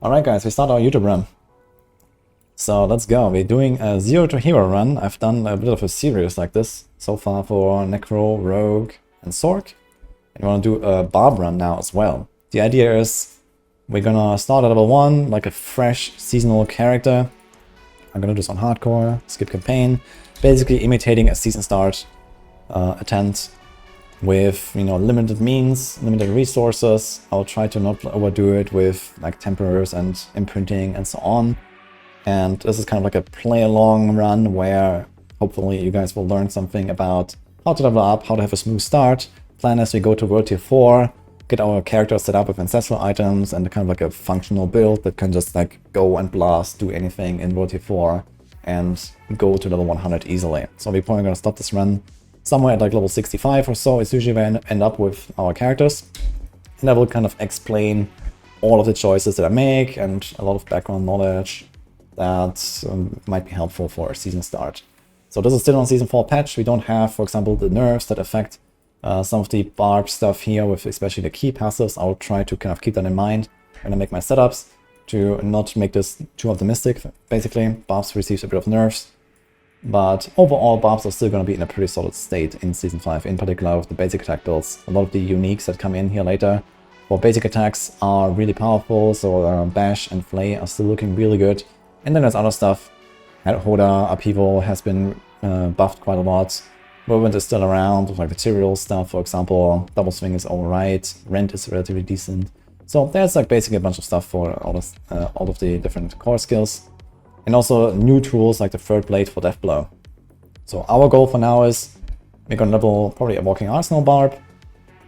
Alright guys, we start our YouTube run. So let's go. We're doing a 0 to hero run. I've done a bit of a series like this so far for Necro, Rogue, and Sork. And we want to do a Barb run now as well. The idea is we're gonna start at level 1, like a fresh seasonal character. I'm gonna do this on hardcore, skip campaign, basically imitating a season start attempt with, you know, limited means, limited resources. I'll try to not overdo it with like temporars and imprinting and so on. And this is kind of like a play along run where hopefully you guys will learn something about how to level up, how to have a smooth start, plan as we go to World Tier 4, get our character set up with ancestral items and kind of like a functional build that can just like go and blast, do anything in World Tier 4 and go to level 100 easily. So we're probably gonna stop this run somewhere at like level 65 or so. It's usually where I end up with our characters. And I will kind of explain all of the choices that I make and a lot of background knowledge that might be helpful for a season start. So this is still on Season 4 patch. We don't have, for example, the nerfs that affect some of the Barb stuff here, with especially the key passives. I'll try to kind of keep that in mind when I make my setups to not make this too optimistic. Basically, Barbs receives a bit of nerfs. But overall, Barbs are still going to be in a pretty solid state in Season 5, in particular with the basic attack builds. A lot of the uniques that come in here later for basic attacks are really powerful, so Bash and Flay are still looking really good. And then there's other stuff. Hoda, Upheaval has been buffed quite a lot. Movement is still around, with like material stuff, for example. Double Swing is alright, Rent is relatively decent. So there's like basically a bunch of stuff for all of the different core skills. And also new tools like the Third Blade for Death Blow. So our goal for now is we're gonna level probably a Walking Arsenal Barb.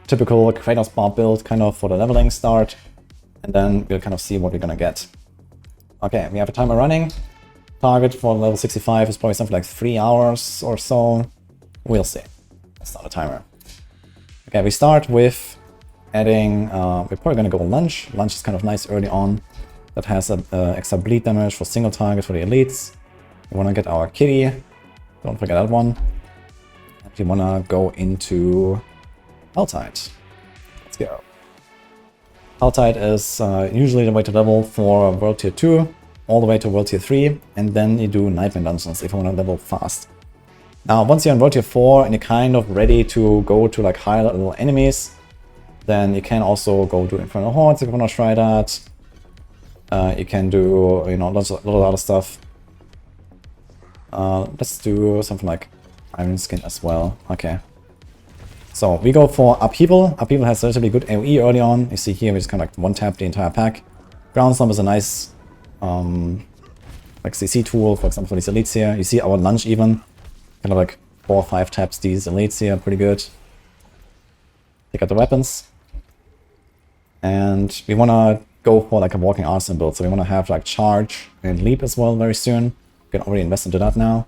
Typical Kratos Barb build kind of for the leveling start. And then we'll kind of see what we're gonna get. Okay, we have a timer running. Target for level 65 is probably something like 3 hours or so. We'll see. Let's start a timer. Okay, we start with adding, we're probably gonna go Lunge. Lunge is kind of nice early on. That has extra bleed damage for single target for the elites. We want to get our kitty. Don't forget that one. And we want to go into Helltide. Let's go. Helltide is usually the way to level for World Tier 2, all the way to World Tier 3, and then you do Nightmare Dungeons if you want to level fast. Now, once you're in World Tier 4 and you're kind of ready to go to like higher level enemies, then you can also go to Infernal Hordes if you want to try that. You can do, you know, lots of other stuff. Let's do something like Iron Skin as well. Okay. So we go for Upheaval. Upheaval has relatively good AoE early on. You see here we just kind of like one-tap the entire pack. Ground Stomp is a nice like CC tool, for example, for these elites here. You see our Lunge even. Kind of like 4 or 5 taps these elites here, pretty good. Take out the weapons. And we want to go for like a Walking Arsenal build, so we want to have like Charge and Leap as well very soon. You can already invest into that now.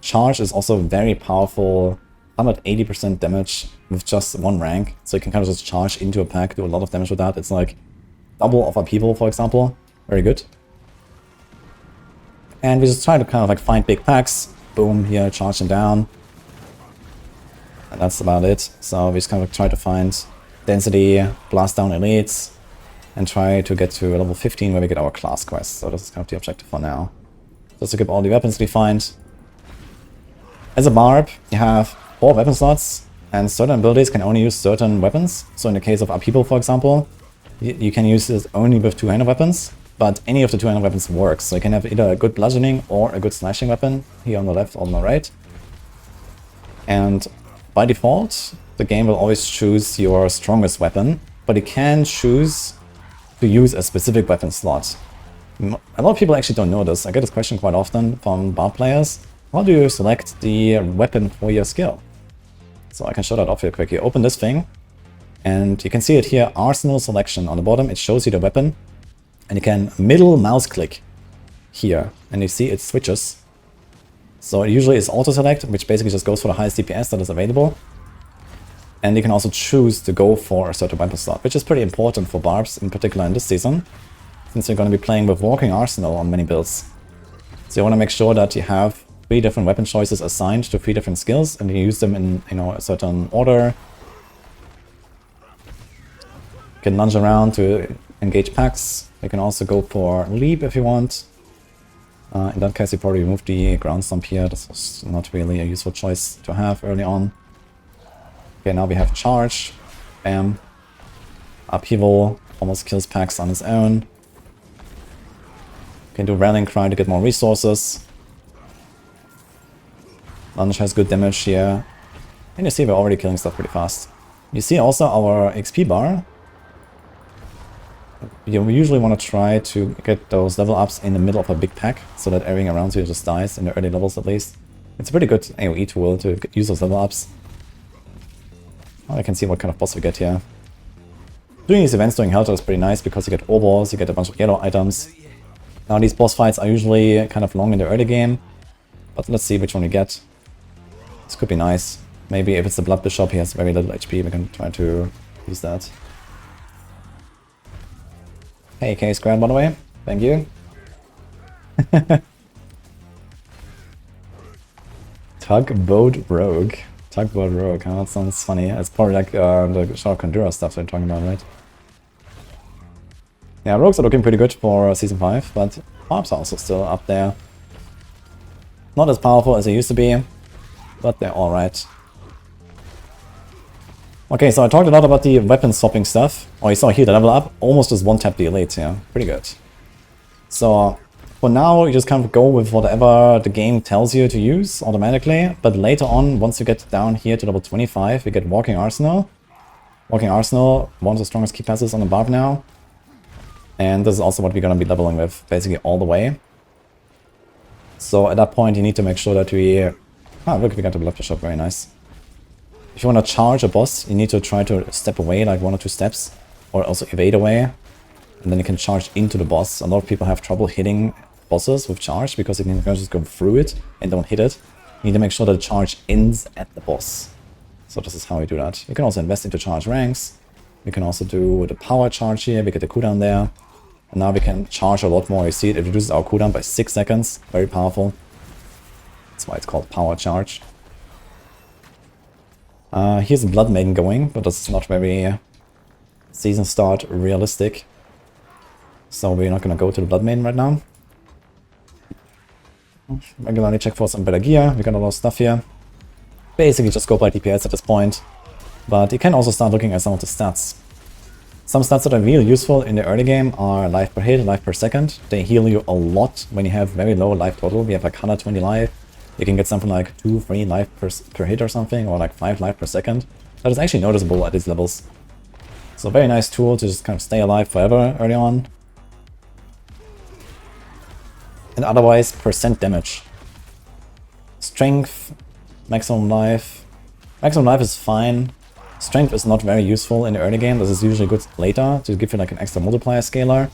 Charge is also very powerful, 180% damage with just 1 rank, so you can kind of just charge into a pack, do a lot of damage with that. It's like double of Upheaval, for example. Very good. And we just try to kind of like find big packs. Boom, here, charge them down. And that's about it. So we just kind of try to find density, blast down elites, and try to get to level 15 where we get our class quest. So this is kind of the objective for now. Just to get all the weapons we find. As a Barb, you have 4 weapon slots, and certain abilities can only use certain weapons. So in the case of Upheaval, for example, you can use this only with 2-handed weapons, but any of the 2-handed weapons works. So you can have either a good bludgeoning or a good slashing weapon, here on the left or on the right. And by default, the game will always choose your strongest weapon, but you can choose to use a specific weapon slot. A lot of people actually don't know this. I get this question quite often from Barb players. How do you select the weapon for your skill? So I can show that off here quickly. Open this thing, and you can see it here, Arsenal Selection. On the bottom, it shows you the weapon, and you can middle mouse click here, and you see it switches. So usually it's auto-select, which basically just goes for the highest DPS that is available. And you can also choose to go for a certain weapon slot, which is pretty important for Barbs, in particular in this season, since you're going to be playing with Walking Arsenal on many builds. So you want to make sure that you have 3 different weapon choices assigned to 3 different skills, and you use them in, you know, a certain order. You can lunge around to engage packs. You can also go for leap if you want. In that case, you probably remove the ground stomp here. This was not really a useful choice to have early on. Okay, now we have charge. Bam. Upheaval almost kills packs on its own. You can do rallying cry to get more resources. Lunge has good damage here. And you see we're already killing stuff pretty fast. You see also our XP bar. You usually want to try to get those level ups in the middle of a big pack, so that everything around you just dies, in the early levels at least. It's a pretty good AoE tool to use those level ups. Well, I can see what kind of boss we get here. Doing these events during Helltide is pretty nice because you get overalls, you get a bunch of yellow items. Now these boss fights are usually kind of long in the early game, but let's see which one we get. This could be nice. Maybe if it's the Blood Bishop, he has very little HP, we can try to use that. Hey, K-Squared, by the way. Thank you. Tugboat Rogue. Tugboat Rogue, huh? That sounds funny. It's probably like the Shadow Condura stuff they're talking about, right? Yeah, Rogues are looking pretty good for Season 5, but Barbs are also still up there. Not as powerful as they used to be, but they're alright. Okay, so I talked a lot about the weapon swapping stuff. Oh, you saw here the level up, almost just one-tap the elites, yeah. Pretty good. So, for now, you just kind of go with whatever the game tells you to use automatically. But later on, once you get down here to level 25, you get Walking Arsenal. Walking Arsenal, one of the strongest key passes on the Barb now. And this is also what we're gonna be leveling with, basically all the way. So at that point, you need to make sure that we... Ah, look, we got the Blood Bishop, very nice. If you want to charge a boss, you need to try to step away like 1 or 2 steps, or also evade away, and then you can charge into the boss. A lot of people have trouble hitting bosses with charge because you can just go through it and don't hit it. You need to make sure that the charge ends at the boss. So this is how we do that. You can also invest into charge ranks. We can also do the power charge here, we get the cooldown there. And now we can charge a lot more. You see it reduces our cooldown by 6 seconds. Very powerful. That's why it's called power charge. Here's a Blood Maiden going, but this is not very season start realistic. So we're not gonna go to the Blood Maiden right now. Regularly check for some better gear, we got a lot of stuff here. Basically just go by DPS at this point. But you can also start looking at some of the stats. Some stats that are really useful in the early game are life per hit, life per second. They heal you a lot when you have very low life total. We have like 120 life. You can get something like 2-3 life per hit or something, or like 5 life per second. That is actually noticeable at these levels. So a very nice tool to just kind of stay alive forever early on. And otherwise, percent damage. Strength, maximum life. Maximum life is fine. Strength is not very useful in the early game. This is usually good later to give you like an extra multiplier scalar.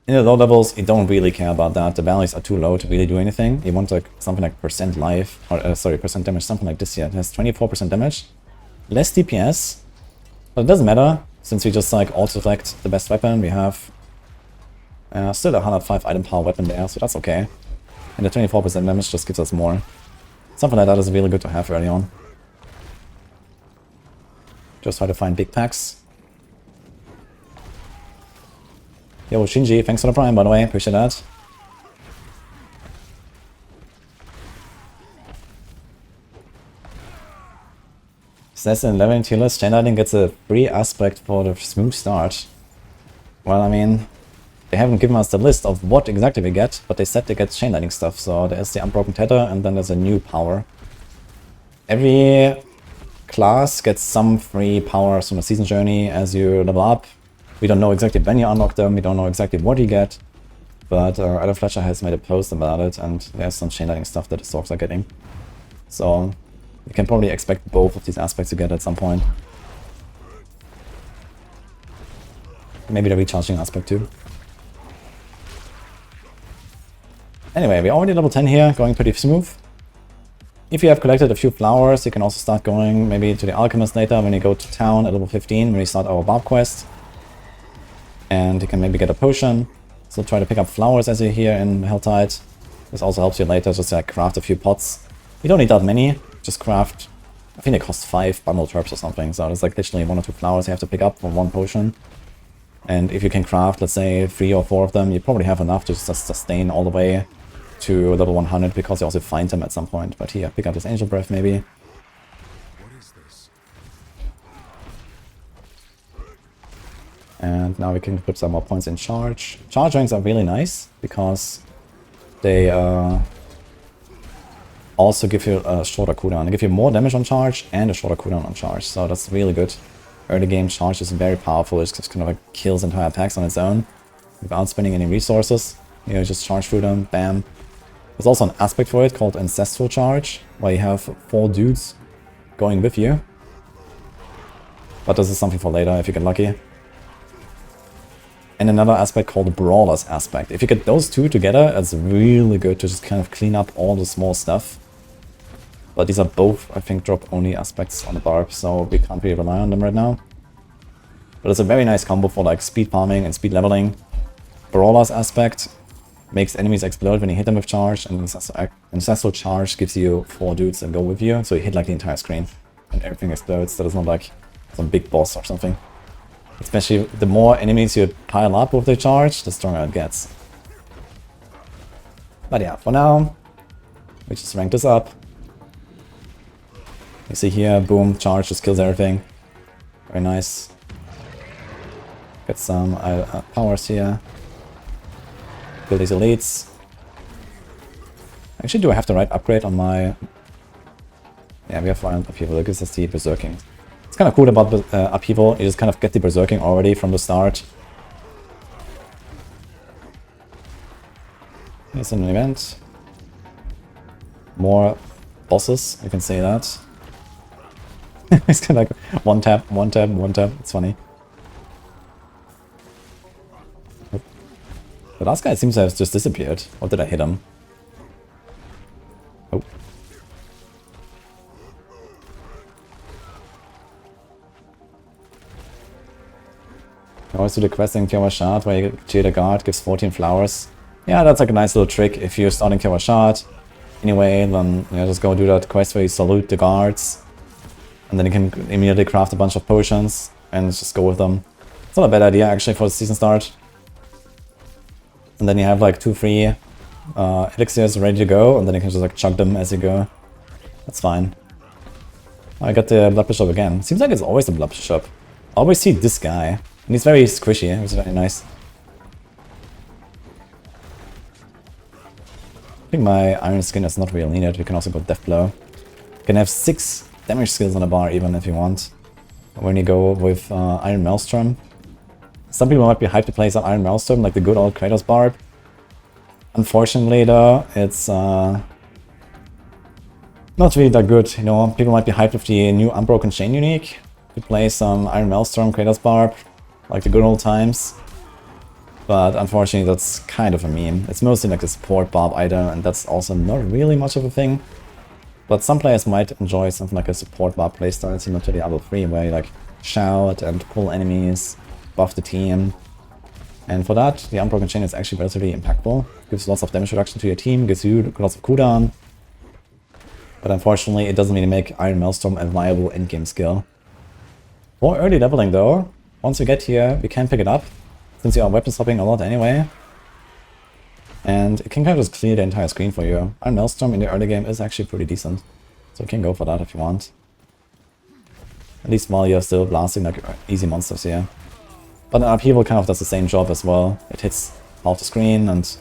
In the low levels, you don't really care about that. The values are too low to really do anything. You want like something like percent life, or sorry, percent damage, something like this here. It has 24% damage, less DPS, but it doesn't matter since we just like auto-select the best weapon. We have still a 105 item power weapon there, so that's okay. And the 24% damage just gives us more. Something like that is really good to have early on. Just try to find big packs. Yo, Shinji, thanks for the prime, by the way, appreciate that. Says in 11 tier list, Chainlightning gets a free aspect for the smooth start. Well, I mean, they haven't given us the list of what exactly we get, but they said they get Chainlightning stuff, so there's the Unbroken Tether, and then there's a new power. Every class gets some free powers from the season journey as you level up. We don't know exactly when you unlock them, we don't know exactly what you get, but Adam Fletcher has made a post about it, and there's some chainlightning stuff that the Storks are getting. So you can probably expect both of these aspects to get at some point. Maybe the recharging aspect too. Anyway, we're already level 10 here, going pretty smooth. If you have collected a few flowers, you can also start going maybe to the Alchemist later when you go to town at level 15, when we start our Barb quest. And you can maybe get a potion. So try to pick up flowers as you're here in Helltide. This also helps you later, just like craft a few pots. You don't need that many, just craft, I think they cost 5 bundle traps or something. So there's like literally 1 or 2 flowers you have to pick up for 1 potion. And if you can craft, let's say, 3 or 4 of them, you probably have enough to just sustain all the way to level 100, because you also find them at some point. But here, pick up this Angel Breath maybe. And now we can put some more points in charge. Charge ranks are really nice, because they also give you a shorter cooldown. They give you more damage on charge and a shorter cooldown on charge, so that's really good. Early game charge is very powerful. It just kind of like kills entire attacks on its own without spending any resources. You know, just charge through them, bam. There's also an aspect for it called Ancestral Charge, where you have 4 dudes going with you. But this is something for later if you get lucky. And another aspect called the Brawler's aspect. If you get those 2 together, it's really good to just kind of clean up all the small stuff. But these are both, I think, drop-only aspects on the Barb, so we can't really rely on them right now. But it's a very nice combo for like speed farming and speed leveling. Brawler's aspect makes enemies explode when you hit them with charge, and Ancestral Charge gives you 4 dudes that go with you, so you hit like the entire screen and everything explodes. That is not like some big boss or something. Especially the more enemies you pile up with the charge, the stronger it gets. But yeah, for now, we just rank this up. You see here, boom, charge just kills everything. Very nice. Get some powers here. Kill these elites. Actually, do I have the right upgrade on my... Yeah, we have violent upheaval. That gives us the berserking. It's kind of cool about upheaval. You just kind of get the berserking already from the start. Here's an event. More bosses, you can say that. It's kind of like one tap, one tap, one tap. It's funny. The last guy seems to have just disappeared. Or did I hit him? Oh. You always do the quest in Kyowa Shard where you cheer the guard, gives 14 flowers. Yeah, that's like a nice little trick if you're starting Kyowa Shard. Anyway, then you know, just go do that quest where you salute the guards. And then you can immediately craft a bunch of potions and just go with them. It's not a bad idea actually for the season start. And then you have like 2-3 elixirs ready to go, and then you can just like chug them as you go. That's fine. I got the Blood Bishop again. Seems like it's always the Blood Bishop. I always see this guy. And he's very squishy, which is very nice. I think my Iron Skin is not really needed. We can also go Death Blow. You can have 6 damage skills on a bar even if you want. When you go with Iron Maelstrom. Some people might be hyped to play some Iron Maelstrom, like the good old Kratos Barb. Unfortunately though, it's not really that good, you know. People might be hyped with the new Unbroken Chain unique to play some Iron Maelstrom, Kratos Barb, like the good old times. But unfortunately that's kind of a meme. It's mostly like the support Barb item, and that's also not really much of a thing. But some players might enjoy something like a support Barb playstyle similar to Diablo 3, where you like shout and pull enemies, buff the team. And for that, the Unbroken Chain is actually relatively impactful. Gives lots of damage reduction to your team, gives you lots of cooldown. But unfortunately, it doesn't really make Iron Maelstrom a viable endgame skill. For early leveling though, once we get here, we can pick it up, since you are weapon swapping a lot anyway. And it can kind of just clear the entire screen for you. Iron Maelstrom in the early game is actually pretty decent. So you can go for that if you want. At least while you're still blasting like easy monsters here. But an upheaval kind of does the same job as well. It hits half the screen and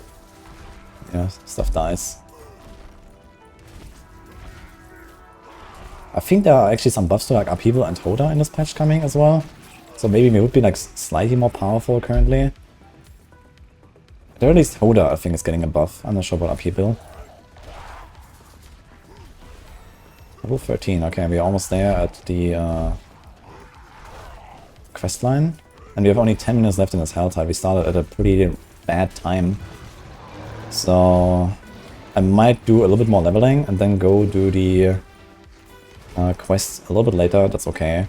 yeah, stuff dies. I think there are actually some buffs to like upheaval and Hoda in this patch coming as well. So maybe we would be like slightly more powerful currently. Or at least Hoda I think is getting a buff. I'm not sure about upheaval. Level 13, okay, we're almost there at the quest line. And we have only 10 minutes left in this Helltide. We started at a pretty bad time. So I might do a little bit more leveling and then go do the quest a little bit later. That's okay.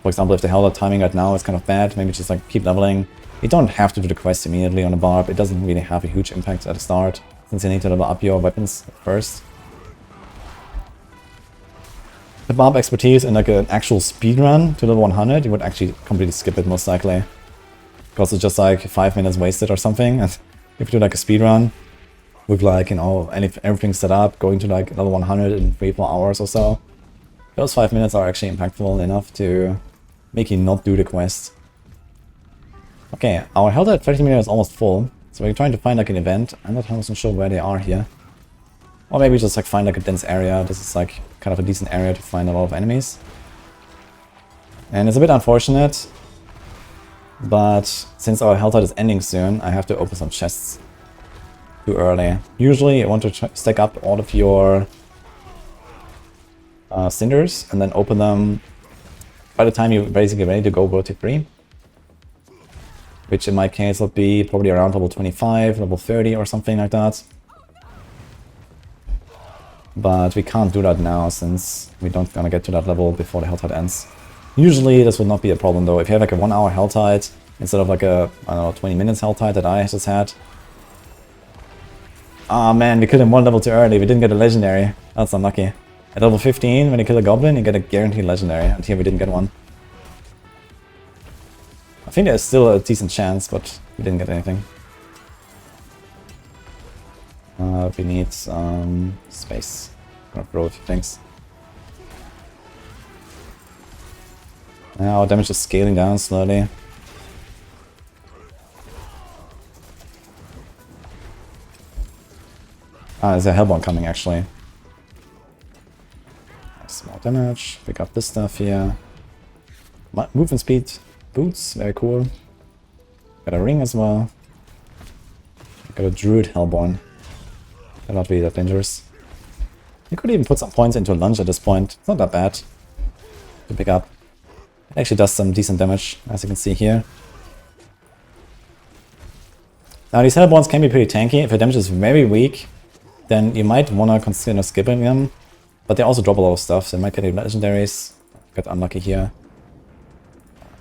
For example, if the Helltide timing right now is kind of bad, maybe just like keep leveling. You don't have to do the quest immediately on a Barb. It doesn't really have a huge impact at the start, since you need to level up your weapons first. The Barb expertise in like an actual speedrun to level 100, you would actually completely skip it most likely. because it's just like 5 minutes wasted or something. And if you do like a speed run with like, you know, everything set up, going to like level 100 in 3-4 hours or so, those 5 minutes are actually impactful enough to make you not do the quest. Okay, our Helltide 30 minutes is almost full, so we're trying to find like an event. I'm not 100% sure where they are here. Or maybe just like find like a dense area. This is like kind of a decent area to find a lot of enemies. And it's a bit unfortunate, but since our Helltide is ending soon, I have to open some chests too early. Usually I want to stack up all of your cinders and then open them by the time you're basically ready to go World Tier 3. Which in my case would be probably around level 25, level 30 or something like that. But we can't do that now since we don't gonna get to that level before the Helltide ends. Usually this would not be a problem though. If you have like a 1 hour Helltide instead of like a, I don't know, 20 minutes Helltide that I just had. Ah man, we killed him 1 level too early. We didn't get a legendary. That's unlucky. At level 15, when you kill a goblin, you get a guaranteed legendary. And here we didn't get one. I think there's still a decent chance, but we didn't get anything. We need space. I'm gonna throw a few things. Now our damage is scaling down slowly. Ah, there's a Hellborn coming actually. Small damage. Pick up this stuff here. Movement speed. Boots, very cool. Got a ring as well. Got a druid Hellborn. Cannot be that dangerous. You could even put some points into a lunge at this point. It's not that bad to pick up. It actually does some decent damage, as you can see here. Now these Hellborns can be pretty tanky. If your damage is very weak, then you might want to consider skipping them. But they also drop a lot of stuff, so you might get you legendaries. Got unlucky here.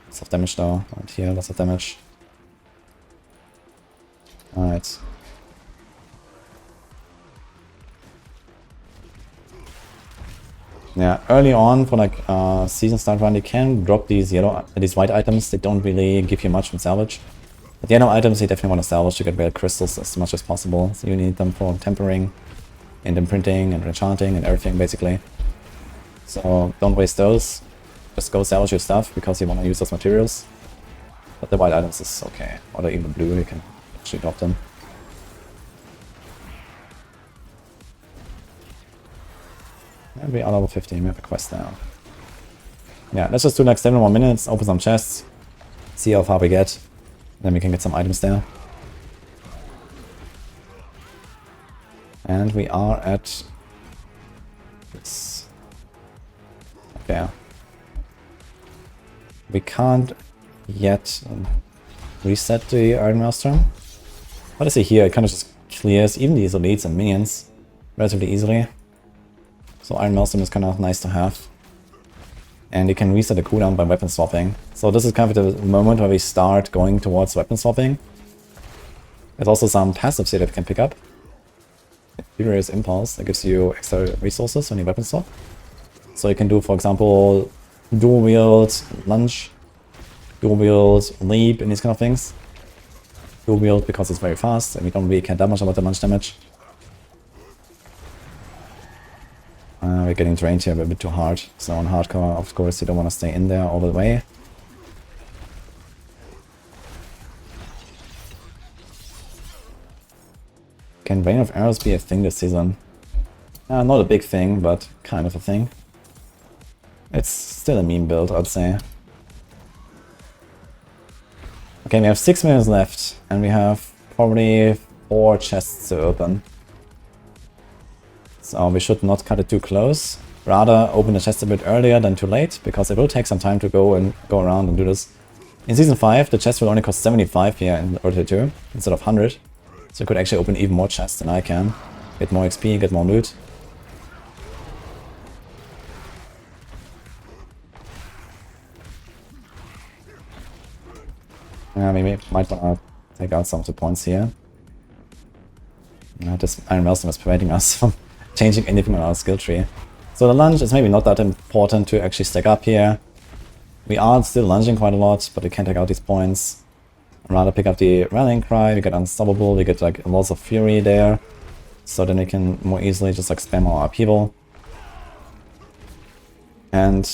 Lots of damage though, right here, lots of damage. Alright. Yeah, early on for like season start run, you can drop these these white items. They don't really give you much from salvage. But the yellow items you definitely want to salvage to get red crystals as much as possible. So you need them for tempering and imprinting and enchanting and everything basically. So don't waste those. Just go salvage your stuff because you want to use those materials. But the white items is okay. Or even blue, you can actually drop them. And we are level 15, we have a quest now. Yeah, let's just do like 7 more minutes, open some chests, see how far we get. Then we can get some items there. And we are at this. Okay. We can't yet reset the Iron Maelstrom. What I see here, it kind of just clears even these elites and minions relatively easily. So Iron Maelstrom is kind of nice to have. And you can reset the cooldown by weapon swapping. So this is kind of the moment where we start going towards weapon swapping. There's also some passives here that you can pick up. Furious Impulse, that gives you extra resources when you weapon swap. So you can do, for example, dual wield lunge, dual wield leap, and these kind of things. Dual wield because it's very fast, and we don't really care that much about the lunge damage. We're getting drained here a bit too hard. So on hardcore, of course, you don't want to stay in there all the way. Can Rain of Arrows be a thing this season? Not a big thing, but kind of a thing. It's still a meme build, I'd say. Okay, we have 6 minutes left, and we have probably 4 chests to open. So we should not cut it too close. Rather open the chest a bit earlier than too late, because it will take some time to go around and do this. In Season 5, the chest will only cost 75 here in Earth 2 instead of 100. So you could actually open even more chests than I can. Get more XP, get more loot. Yeah, maybe might want to take out some of the points here. This Iron Maelstrom is preventing us from changing anything on our skill tree. So the lunge is maybe not that important to actually stack up here. We are still lunging quite a lot, but we can take out these points. I'd rather pick up the rallying cry, we get unstoppable, we get like lots of fury there. So then we can more easily just like spam our upheaval. And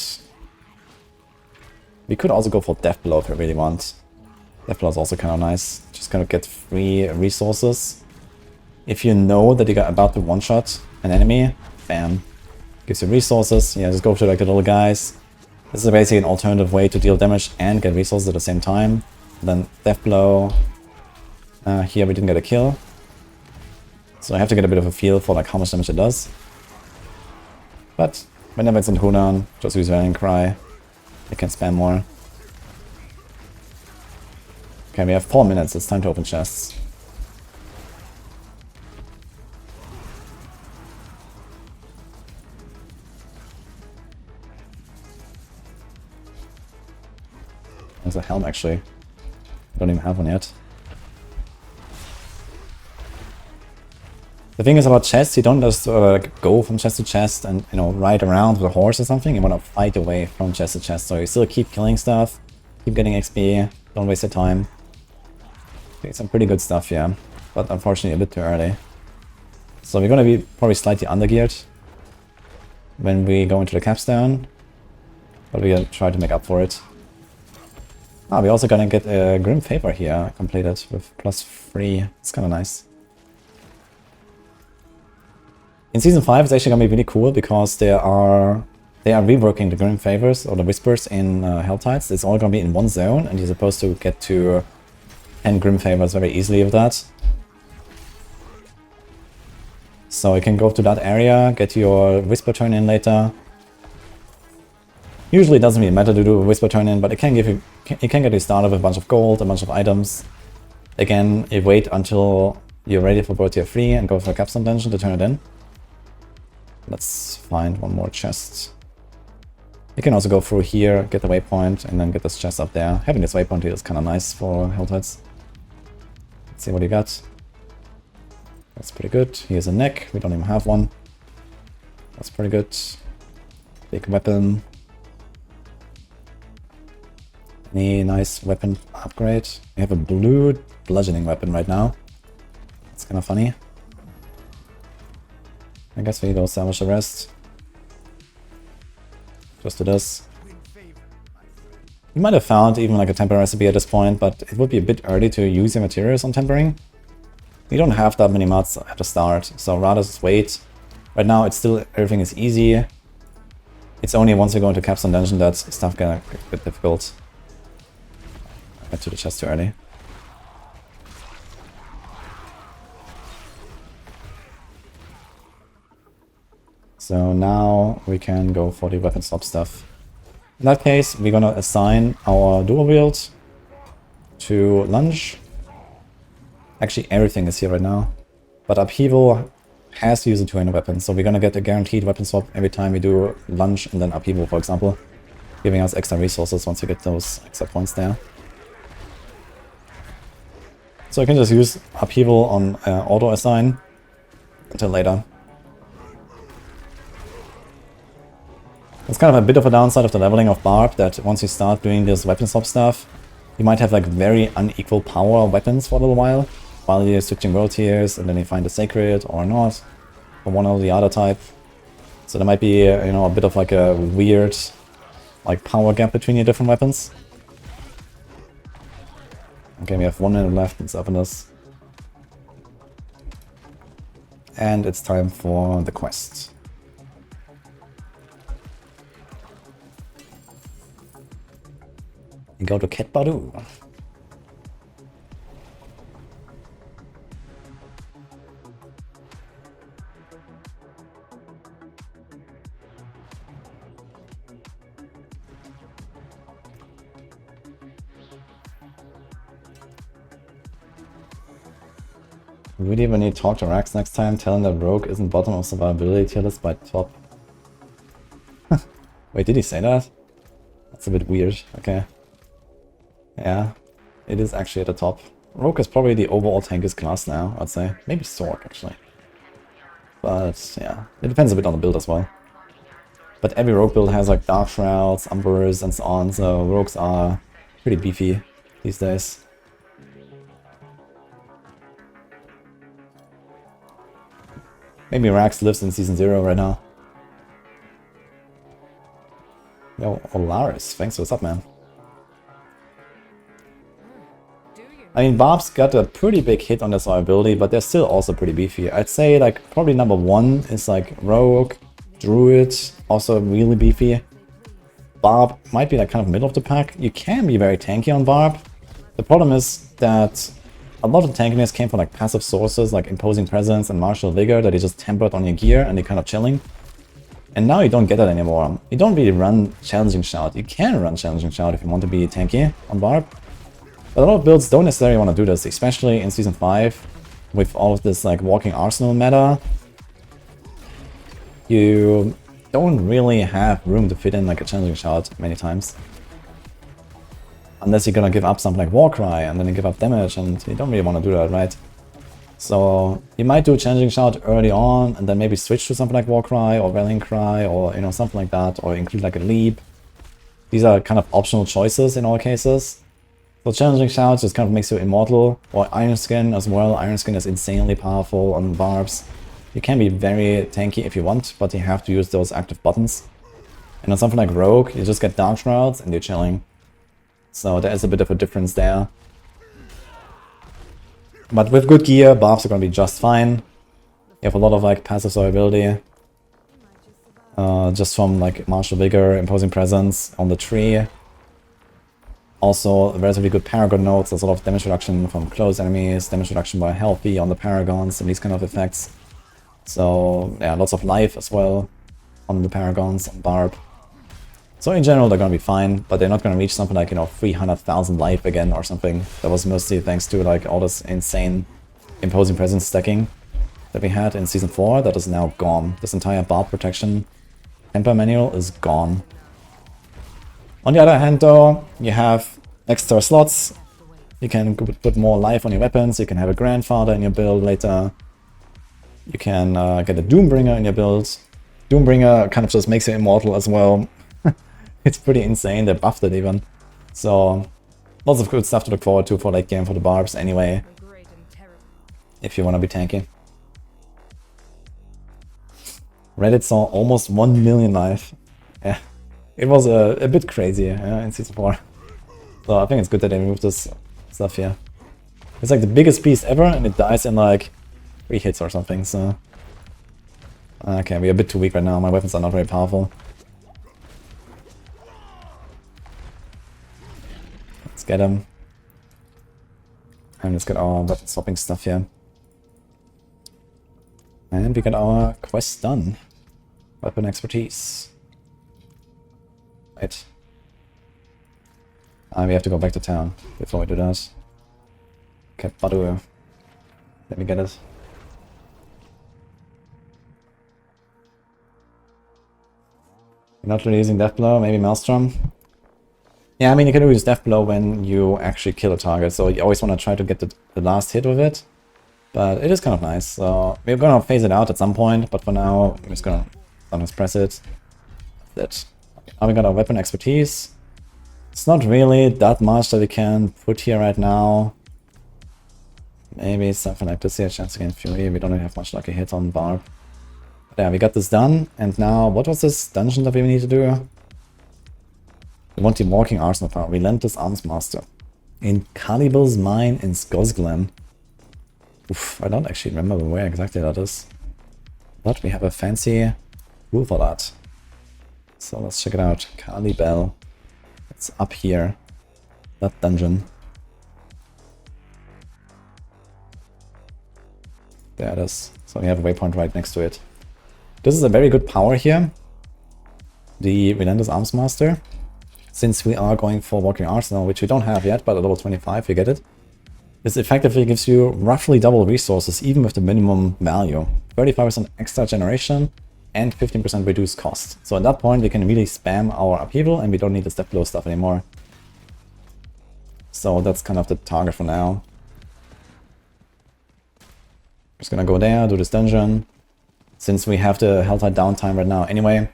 we could also go for Death Blow if we really want. Death Blow is also kind of nice. Just kind of get free resources. If you know that you're about to one-shot an enemy, bam. Gives you resources. Yeah, just go for like the little guys. This is basically an alternative way to deal damage and get resources at the same time. Then Death Blow. Here we didn't get a kill. So I have to get a bit of a feel for like how much damage it does. But whenever it's in cooldown, just use Rallying Cry. I can spam more. Okay, we have 4 minutes, it's time to open chests. There's a helm actually. I don't even have one yet. The thing is about chests, you don't just like go from chest to chest and, you know, ride around with a horse or something. You want to fight away from chest to chest. So you still keep killing stuff, keep getting XP, don't waste your time. Okay, some pretty good stuff, yeah. But unfortunately a bit too early. So we're going to be probably slightly undergeared when we go into the Capstone. But we're going to try to make up for it. Ah, we're also going to get a Grim Favor here completed with +3. It's kind of nice. In Season 5 it's actually going to be really cool because they are reworking the Grim Favors or the Whispers in Helltides. It's all going to be in one zone and you're supposed to get to 10 Grim Favors very easily with that. So you can go to that area, get your Whisper turn in later. Usually it doesn't really matter to do a Whisper turn in, but it can give you, it can get you started with a bunch of gold, a bunch of items. Again, you wait until you're ready for World Tier 3 and go for a Capstone dungeon to turn it in. Let's find one more chest. You can also go through here, get the waypoint, and then get this chest up there. Having this waypoint here is kind of nice for Helltides. Let's see what you got. That's pretty good. Here's a neck. We don't even have one. That's pretty good. Big weapon. Any nice weapon upgrade? We have a blue bludgeoning weapon right now. It's kind of funny. I guess we don't salvage the rest. Just do this. You might have found even like a temper recipe at this point, but it would be a bit early to use your materials on tempering. You don't have that many mods at the start, so rather just wait. Right now it's still, everything is easy. It's only once we go into Capstone Dungeon that stuff gonna get a bit difficult. I went to the chest too early. So now we can go for the weapon swap stuff. In that case, we're gonna assign our dual wield to lunge. Actually, everything is here right now. But upheaval has to use a two-handed weapon, so we're gonna get a guaranteed weapon swap every time we do lunge and then upheaval, for example. Giving us extra resources once we get those extra points there. So I can just use upheaval on auto assign until later. It's kind of a bit of a downside of the leveling of Barb, that once you start doing this weapon swap stuff, you might have like very unequal power weapons for a little while you're switching world tiers, and then you find a sacred or not, or one or the other type. So there might be, you know, a bit of like a weird like power gap between your different weapons. Okay, we have 1 minute left, let's open this. And it's time for the quest. We go to Ket Badu. Really, when you talk to Rax next time, tell him that Rogue isn't bottom of survivability tier list by top. Wait, did he say that? That's a bit weird. Okay. Yeah, it is actually at the top. Rogue is probably the overall tankiest class now, I'd say. Maybe Sork, actually. But yeah, it depends a bit on the build as well. But every Rogue build has like Dark Shrouds, Umbers, and so on, so Rogues are pretty beefy these days. Maybe Rax lives in Season 0 right now. Yo, Olaris, thanks, what's up, man? I mean, Barb's got a pretty big hit on their survivability, but they're still also pretty beefy. I'd say, like, probably number 1 is, like, Rogue, Druid, also really beefy. Barb might be, like, kind of middle of the pack. You can be very tanky on Barb. The problem is that a lot of the tankiness came from, like, passive sources, like Imposing Presence and Martial Vigor, that you just tempered on your gear and you're kind of chilling. And now you don't get that anymore. You don't really run Challenging Shout. You can run Challenging Shout if you want to be tanky on Barb. But a lot of builds don't necessarily want to do this, especially in Season 5, with all of this like walking arsenal meta. You don't really have room to fit in like a Challenging Shout many times. Unless you're gonna give up something like Warcry, and then you give up damage, and you don't really want to do that, right? So you might do a Challenging Shout early on, and then maybe switch to something like Warcry or Rallying Cry, or you know, something like that, or include like a Leap. These are kind of optional choices in all cases. So Challenging Shout just kind of makes you immortal, or Iron Skin as well. Iron Skin is insanely powerful on Barbs. You can be very tanky if you want, but you have to use those active buttons. And on something like Rogue, you just get Dark Shrouds and you're chilling. So there is a bit of a difference there. But with good gear, Barbs are going to be just fine. You have a lot of like passive survivability. Just from like Martial Vigor, Imposing Presence on the tree. Also, relatively good Paragon nodes. There's a lot of damage reduction from close enemies, damage reduction by healthy on the Paragons, and these kind of effects. So, yeah, lots of life as well on the Paragons and Barb. So in general, they're gonna be fine, but they're not gonna reach something like, you know, 300,000 life again or something. That was mostly thanks to like all this insane Imposing Presence stacking that we had in Season 4 that is now gone. This entire Barb protection temper manual is gone. On the other hand though, you have extra slots. You can put more life on your weapons, you can have a Grandfather in your build later. You can get a Doombringer in your build. Doombringer kind of just makes you immortal as well. It's pretty insane, they buffed it even. So, lots of good stuff to look forward to for late game for the Barbs anyway. If you want to be tanky. Reddit saw almost 1 million life. Yeah, it was a bit crazy in Season 4. So I think it's good that they removed this stuff here. It's like the biggest piece ever and it dies in like 3 hits or something, so... Okay, we're a bit too weak right now, my weapons are not very powerful. Let's get him. And let's get our weapon swapping stuff here. And we got our quest done. Weapon expertise. Right. We have to go back to town before we do that. Okay, Badu. Let me get it. You're not really using Deathblow, maybe Maelstrom? Yeah, I mean, you can use Deathblow when you actually kill a target, so you always want to try to get the last hit with it. But it is kind of nice, so we're gonna phase it out at some point, but for now, I'm just gonna sometimes press it. That's it. Now we got our weapon expertise. It's not really that much that we can put here right now. Maybe something like this here, chance against Fury. We don't really have much lucky hit on Barb. But yeah, we got this done. And now, what was this dungeon that we need to do? We want the Walking Arsenal power. Relentless Arms Master. In Calibur's Mine in Skosglen. Oof, I don't actually remember where exactly that is. But we have a fancy tool for that. So let's check it out. Calibel. It's up here. That dungeon. There it is. So we have a waypoint right next to it. This is a very good power here. The Relentless Arms Master. Since we are going for Walking Arsenal, which we don't have yet, but at level 25 you get it. This effectively gives you roughly double resources, even with the minimum value. 35% extra generation and 15% reduced cost. So at that point we can really spam our upheaval and we don't need the step below stuff anymore. So that's kind of the target for now. Just gonna go there, do this dungeon. Since we have the Helltide downtime right now anyway.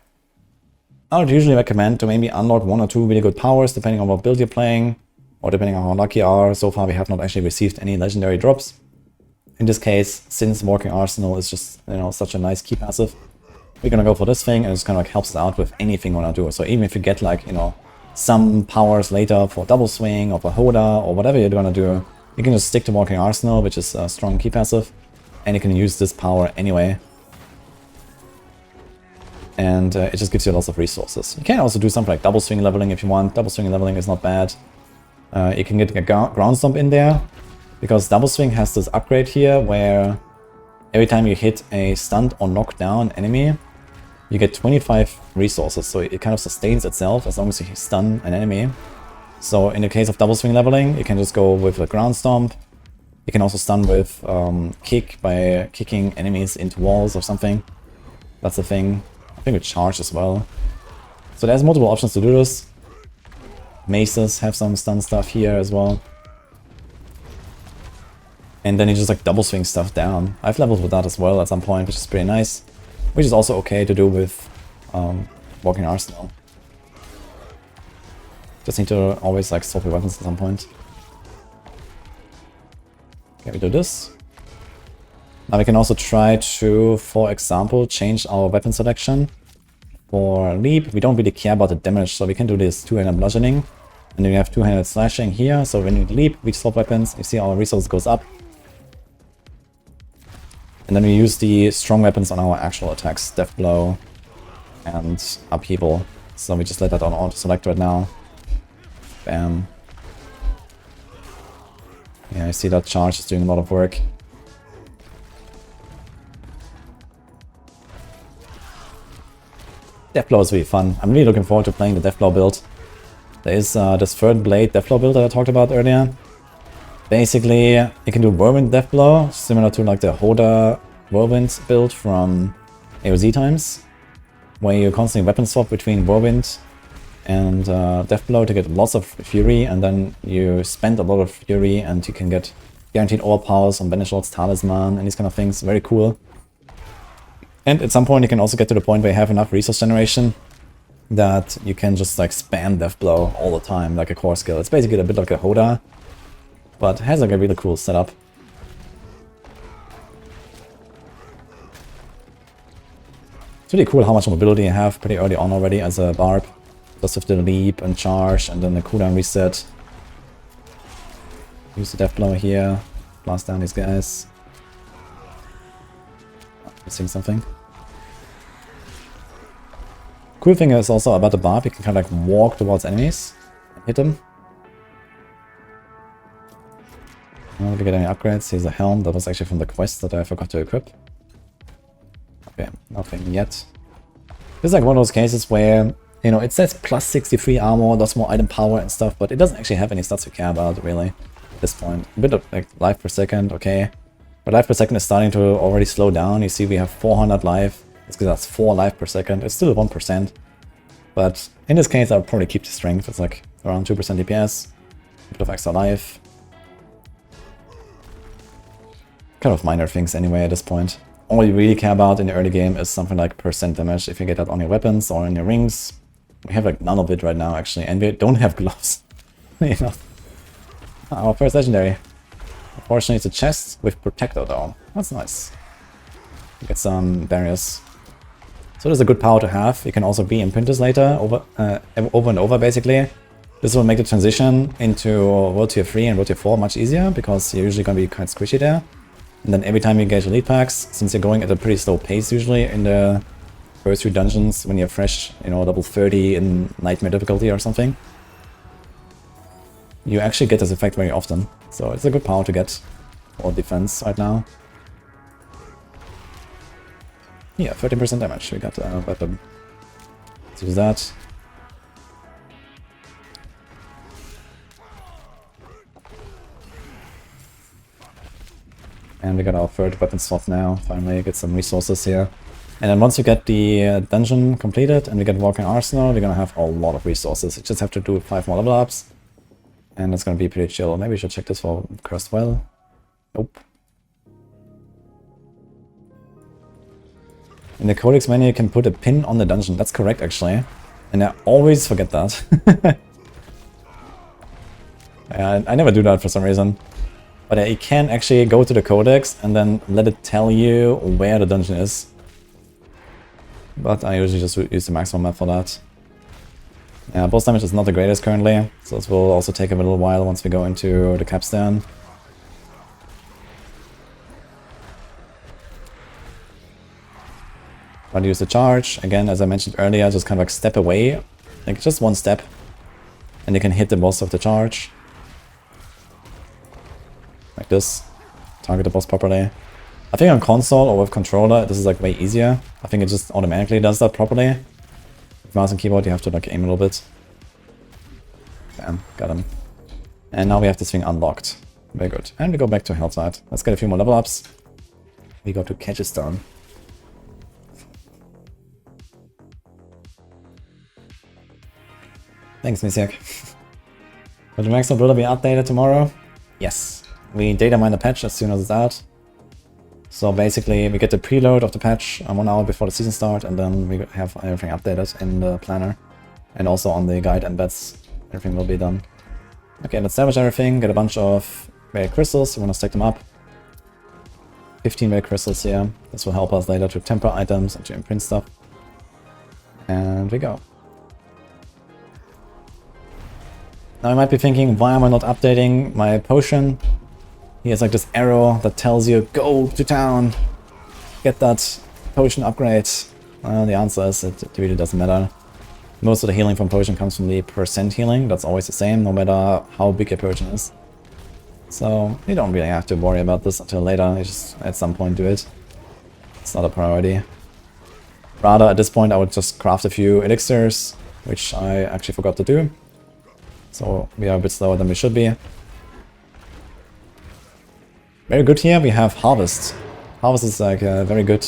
I would usually recommend to maybe unlock 1 or 2 really good powers depending on what build you're playing. Or depending on how lucky you are. So far we have not actually received any legendary drops. in this case, since Walking Arsenal is just, you know, such a nice key passive, we're gonna go for this thing, and it's kind of like helps us out with anything we wanna do. So even if you get like, you know, some powers later for double swing or for Hoda or whatever you're gonna do, you can just stick to Walking Arsenal, which is a strong key passive, and you can use this power anyway. And it just gives you lots of resources. You can also do something like double swing leveling if you want. Double swing leveling is not bad. You can get a ground stomp in there, because double swing has this upgrade here where every time you hit a stunned or knock down enemy, you get 25 resources. So it kind of sustains itself as long as you stun an enemy. So in the case of double swing leveling, you can just go with a ground stomp. You can also stun with kick by kicking enemies into walls or something. That's the thing. I think with charge as well. So there's multiple options to do this. Maces have some stun stuff here as well. And then you just like double swing stuff down. I've leveled with that as well at some point, which is pretty nice. Which is also okay to do with Walking Arsenal. Just need to always like swap your weapons at some point. Okay, we do this. Now we can also try to, for example, change our weapon selection. For leap, we don't really care about the damage, so we can do this two-handed bludgeoning. And then we have two-handed slashing here, so when we leap, we swap weapons. You see our resource goes up. And then we use the strong weapons on our actual attacks, Death Blow and Upheaval. So we just let that on auto-select right now. Bam. Yeah, I see that charge is doing a lot of work. Deathblow is really fun. I'm really looking forward to playing the Deathblow build. There is this third blade Deathblow build that I talked about earlier. Basically, you can do Whirlwind Deathblow, similar to like the Hoda Whirlwind build from AOZ times, where you constantly weapon swap between Whirlwind and Deathblow to get lots of Fury, and then you spend a lot of Fury and you can get guaranteed overpowers on Banishor's Talisman and these kind of things. Very cool. And at some point you can also get to the point where you have enough resource generation that you can just like spam Deathblow all the time, like a core skill. It's basically a bit like a Hoda, but has like a really cool setup. It's really cool how much mobility you have pretty early on already as a Barb. Just with the leap and charge and then the cooldown reset. Use the Deathblow here, blast down these guys. Missing something. Cool thing is also about the Barb, you can kind of like walk towards enemies and hit them. Did we get any upgrades? Here's a helm, that was actually from the quest that I forgot to equip. Okay, nothing yet. This is like one of those cases where, you know, it says plus 63 armor, lots more item power and stuff, but it doesn't actually have any stats we care about, really, at this point. A bit of like life per second, okay. But life per second is starting to already slow down. You see we have 400 life. It's because that's 4 life per second. It's still 1%. But in this case, I'll probably keep the strength. It's like around 2% DPS. A bit of extra life. Kind of minor things anyway at this point. All you really care about in the early game is something like percent damage if you get that on your weapons or in your rings. We have like none of it right now actually, and we don't have gloves. You know. Our first legendary. Unfortunately, it's a chest with Protector though. That's nice. Get some barriers. So this is a good power to have. You can also be imprinted later, over and over basically. This will make the transition into World Tier 3 and World Tier 4 much easier, because you're usually going to be quite squishy there. And then every time you engage elite packs, since you're going at a pretty slow pace usually in the first 3 dungeons, when you're fresh, you know, level 30 in Nightmare difficulty or something, you actually get this effect very often. So it's a good power to get for defense right now. Yeah, 13% damage. We got a weapon. Let's use that. And we got our third weapon swap now. Finally, get some resources here. And then once you get the dungeon completed and we get Walking Arsenal, we're gonna have a lot of resources. You just have to do 5 more level ups. And it's gonna be pretty chill. Maybe we should check this for Cursed Well. Nope. In the Codex menu you can put a pin on the dungeon. That's correct actually. And I always forget that. I never do that for some reason. But you can actually go to the codex and then let it tell you where the dungeon is. But I usually just use the maximum map for that. Yeah, boss damage is not the greatest currently, so this will also take a little while once we go into the Capstone. Try to use the charge. Again, as I mentioned earlier, just kind of like step away. Like just one step. And you can hit the boss with the charge. Like this. Target the boss properly. I think on console or with controller, this is like way easier. I think it just automatically does that properly. With mouse and keyboard, you have to like aim a little bit. Bam, got him. And now we have this thing unlocked. Very good. And we go back to Helltide. Let's get a few more level ups. We go to Capstone. Thanks, Misiak. Will the maximum builder be updated tomorrow? Yes. We data mine the patch as soon as it's out. So basically, we get the preload of the patch 1 hour before the season start, and then we have everything updated in the planner. And also on the guide embeds, everything will be done. Okay, let's salvage everything, get a bunch of rare crystals, we want to stack them up. 15 rare crystals here. This will help us later to temper items and to imprint stuff. And we go. Now you might be thinking, why am I not updating my potion? He has like this arrow that tells you, go to town, get that potion upgrade. The answer is it really doesn't matter. Most of the healing from potion comes from the percent healing. That's always the same, no matter how big a potion is. So you don't really have to worry about this until later. You just at some point do it. It's not a priority. Rather, at this point, I would just craft a few elixirs, which I actually forgot to do. So we are a bit slower than we should be. Very good here, we have Harvest. Harvest is like a very good...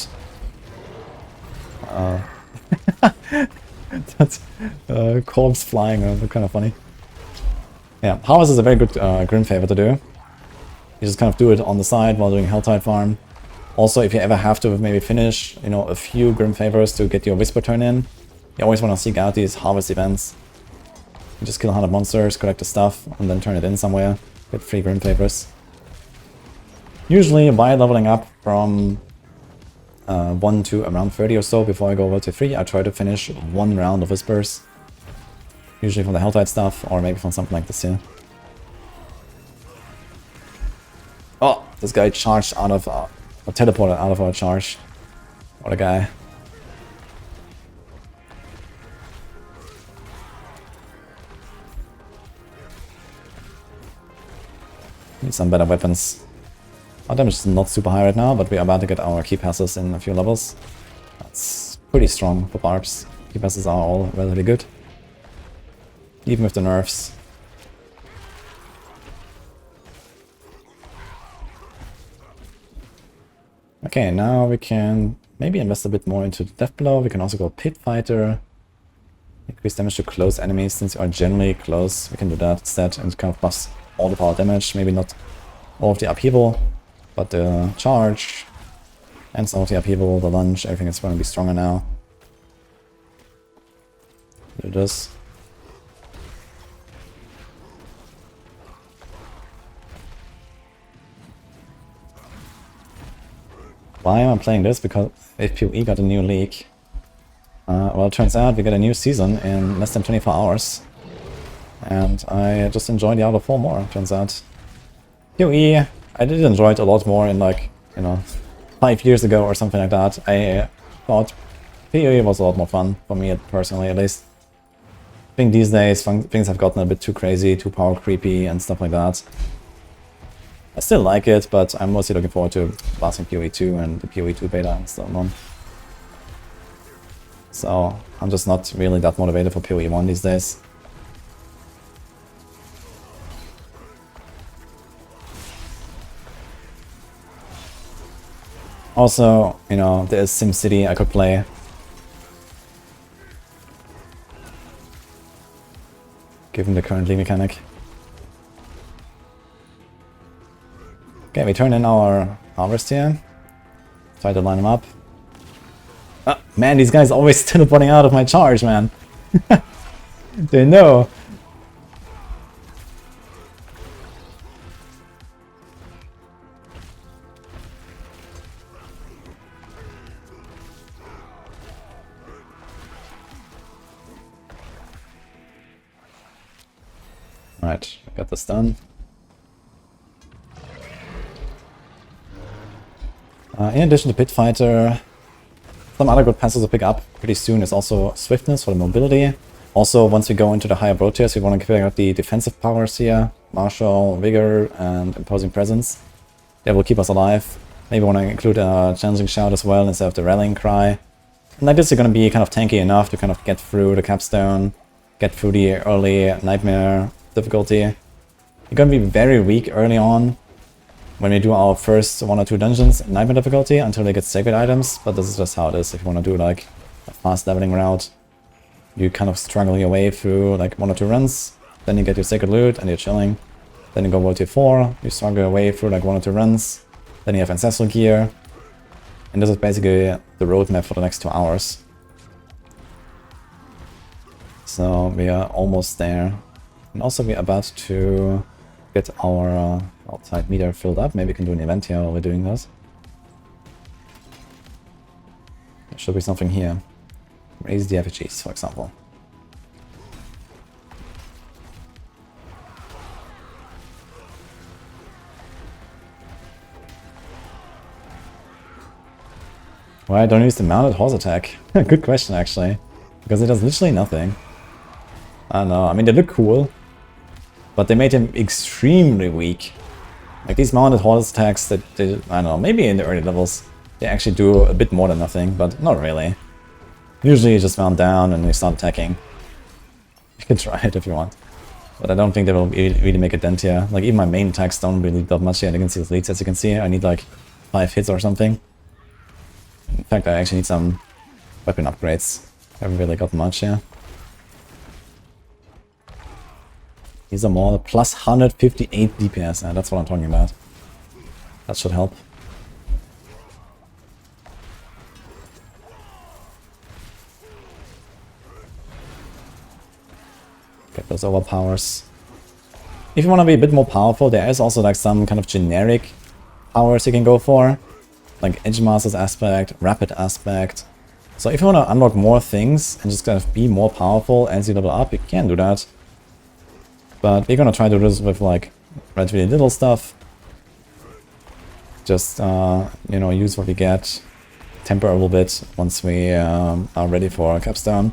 That's corpse flying, kind of funny. Yeah, Harvest is a very good grim favor to do. You just kind of do it on the side while doing Helltide farm. Also, if you ever have to maybe finish, you know, a few grim favors to get your Whisper turn in, you always want to seek out these Harvest events. You just kill 100 monsters, collect the stuff, and then turn it in somewhere. Get free grim favors. Usually by leveling up from 1 to around 30 or so before I go over to 3, I try to finish 1 round of Whispers. Usually from the Helltide stuff, or maybe from something like this here. Oh, this guy charged out of, or teleported out of our charge. What a guy. Need some better weapons. Our damage is not super high right now, but we are about to get our key passes in a few levels. That's pretty strong for Barbs. Key passes are all relatively good. Even with the nerfs. Okay, now we can maybe invest a bit more into Death Blow. We can also go Pit Fighter. Increase damage to close enemies. Since you are generally close, we can do that instead and kind of buffs all of our damage. Maybe not all of the upheaval, but the charge and some of the upheaval, the lunge, everything is going to be stronger now. Do this. Why am I playing this? Because APOE got a new league. Well, it turns out we get a new season in less than 24 hours. And I just enjoy Diablo 4 more, turns out. PoE, I did enjoy it a lot more in like, you know, 5 years ago or something like that. I thought PoE was a lot more fun, for me personally at least. I think these days things have gotten a bit too crazy, too power creepy and stuff like that. I still like it, but I'm mostly looking forward to blasting PoE 2 and the PoE 2 beta and so on. So I'm just not really that motivated for PoE 1 these days. Also, you know, there is SimCity I could play. Given the current league mechanic. Okay, we turn in our harvest here. Try to line them up. Ah, man, these guys always teleporting out of my charge, man. They know. Alright, got this done. In addition to Pit Fighter, some other good passes to pick up pretty soon is also Swiftness for the mobility. Also, once we go into the higher broad tiers, we want to pick up the defensive powers here. Martial, Vigor, and Imposing Presence. That will keep us alive. Maybe want to include a Challenging Shout as well instead of the Rallying Cry. And like this, you're going to be kind of tanky enough to kind of get through the Capstone, get through the early Nightmare difficulty. You're going to be very weak early on when we do our first 1 or 2 dungeons in Nightmare difficulty until they get sacred items, but this is just how it is. If you want to do like a fast leveling route, you kind of struggle your way through like 1 or 2 runs, then you get your sacred loot and you're chilling. Then you go World Tier 4, you struggle your way through like 1 or 2 runs, then you have Ancestral Gear, and this is basically the roadmap for the next 2 hours. So we are almost there. And also we're about to get our Helltide meter filled up. Maybe we can do an event here while we're doing this. There should be something here. Raise the ARPGs, for example. Why don't use the mounted horse attack? Good question, actually. Because it does literally nothing. I don't know. I mean, they look cool, but they made him extremely weak. Like these mounted horse attacks that they, I don't know, maybe in the early levels, they actually do a bit more than nothing, but not really. Usually you just mount down and you start attacking. You can try it if you want. But I don't think they will really make a dent here. Like even my main attacks don't really do that much here. I can see the leads, as you can see. I need like 5 hits or something. In fact, I actually need some weapon upgrades. I haven't really got much here. These are more plus 158 DPS. That's what I'm talking about. That should help. Get those overpowers. If you want to be a bit more powerful, there is also like some kind of generic powers you can go for. Like Edge Master's Aspect, Rapid Aspect. So if you want to unlock more things and just kind of be more powerful as you level up, you can do that. But we're gonna try to do this with like relatively little stuff. Just, you know, use what we get, temper a little bit once we are ready for Capstone.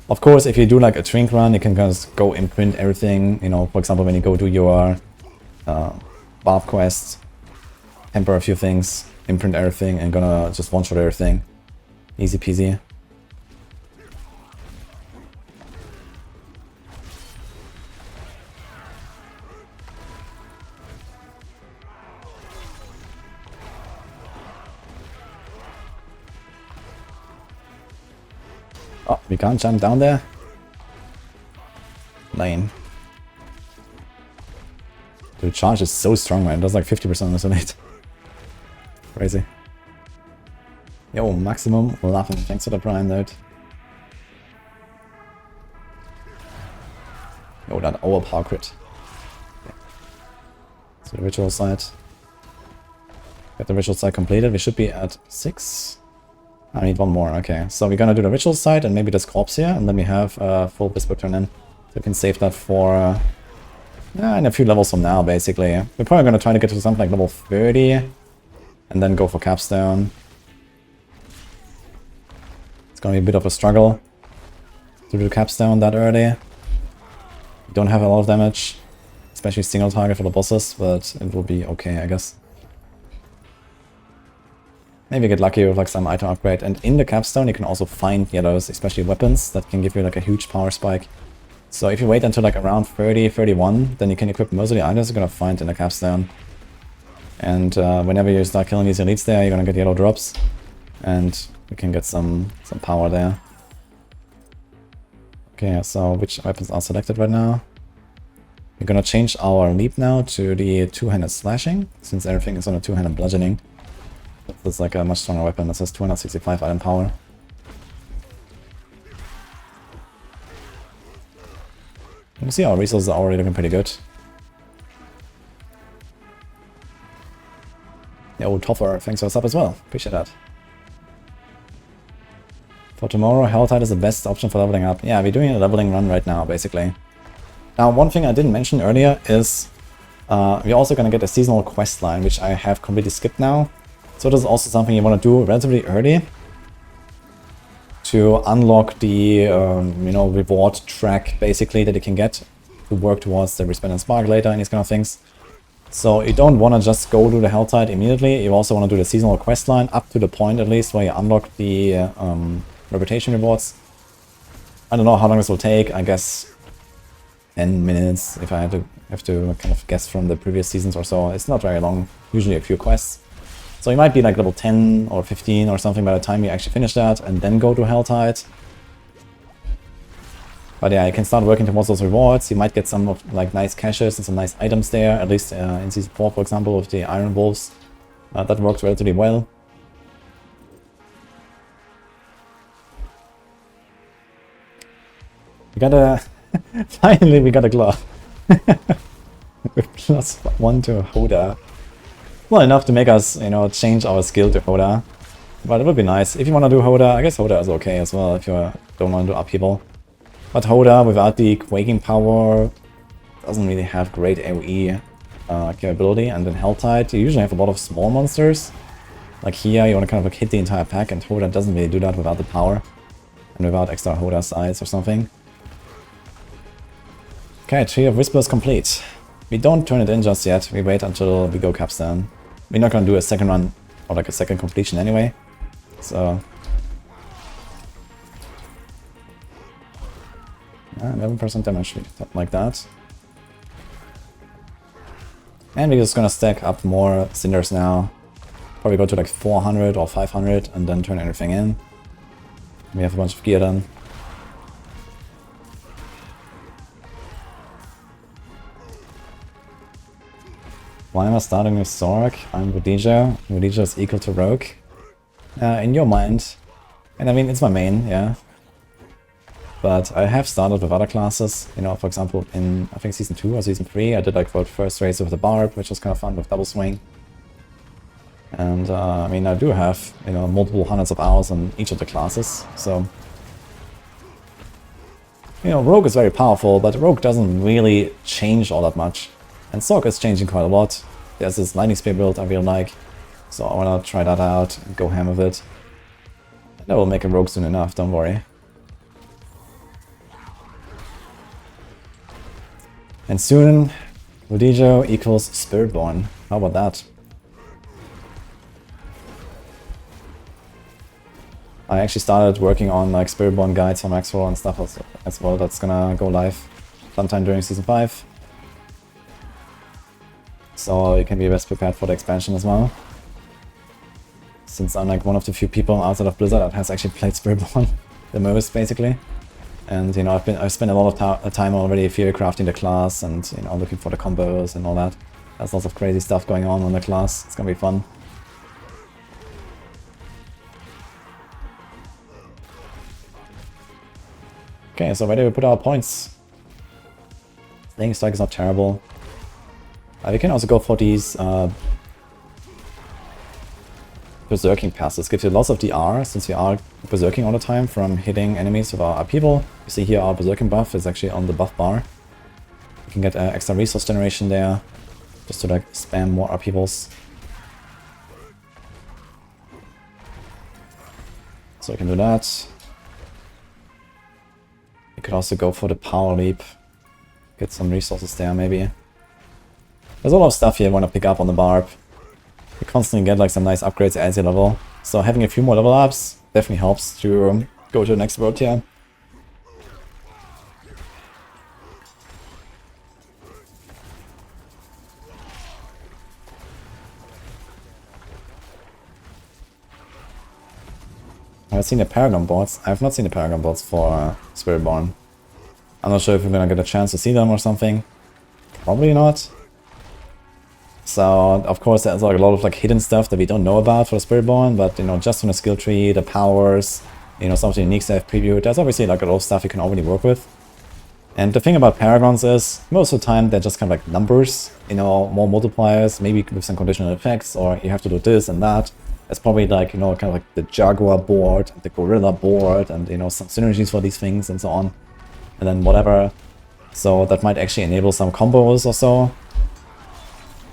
Of course, if you do like a Trink run, you can just go imprint everything. You know, for example, when you go to your Barb quest, temper a few things, imprint everything, and gonna just one-shot everything. Easy peasy. Oh, we can't jump down there? Lame. The charge is so strong, man. It does like 50% resonate. Crazy. Yo, maximum laughing. Thanks for the prime note. Yo, that overpower crit. Okay. So the ritual side. Got the ritual side completed. We should be at 6. I need 1 more. Okay, so we're gonna do the ritual side and maybe this corpse here, and then we have a full Whisper turn in. So we can save that for in a few levels from now, basically. We're probably gonna try to get to something like level 30 and then go for Capstone. It's gonna be a bit of a struggle to do Capstone that early. We don't have a lot of damage, especially single target for the bosses, but it will be okay, I guess. Maybe get lucky with like some item upgrade. And in the Capstone you can also find yellows, especially weapons, that can give you like a huge power spike. So if you wait until like around 30, 31, then you can equip most of the items you're gonna find in the Capstone. And whenever you start killing these elites there, you're gonna get yellow drops. And you can get some power there. Okay, so which weapons are selected right now? We're gonna change our leap now to the two-handed slashing, since everything is on a two-handed bludgeoning. That's like a much stronger weapon that says 265 item power. You can see our resources are already looking pretty good. Yo, Toffer, thanks for the sub as well. Appreciate that. For tomorrow, Helltide is the best option for leveling up. Yeah, we're doing a leveling run right now, basically. Now, one thing I didn't mention earlier is we're also going to get a seasonal quest line, which I have completely skipped now. So this is also something you want to do relatively early to unlock the you know, reward track, basically, that you can get to work towards the Resplendent Spark later and these kind of things. So you don't want to just go do the Helltide immediately. You also want to do the seasonal quest line up to the point, at least, where you unlock the reputation rewards. I don't know how long this will take. I guess 10 minutes if I have to kind of guess from the previous seasons or so. It's not very long, usually a few quests. So you might be like level 10 or 15 or something by the time you actually finish that and then go to Helltide. But yeah, you can start working towards those rewards. You might get some of like nice caches and some nice items there, at least in Season 4, for example, with the Iron Wolves. That works relatively well. We got a... Finally, we got a glove. With +1 to Hoda. Well, enough to make us, you know, change our skill to Hoda. But it would be nice. If you want to do Hoda, I guess Hoda is okay as well if you don't want to do upheaval. But Hoda, without the quaking power, doesn't really have great AoE capability. And in Helltide, you usually have a lot of small monsters. Like here, you want to kind of like hit the entire pack, and Hoda doesn't really do that without the power. And without extra Hoda size or something. Okay, Tree of Whispers complete. We don't turn it in just yet, we wait until we go Capstone. We're not gonna do a second run, or like a second completion anyway. So... 11% damage, like that. And we're just gonna stack up more cinders now. Probably go to like 400 or 500 and then turn everything in. We have a bunch of gear done. Why am I starting with Sork? I'm wudijo. Wudijo is equal to Rogue. In your mind. And I mean, it's my main, yeah. But I have started with other classes, you know, for example, in, I think, Season 2 or Season 3, I did like the first race with the Barb, which was kind of fun with double swing. And, I mean, I do have, you know, multiple hundreds of hours on each of the classes, so... You know, Rogue is very powerful, but Rogue doesn't really change all that much. And Sork is changing quite a lot. There's this Lightning Spear build I really like, so I wanna try that out and go ham with it. And I will make a Rogue soon enough, don't worry. And soon, wudijo equals Spiritborn. How about that? I actually started working on like Spiritborn guides for Maxwell and stuff as well. That's gonna go live sometime during Season 5. So you can be best prepared for the expansion as well. Since I'm like one of the few people outside of Blizzard that has actually played Spiritborn the most, basically. And, you know, I've spent a lot of time already theory crafting the class and, you know, looking for the combos and all that. There's lots of crazy stuff going on the class. It's gonna be fun. Okay, so where do we put our points? Slaying Strike is not terrible. We can also go for these Berserking passes. Gives you lots of DR, since we are Berserking all the time from hitting enemies with our upheaval. You see here our Berserking buff is actually on the buff bar. You can get extra resource generation there, just to like spam more upheavals. So you can do that. You could also go for the Power Leap. Get some resources there, maybe. There's a lot of stuff here I want to pick up on the Barb. You constantly get like some nice upgrades as you level. So having a few more level ups definitely helps to go to the next world tier. I've seen the Paragon boards. I have not seen the Paragon boards for Spiritborn. I'm not sure if we're gonna get a chance to see them or something. Probably not. So, of course, there's like a lot of like hidden stuff that we don't know about for Spiritborn, but, you know, just from the skill tree, the powers, you know, some of the unique stuff previewed, there's obviously like a lot of stuff you can already work with. And the thing about Paragons is, most of the time, they're just kind of like numbers, you know, more multipliers, maybe with some conditional effects, or you have to do this and that. There's probably like, you know, kind of like the Jaguar board, and the Gorilla board, and, you know, some synergies for these things and so on. And then whatever. So that might actually enable some combos or so.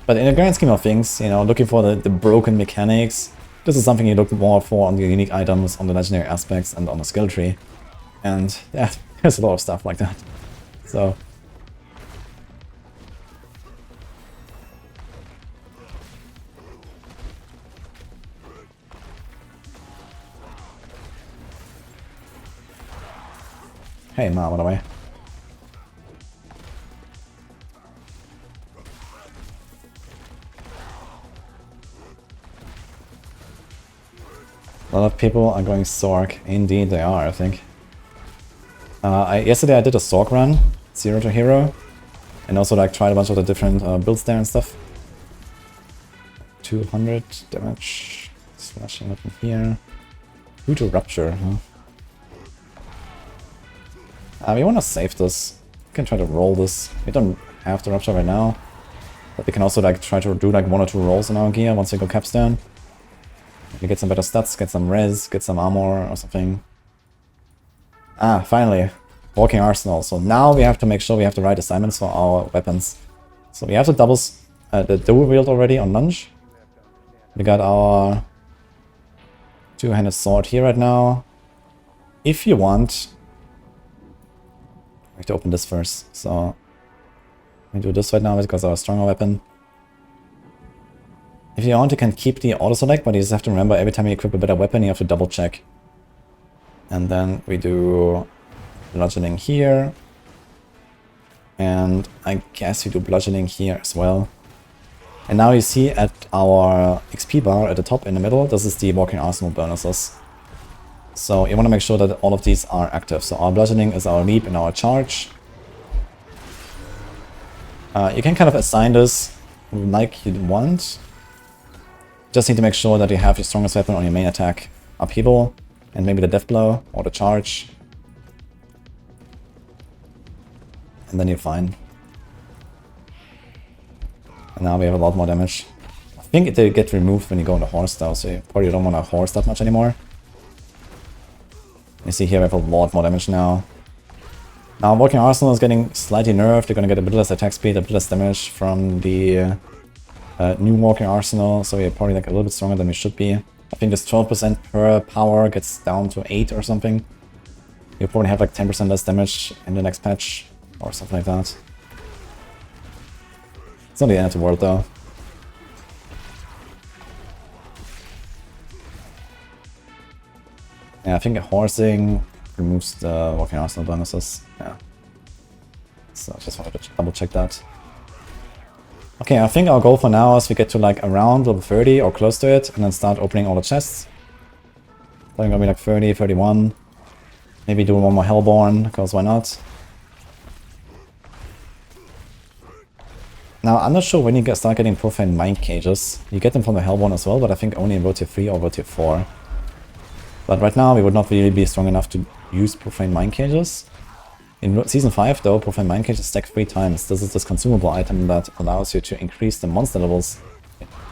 But in the grand scheme of things, you know, looking for the broken mechanics, this is something you look more for on the unique items, on the legendary aspects, and on the skill tree. And yeah, there's a lot of stuff like that. So... Hey, Ma, by the way. A lot of people are going Sork. Indeed they are, I think. Yesterday I did a Sork run, 0 to hero. And also like tried a bunch of the different builds there and stuff. 200 damage. Slashing weapon here. 2 to rupture, huh? We want to save this. We can try to roll this. We don't have to rupture right now. But we can also like try to do like 1 or 2 rolls in our gear once we go Capstone. We get some better stats, get some res, get some armor or something. Ah, finally. Walking arsenal. So now we have to make sure we have the right assignments for our weapons. So we have the doubles, the dual wield already on lunge. We got our two-handed sword here right now. If you want... I have to open this first, so... we do this right now because our stronger weapon. If you want, you can keep the auto-select, but you just have to remember every time you equip a better weapon, you have to double-check. And then we do bludgeoning here. And I guess we do bludgeoning here as well. And now you see at our XP bar at the top in the middle, this is the walking arsenal bonuses. So you want to make sure that all of these are active. So our bludgeoning is our leap and our charge. You can kind of assign this like you want. Just need to make sure that you have your strongest weapon on your main attack, upheaval, and maybe the death blow or the charge. And then you're fine. And now we have a lot more damage. I think they get removed when you go on the horse though, so you probably don't want to horse that much anymore. You see here we have a lot more damage now. Now Walking Arsenal is getting slightly nerfed. They're going to get a bit less attack speed, a bit less damage from the new Walking Arsenal, so we're probably like a little bit stronger than we should be. I think this 12% per power gets down to 8 or something. You'll probably have like 10% less damage in the next patch or something like that. It's not the end of the world though. Yeah, I think horsing removes the Walking Arsenal bonuses. Yeah. So I just wanted to double check that. Okay, I think our goal for now is we get to like around level 30 or close to it and then start opening all the chests. Probably gonna be like 30, 31. Maybe do one more Hellborn, because why not? Now, I'm not sure when you start getting Profane Mind Cages. You get them from the Hellborn as well, but I think only in World Tier 3 or World Tier 4. But right now, we would not really be strong enough to use Profane Mind Cages. In Season 5, though, Profane Mind Cages stack 3 times. This is this consumable item that allows you to increase the monster levels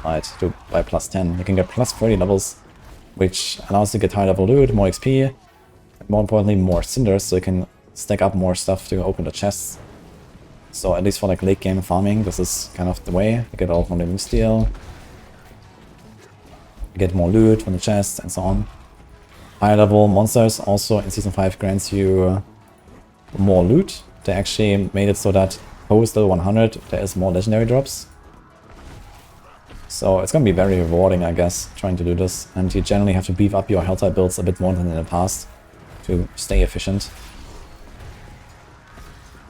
by +10. You can get +30 levels, which allows you to get higher level loot, more XP, and more importantly, more cinders, so you can stack up more stuff to open the chests. So at least for like late game farming, this is kind of the way. You get a lot more living steel, you get more loot from the chests, and so on. Higher level monsters also in Season 5 grants you more loot. They actually made it so that post level 100 there is more legendary drops. So it's gonna be very rewarding, I guess, trying to do this. And you generally have to beef up your Helltide builds a bit more than in the past to stay efficient.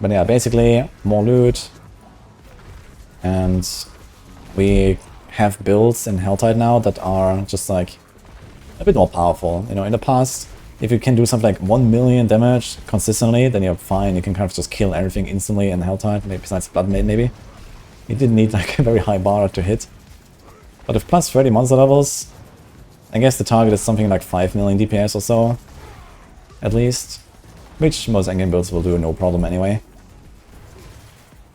But yeah, basically more loot. And we have builds in Helltide now that are just like a bit more powerful. You know, in the past, if you can do something like 1 million damage consistently, then you're fine. You can kind of just kill everything instantly in Helltide, maybe besides Bloodmaid maybe. You didn't need like a very high bar to hit. But with +30 monster levels, I guess the target is something like 5 million DPS or so, at least. Which most endgame builds will do no problem anyway.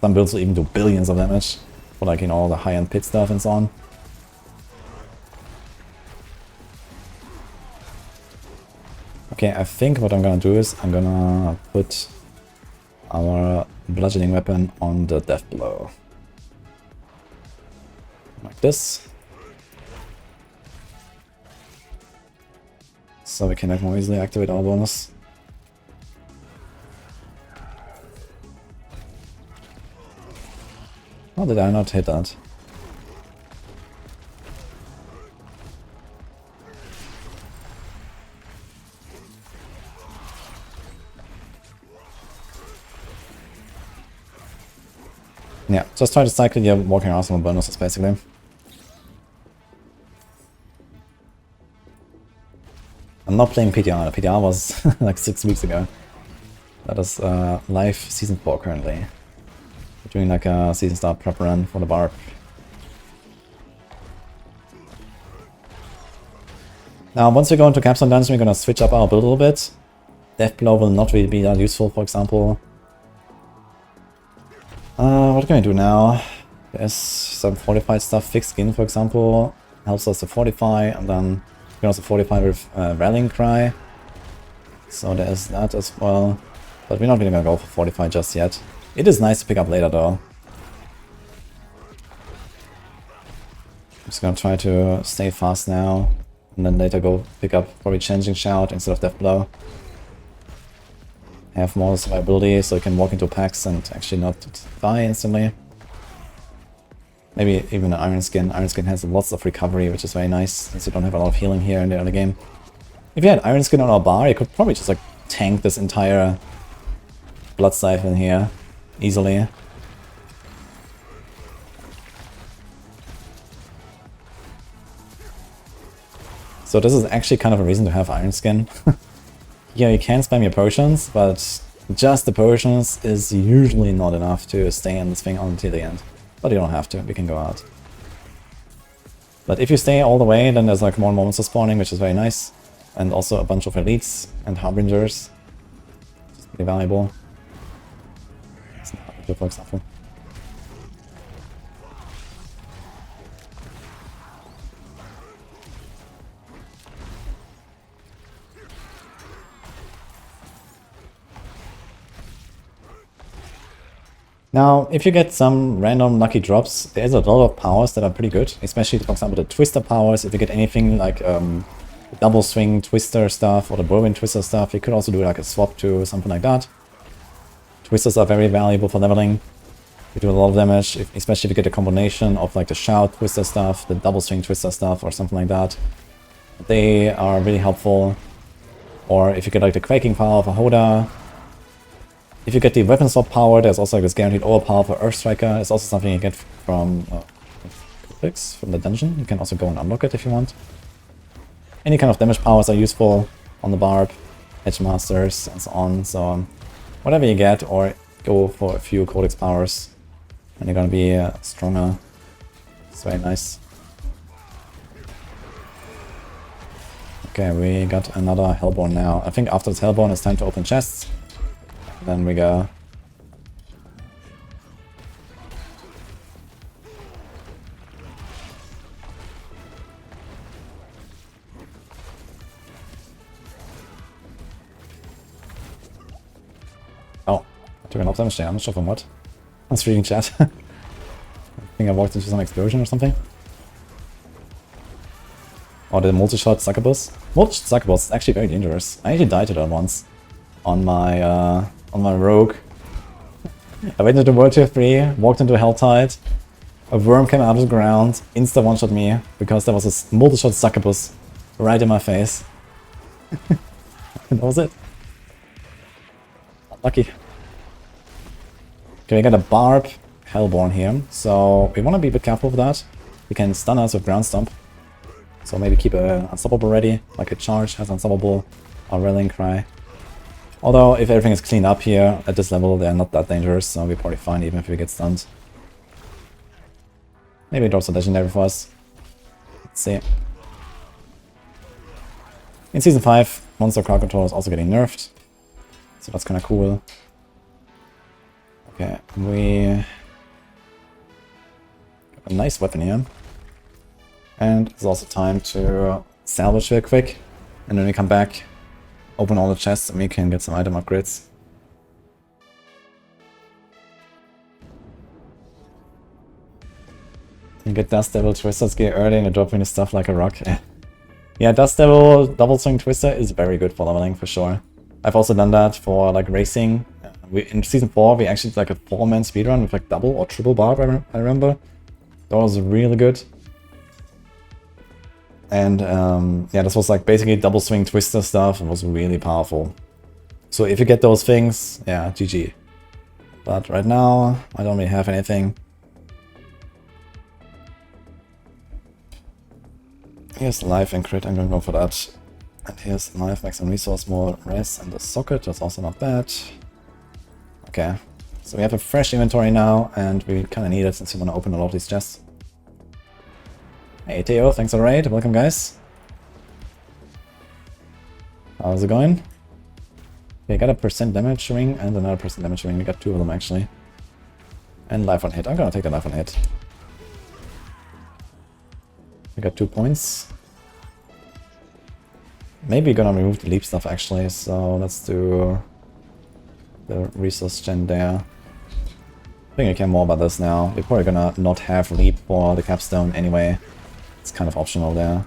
Some builds will even do billions of damage for like, you know, all the high-end pit stuff and so on. Okay, I think what I'm gonna do is I'm gonna put our bludgeoning weapon on the death blow. Like this. So we can like more easily activate our bonus. How did I not hit that? Yeah, just try to cycle your walking arsenal bonuses basically. I'm not playing PTR. PTR was like 6 weeks ago. That is live season 4 currently. We're doing like a season start prep run for the Barb. Now once we go into Capstone Dungeon, we're gonna switch up our build a little bit. Death Blow will not really be that useful, for example. What can we do now? There's some fortified stuff. Fixed Skin, for example, helps us to fortify, and then we can also fortify with Rallying Cry. So there's that as well. But we're not really gonna go for fortify just yet. It is nice to pick up later though. I'm just gonna try to stay fast now, and then later go pick up probably Changing Shout instead of Death Blow. Have more survivability so you can walk into packs and actually not die instantly. Maybe even an Iron Skin. Iron Skin has lots of recovery, which is very nice since you don't have a lot of healing here in the early game. If you had Iron Skin on our bar, you could probably just like tank this entire Blood Siphon here easily. So this is actually kind of a reason to have Iron Skin. Yeah, you can spam your potions, but just the potions is usually not enough to stay in this thing until the end. But you don't have to, we can go out. But if you stay all the way, then there's like more moments of spawning, which is very nice. And also a bunch of elites and harbingers. Which is pretty valuable. It's an harbinger, for example. Now, if you get some random lucky drops, there's a lot of powers that are pretty good, especially, for example, the Twister powers. If you get anything like double swing Twister stuff or the whirlwind Twister stuff, you could also do like a swap to something like that. Twisters are very valuable for leveling. You do a lot of damage, especially if you get a combination of like the Shout Twister stuff, the double swing Twister stuff, or something like that. They are really helpful. Or if you get like the Quaking power of a Hoda. If you get the weapon swap power, there's also like this guaranteed overpower for Earth Striker. It's also something you get from from the dungeon. You can also go and unlock it if you want. Any kind of damage powers are useful on the Barb, Edge Masters, and so on. So whatever you get, or go for a few Codex powers, and you're gonna be stronger. It's very nice. Okay, we got another Hellborn now. I think after this Hellborn, it's time to open chests. Then we go. Oh, I took enough damage there. I'm not sure from what. I was reading chat. I think I walked into some explosion or something. Or the multi-shot succubus. Multi-shot succubus is actually very dangerous. I actually died to that once on my rogue. I went into World Tier 3, walked into Helltide, a worm came out of the ground, insta one-shot me, because there was a multi-shot succubus right in my face. That was it. Lucky. Okay, we got a Barb Hellborn here, so we want to be a bit careful with that. We can stun us with Ground Stomp, so maybe keep a Unstoppable ready, like a Charge has Unstoppable, or Rallying Cry. Although, if everything is cleaned up here, at this level, they're not that dangerous, so we're probably fine even if we get stunned. Maybe it drops a legendary for us. Let's see. In Season 5, Monster Crowd Control is also getting nerfed, so that's kinda cool. Okay, we got a nice weapon here. And it's also time to salvage real quick, and then we come back open all the chests and we can get some item upgrades. You get Dust Devil Twister's gear early and dropping the stuff like a rock. Yeah, Dust Devil Double Swing Twister is very good for leveling for sure. I've also done that for like racing. In Season 4 we actually did like a 4-man speedrun with like double or triple Barb, I remember. That was really good. And yeah, this was like basically double swing twister stuff. It was really powerful. So if you get those things, yeah, GG. But right now, I don't really have anything. Here's life and crit, I'm gonna go for that. And here's life, maximum resource, more res, and the socket, that's also not bad. Okay, so we have a fresh inventory now, and we kinda need it since we wanna open a lot of these chests. Hey Teo, thanks for the raid, welcome guys. How's it going? Okay, got a percent damage ring and another percent damage ring, we got 2 of them actually. And life on hit, I'm gonna take the life on hit. We got 2 points. Maybe gonna remove the leap stuff actually, so let's do the resource gen there. I think I care more about this now. We're probably gonna not have leap for the capstone anyway. It's kind of optional there.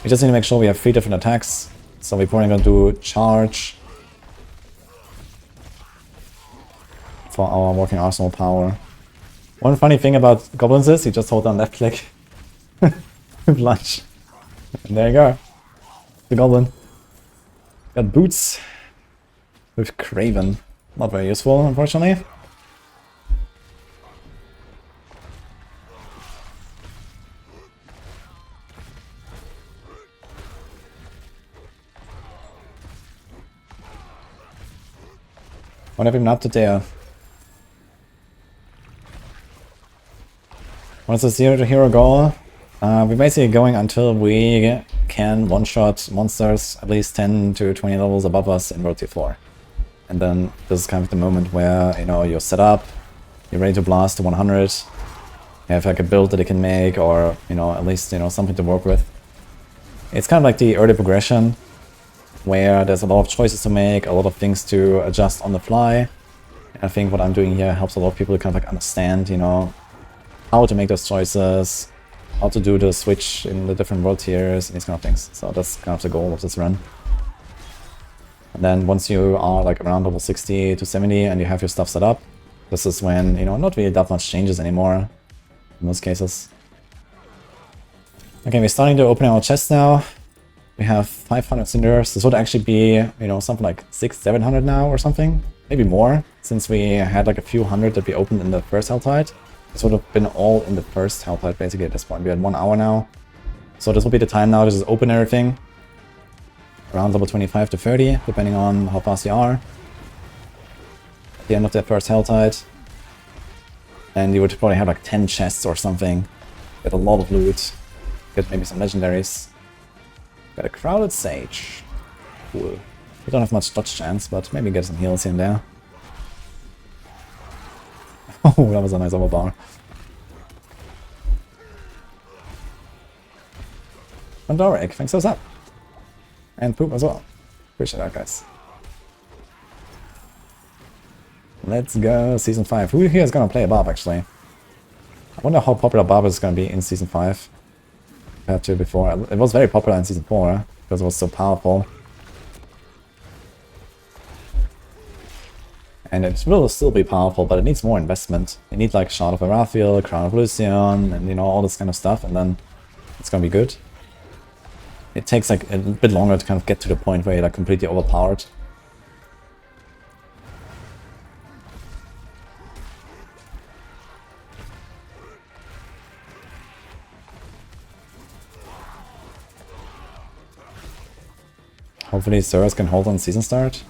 We just need to make sure we have 3 different attacks. So we're probably gonna do charge for our working arsenal power. One funny thing about goblins is you just hold down left click with lunge. And there you go. The goblin. Got boots with Craven. Not very useful, unfortunately. What have we been up to there? What's the 0 to hero goal? We're basically going until we can one-shot monsters at least 10 to 20 levels above us in World Tier 4. And then this is kind of the moment where, you know, you're set up, you're ready to blast to 100, you have like a build that you can make, or, you know, at least, you know, something to work with. It's kind of like the early progression, where there's a lot of choices to make, a lot of things to adjust on the fly. And I think what I'm doing here helps a lot of people to kind of like understand, you know, how to make those choices, how to do the switch in the different world tiers, and these kind of things. So that's kind of the goal of this run. And then once you are like around level 60 to 70 and you have your stuff set up, this is when, you know, not really that much changes anymore in most cases. Okay, we're starting to open our chests now. We have 500 cinders. This would actually be, you know, something like 600-700 now or something. Maybe more, since we had like a few hundred that we opened in the first Helltide. This would have been all in the first Helltide basically at this point. We had 1 hour now. So this will be the time now to just open everything. Around level 25 to 30, depending on how fast you are. At the end of that first Helltide. And you would probably have like 10 chests or something. Get a lot of loot. Get maybe some legendaries. Got a crowded sage. Cool. We don't have much dodge chance, but maybe get some heals here and there. Oh, that was a nice overbar. Pandoric, thanks for that. And Poop as well. Appreciate that, guys. Let's go, Season 5. Who here is gonna play a Barb, actually? I wonder how popular Barb is gonna be in Season 5. Compared to before. It was very popular in Season 4, because it was so powerful. And it will still be powerful, but it needs more investment. You need like Shard of Arathiel, Crown of Lucian, and you know, all this kind of stuff, and then it's gonna be good. It takes like a bit longer to kind of get to the point where you're like completely overpowered. Hopefully servers can hold on season start.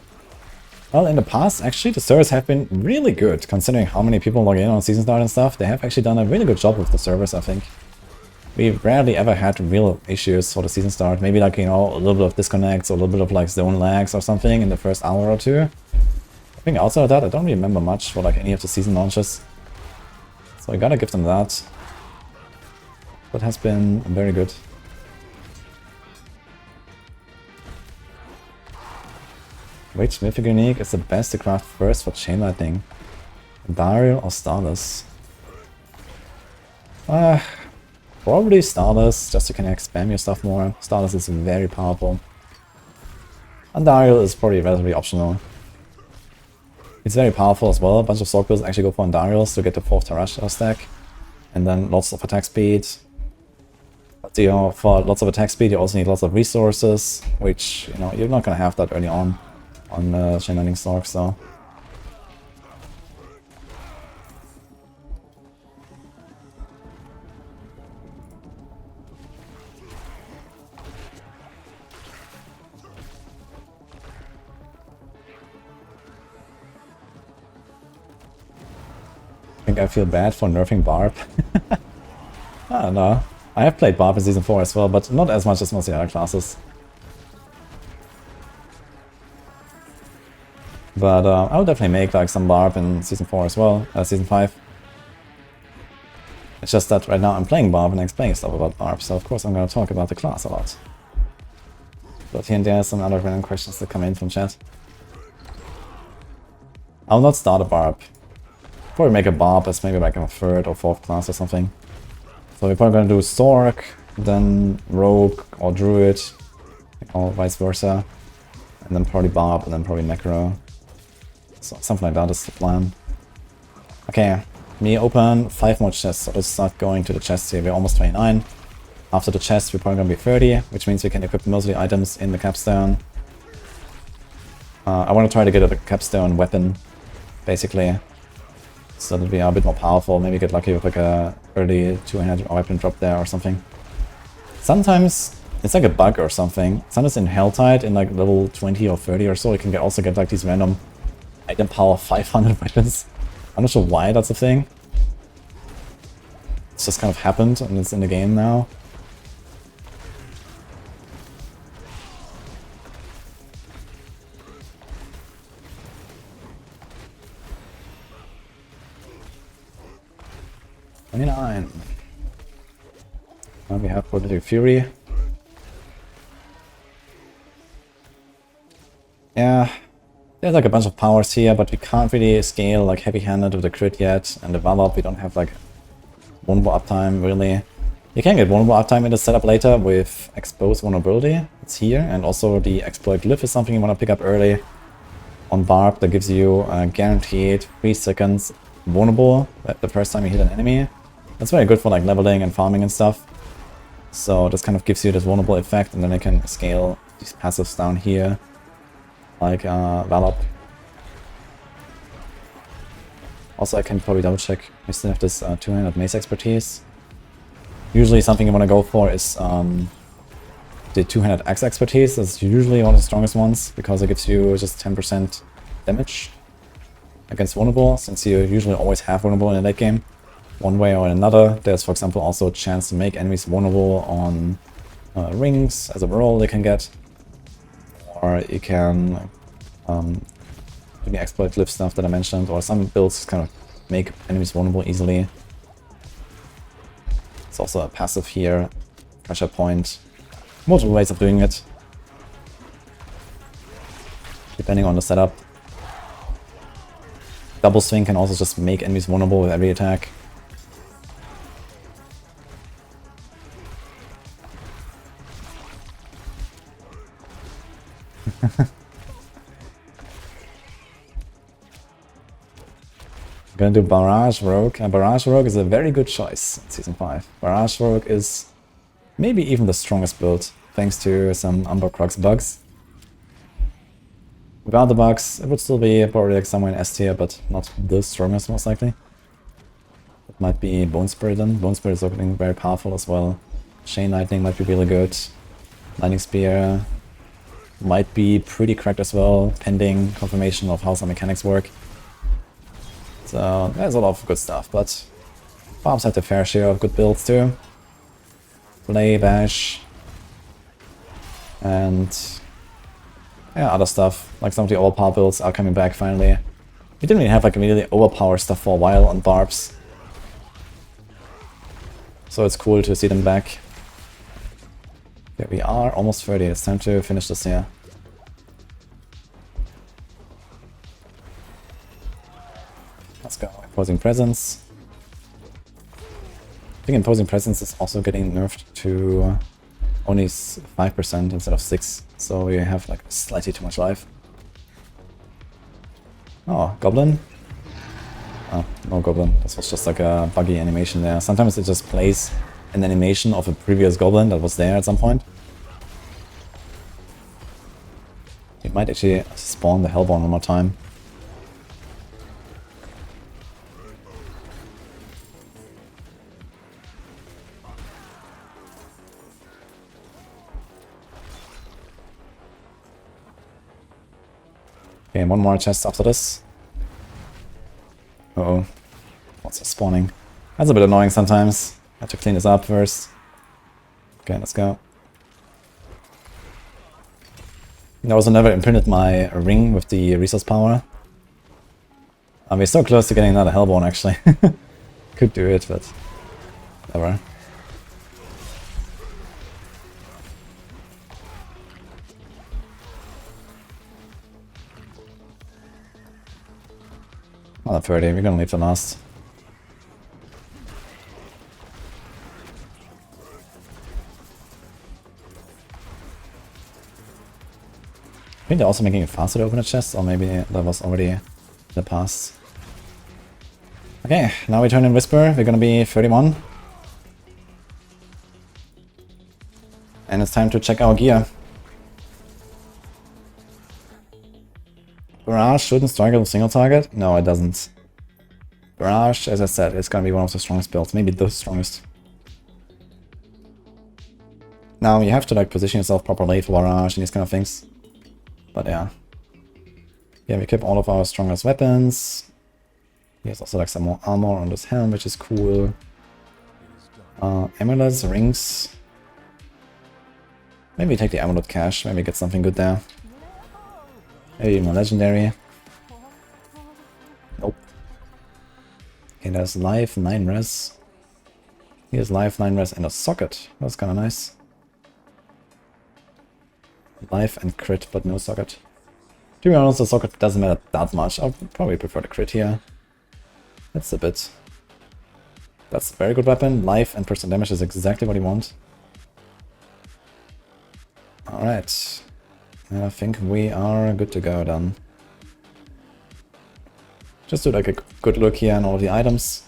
Well, in the past, actually, the servers have been really good, considering how many people log in on season start and stuff. They have actually done a really good job with the servers, I think. We've rarely ever had real issues for the season start. Maybe like, you know, a little bit of disconnects or a little bit of like zone lags or something in the first hour or two. I think outside of that, I don't really remember much for like any of the season launches. So I gotta give them that. That has been very good. Which mythic unique is the best to craft first for chain lightning? Dario or Starless? Probably Starless, just so you can spam your stuff more. Starless is very powerful. And Dario is probably relatively optional. It's very powerful as well. A bunch of Sork builds actually go for Andariels to get the 4th Tarasha stack. And then lots of attack speed. But for lots of attack speed you also need lots of resources, which, you know, you're not gonna have that early on Chain Lightning Sork, so... I think I feel bad for nerfing Barb. I don't know. I have played Barb in Season 4 as well, but not as much as most of the other classes. But I'll definitely make like some Barb in Season 4 as well, Season 5. It's just that right now I'm playing Barb and explaining stuff about Barb, so of course I'm gonna talk about the class a lot. But here and there are some other random questions that come in from chat. I'll not start a Barb. Probably make a Barb as maybe like a 3rd or 4th class or something. So we're probably gonna do Sork, then Rogue or Druid, or vice versa. And then probably Barb, and then probably Necro. So something like that is the plan. Okay, me open 5 more chests, so let's start going to the chests here. We're almost 29. After the chest we're probably gonna be 30, which means we can equip most of the items in the Capstone. I want to try to get a Capstone weapon, basically. So that we are a bit more powerful, maybe get lucky with like a early 200 weapon drop there or something. Sometimes it's like a bug or something. Sometimes in Helltide, in like level 20 or 30 or so, you can also get like these random item power 500 weapons. I'm not sure why that's a thing. It's just kind of happened and it's in the game now. Now we have Prolific Fury. Yeah, there's like a bunch of powers here, but we can't really scale like heavy-handed with the crit yet, and the Valop we don't have like vulnerable uptime really. You can get vulnerable uptime in the setup later with Exposed Vulnerability. It's here, and also the Exploit Glyph is something you want to pick up early on Barb that gives you guaranteed 3 seconds vulnerable the first time you hit an enemy. That's very good for like leveling and farming and stuff. So this kind of gives you this vulnerable effect, and then I can scale these passives down here, like Valop. Also I can probably double check, we still have this 200 mace expertise. Usually something you want to go for is the 200 axe expertise. That's usually one of the strongest ones, because it gives you just 10% damage against vulnerable, since you usually always have vulnerable in a late game. One way or another. There's, for example, also a chance to make enemies vulnerable on rings as a roll they can get. Or you can do the exploit glyph stuff that I mentioned, or some builds kind of make enemies vulnerable easily. It's also a passive here, pressure point. Multiple ways of doing it, depending on the setup. Double swing can also just make enemies vulnerable with every attack. I'm gonna do Barrage Rogue. Barrage Rogue is a very good choice in Season 5. Barrage Rogue is maybe even the strongest build, thanks to some Umber Crux bugs. Without the bugs, it would still be probably like somewhere in S tier, but not the strongest most likely. It might be Bone Spirit then. Bone Spirit is looking very powerful as well. Chain Lightning might be really good. Lightning Spear might be pretty cracked as well, pending confirmation of how some mechanics work. So there's a lot of good stuff, but Barbs have their fair share of good builds too. Play, Bash, and yeah, other stuff. Like some of the overpower builds are coming back finally. We didn't really have like really overpower stuff for a while on Barbs, so it's cool to see them back. Here we are, almost 30. It's time to finish this here. Imposing Presence. I think Imposing Presence is also getting nerfed to only 5% instead of 6%, so we have like slightly too much life. Oh, Goblin? Oh, no Goblin. This was just like a buggy animation there. Sometimes it just plays an animation of a previous Goblin that was there at some point. We might actually spawn the Hellborn one more time. Okay, one more chest after this. Uh-oh. What's spawning? That's a bit annoying sometimes. Have to clean this up first. Okay, let's go. I also never imprinted my ring with the resource power. We're so close to getting another Hellborn actually. Could do it, but whatever. Another 30, we're gonna leave the last. I think they're also making it faster to open a chest, or maybe that was already in the past. Okay, now we turn in Whisper, we're gonna be 31. And it's time to check our gear. Barrage shouldn't strike with a single target? No, it doesn't. Barrage, as I said, is gonna be one of the strongest builds, maybe the strongest. Now you have to like position yourself properly for Barrage and these kind of things. But yeah. Yeah, we keep all of our strongest weapons. Here's also like some more armor on this helm, which is cool. Amulets, rings. Maybe take the amulet cache, maybe get something good there. Maybe even a legendary. Nope. Okay, there's life, 9 res. Here's life, 9 res, and a socket. That's kinda nice. Life and crit, but no socket. To be honest, the socket doesn't matter that much. I'll probably prefer the crit here. That's a bit. That's a very good weapon. Life and percent damage is exactly what you want. Alright. I think we are good to go then. Just do like a good look here on all the items.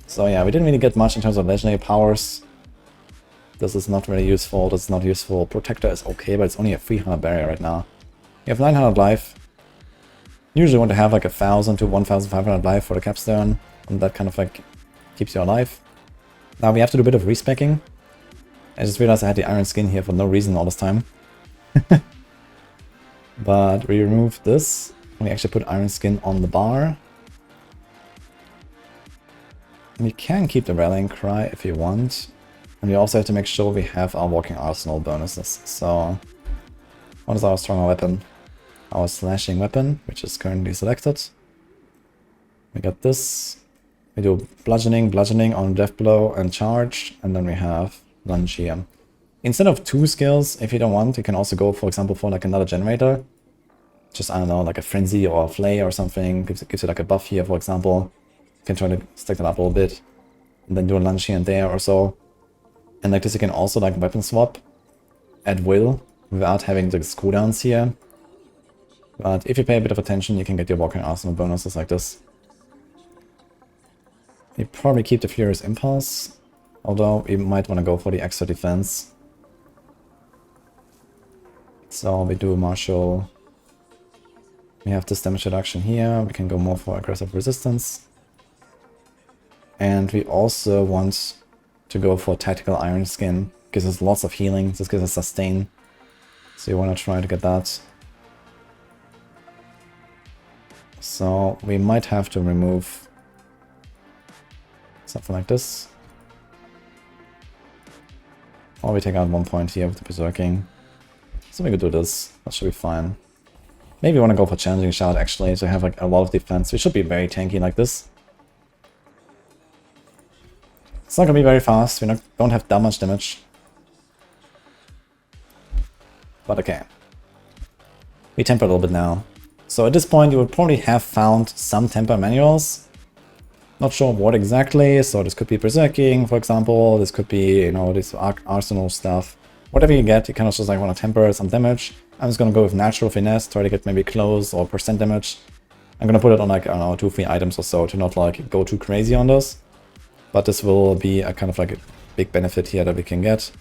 So yeah, we didn't really get much in terms of legendary powers. This is not very useful, this is not useful. Protector is okay, but it's only a 300 barrier right now. You have 900 life. Usually want to have like 1000 to 1500 life for the capstone, and that kind of like keeps you alive. Now we have to do a bit of respecking. I just realized I had the iron skin here for no reason all this time. But we remove this. We actually put iron skin on the bar. And we can keep the rallying cry if you want. And we also have to make sure we have our walking arsenal bonuses. So, what is our stronger weapon? Our slashing weapon, which is currently selected. We got this. We do bludgeoning on death blow and charge, and then we have lunge here. Instead of 2 skills, if you don't want, you can also go, for example, for like another generator. Just, I don't know, like a frenzy or a flay or something. Gives you like a buff here, for example. You can try to stack that up a little bit. And then do a lunge here and there or so. And like this you can also like weapon swap at will without having the cooldowns here. But if you pay a bit of attention, you can get your walking arsenal bonuses like this. You probably keep the Furious Impulse, although you might want to go for the extra defense. So we do martial. We have this damage reduction here. We can go more for aggressive resistance. And we also want to go for tactical iron skin. Gives us lots of healing. This gives us sustain. So you want to try to get that. So we might have to remove something like this. Or we take out 1 point here with the berserking. So we could do this. That should be fine. Maybe we want to go for challenging shout actually to have like a lot of defense. We should be very tanky like this. It's not gonna be very fast. We don't have that much damage. But okay. We temper a little bit now. So at this point you would probably have found some temper manuals. Not sure what exactly, so this could be berserking, for example, this could be, you know, this arsenal stuff. Whatever you get, you kind of just like want to temper some damage. I'm just gonna go with natural finesse, try to get maybe close or percent damage. I'm gonna put it on like, I don't know, 2-3 items or so to not like go too crazy on this. But this will be a kind of like a big benefit here that we can get.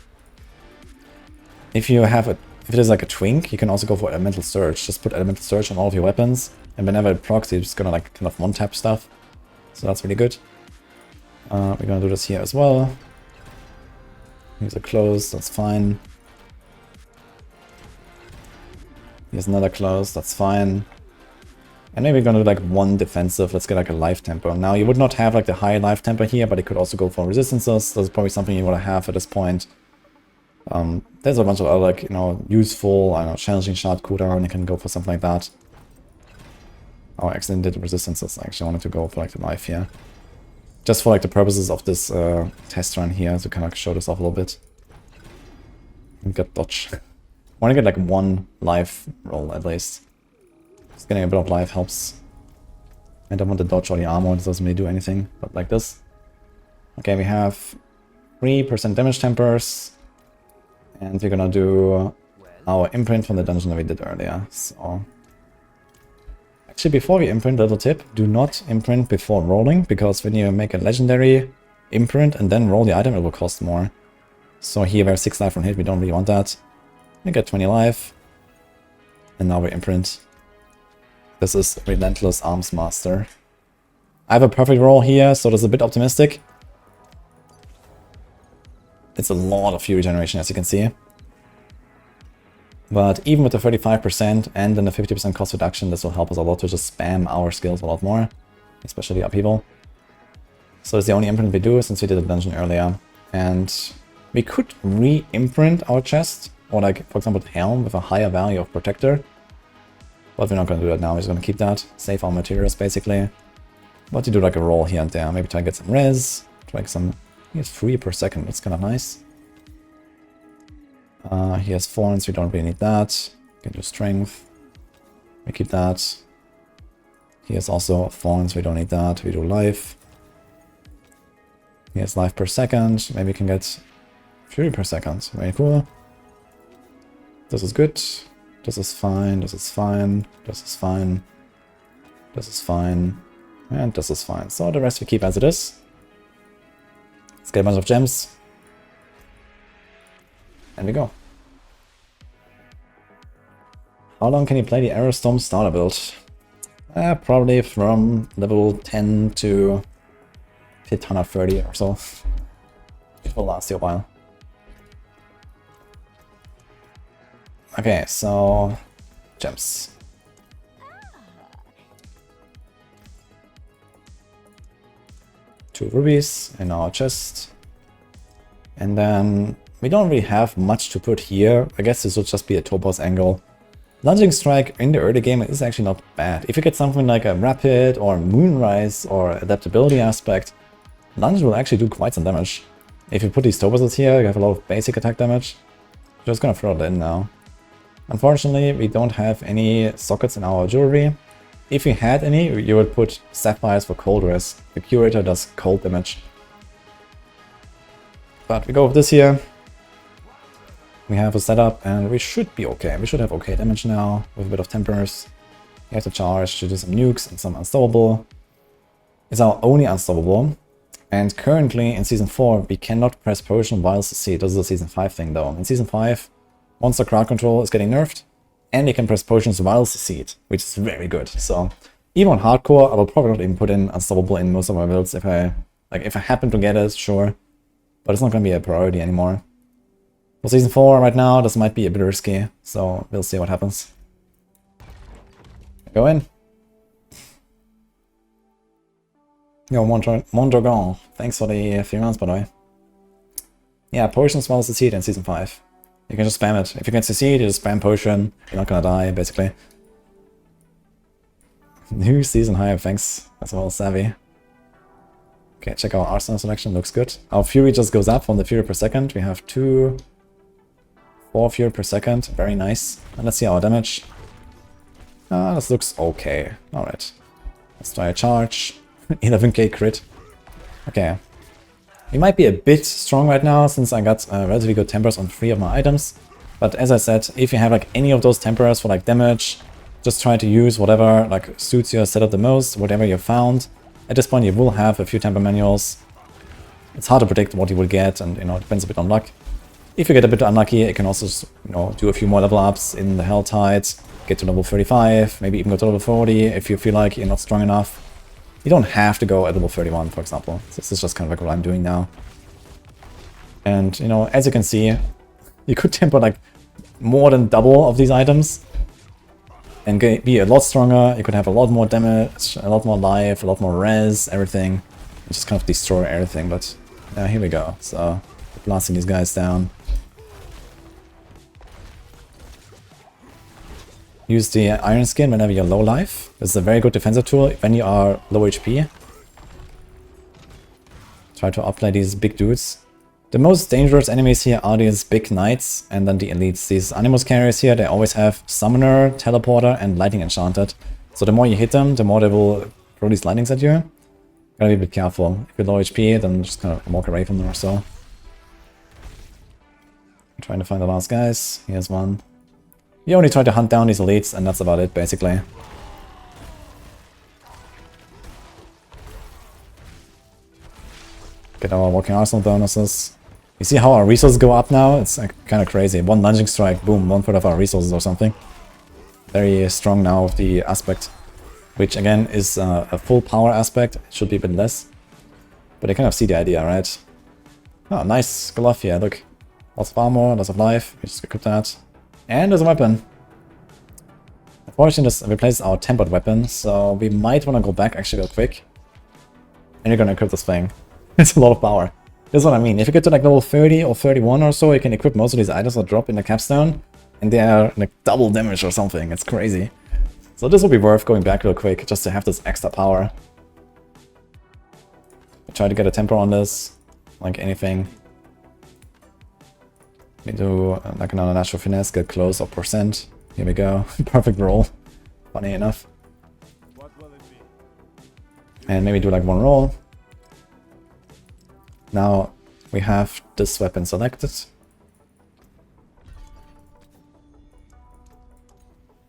If you have a, if it is like a twink, you can also go for elemental surge. Just put elemental surge on all of your weapons, and whenever it procs, you're just gonna like kind of one-tap stuff. So that's really good. We're gonna do this here as well. Here's a close, that's fine. Here's another close, that's fine. And maybe we're gonna do like one defensive, let's get like a life tempo. Now you would not have like the high life tempo here, but you could also go for resistances. That's probably something you want to have at this point. There's a bunch of other like, you know, useful, I don't know, challenging shot cooldown, you can go for something like that. Oh, I accidentally did resistances, I actually wanted to go for like the life here. Just for like the purposes of this test run here, to kind of show this off a little bit. And get dodge. I want to get like one life roll at least. Just getting a bit of life helps. I don't want the dodge or the armor, it doesn't really do anything, but like this. Okay, we have 3% damage tempers. And we're gonna do our imprint from the dungeon that we did earlier. So actually, before we imprint, little tip, do not imprint before rolling, because when you make a legendary imprint and then roll the item, it will cost more. So here we have 6 life on hit, we don't really want that. We get 20 life. And now we imprint. This is Relentless Arms Master. I have a perfect roll here, so that's a bit optimistic. It's a lot of fury generation, as you can see. But even with the 35% and then the 50% cost reduction, this will help us a lot to just spam our skills a lot more. Especially upheaval. So it's the only imprint we do since we did the dungeon earlier. And we could re-imprint our chest. Or like, for example, the helm with a higher value of protector. But we're not going to do that now, we're just going to keep that. Save our materials, basically. But you do like a roll here and there. Maybe try to get some res. Try to get some... Here's 3 per second, that's kind of nice. Here's thorns, we don't really need that. We can do strength. We keep that. Here's also thorns, we don't need that. We do life. Here's life per second. Maybe we can get fury per second. Very cool. This is good. This is fine. This is fine. This is fine. This is fine. And this is fine. So the rest we keep as it is. Let's get a bunch of gems. And we go. How long can you play the Aerostorm starter build? Probably from level 10 to hit 130 or so. It will last you a while. Okay, so gems. Two rubies in our chest. And then we don't really have much to put here. I guess this would just be a topaz angle. Lunging strike in the early game is actually not bad. If you get something like a rapid or moonrise or adaptability aspect, lunge will actually do quite some damage. If you put these topazes here, you have a lot of basic attack damage. I'm just gonna throw it in now. Unfortunately, we don't have any sockets in our jewelry. If you had any, you would put sapphires for cold res. The curator does cold damage. But we go with this here. We have a setup and we should be okay. We should have okay damage now with a bit of tempers. We have to charge to do some nukes and some unstoppable. It's our only unstoppable. And currently in Season 4 we cannot press potion while CC. This is a Season 5 thing though. In Season 5, monster crowd control is getting nerfed. And you can press potions while CC'd, which is very good. So even on hardcore, I will probably not even put in unstoppable in most of my builds if I happen to get it, sure. But it's not gonna be a priority anymore. For Season 4 right now, this might be a bit risky, so we'll see what happens. Go in. Yo, Mondragon, thanks for the 3 rounds, by the way. Yeah, potions while CC'd in Season 5. You can just spam it. If you can succeed, you just spam potion. You're not gonna die, basically. New season high, thanks. That's well savvy. Okay, check our arsenal selection, looks good. Our fury just goes up from the fury per second. We have 4 fury per second, very nice. And let's see our damage. This looks okay. Alright. Let's try a charge. 11k crit. Okay. We might be a bit strong right now since I got relatively good tempers on 3 of my items. But as I said, if you have like any of those tempers for like damage, just try to use whatever like suits your setup the most, whatever you found. At this point you will have a few temper manuals. It's hard to predict what you will get, and it depends a bit on luck. If you get a bit unlucky, you can also do a few more level ups in the Helltide, get to level 35, maybe even go to level 40 if you feel like you're not strong enough. You don't have to go at level 31, for example. This is just kind of like what I'm doing now. And, as you can see, you could temper like more than double of these items and be a lot stronger. You could have a lot more damage, a lot more life, a lot more res, everything. And just kind of destroy everything, but here we go. So, blasting these guys down. Use the Iron Skin whenever you're low life. This is a very good defensive tool when you are low HP. Try to outplay these big dudes. The most dangerous enemies here are these big knights and then the elites. These Animus carriers here, they always have Summoner, Teleporter and Lightning Enchanted. So the more you hit them, the more they will throw these lightnings at you. Gotta be a bit careful. If you're low HP, then just kind of walk away from them or so. I'm trying to find the last guys. Here's one. You only try to hunt down these elites, and that's about it, basically. Get our Walking Arsenal bonuses. You see how our resources go up now? It's kind of crazy. One lunging strike, boom, 1/3 of our resources or something. Very strong now with the aspect, which again is a full power aspect. It should be a bit less. But you kind of see the idea, right? Oh, nice glove here, look. Lots of armor, lots of life. We just equip that. And there's a weapon. Unfortunately, this replaces our tempered weapon, so we might want to go back actually real quick. And you're gonna equip this thing. It's a lot of power. This is what I mean. If you get to like level 30 or 31 or so, you can equip most of these items that drop in the Capstone, and they are like double damage or something. It's crazy. So this will be worth going back real quick, just to have this extra power. I try to get a temper on this, like anything. We do like another natural finesse, get close or percent. Here we go. Perfect roll. Funny enough. What will it be? And maybe do like one roll. Now we have this weapon selected.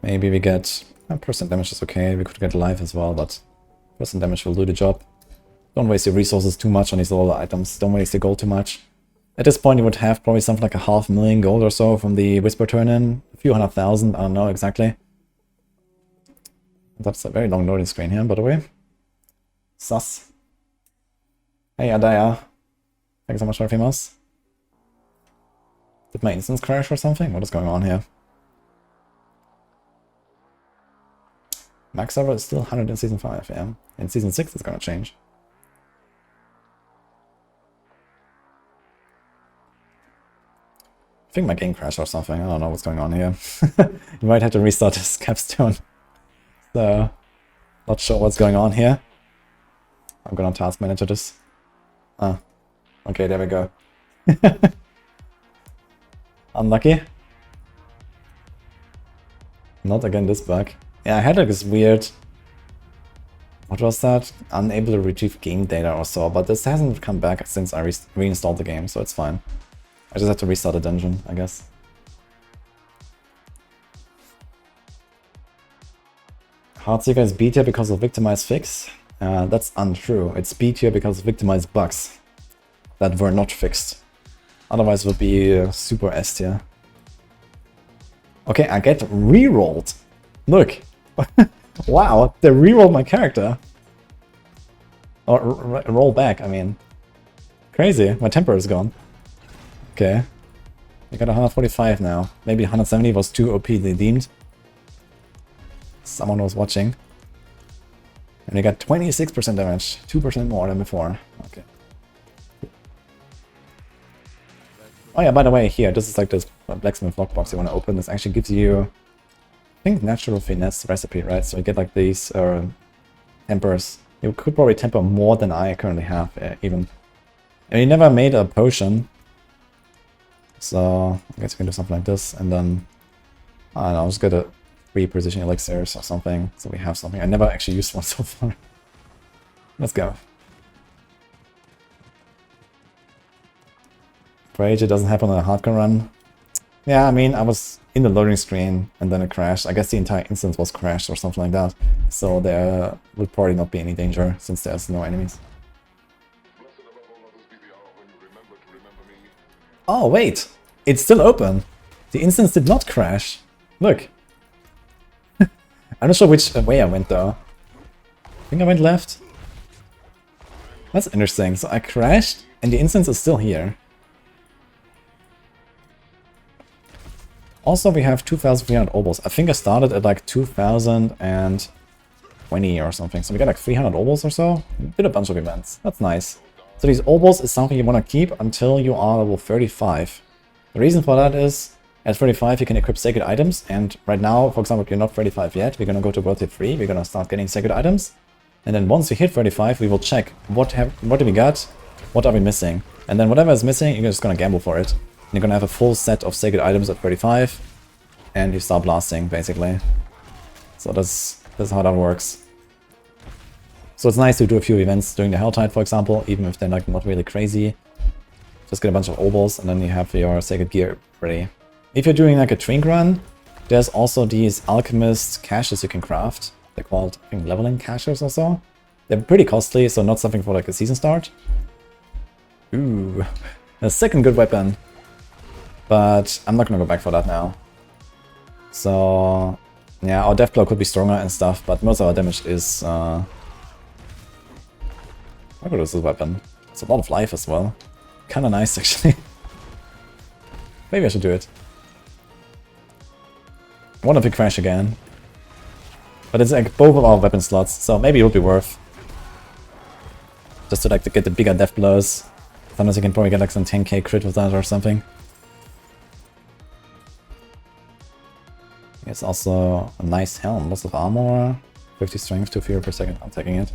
Maybe we get percent damage is okay. We could get life as well, but percent damage will do the job. Don't waste your resources too much on these little items. Don't waste your gold too much. At this point, you would have probably something like 500,000 gold or so from the Whisper turn-in. A few 100,000, I don't know exactly. That's a very long loading screen here, by the way. Sus. Hey, Adaya. Thanks so much for famous. Did my instance crash or something? What is going on here? Max server is still 100 in Season 5, yeah. In Season 6 it's gonna change. I think my game crashed or something. I don't know what's going on here. You might have to restart this Capstone. So, not sure what's going on here. I'm gonna task manager this. Ah, okay, there we go. Unlucky. Not again this bug. Yeah, I had like this weird... What was that? Unable to retrieve game data or so, but this hasn't come back since I reinstalled the game, so it's fine. I just have to restart the dungeon, I guess. Heartseeker is B tier because of victimized fix. That's untrue. It's B tier because of victimized bugs that were not fixed. Otherwise it would be super S tier. Okay, I get rerolled. Look. Wow, they rerolled my character. Or roll back, I mean. Crazy, my temper is gone. Okay. I got 145 now. Maybe 170 was too OP, they deemed. Someone was watching. And we got 26% damage. 2% more than before. Okay. Oh yeah, by the way, here, this is like this blacksmith lockbox you want to open. This actually gives you, I think, natural finesse recipe, right? So you get like these tempers. You could probably temper more than I currently have, even. And you never made a potion. So I guess we can do something like this, and then I don't know, just get a repositioning elixirs or something, so we have something. I never actually used one so far. Let's go. Rage, it doesn't happen on a hardcore run. Yeah, I mean, I was in the loading screen and then it crashed. I guess the entire instance was crashed or something like that. So there would probably not be any danger since there's no enemies. Oh, wait! It's still open! The instance did not crash. Look. I'm not sure which way I went though. I think I went left. That's interesting. So I crashed and the instance is still here. Also, we have 2,300 obols. I think I started at like 2,020 or something. So we got like 300 obols or so. Did a bunch of events. That's nice. So these obols is something you want to keep until you are level 35. The reason for that is, at 35 you can equip sacred items. And right now, for example, if you're not 35 yet, we're going to go to World Tier 3. We're going to start getting sacred items. And then once we hit 35, we will check what do we got, what are we missing. And then whatever is missing, you're just going to gamble for it. You're gonna have a full set of sacred items at 35, and you start blasting, basically. So that's how that works. So it's nice to do a few events during the Helltide, for example, even if they're like not really crazy. Just get a bunch of obols, and then you have your sacred gear ready. If you're doing like a Trink run, there's also these alchemist caches you can craft. They're called, I think, leveling caches or so. They're pretty costly, so not something for like a season start. Ooh, a second good weapon. But I'm not gonna go back for that now. So yeah, our death blow could be stronger and stuff, but most of our damage is how good is this weapon? It's a lot of life as well. Kinda nice actually. Maybe I should do it. I wonder if we crash again. But it's like both of our weapon slots, so maybe it would be worth. Just to like to get the bigger death blows. Sometimes you can probably get like some 10k crit with that or something. It's also a nice helm, lots of armor, 50 strength, 2 fear per second. I'm taking it.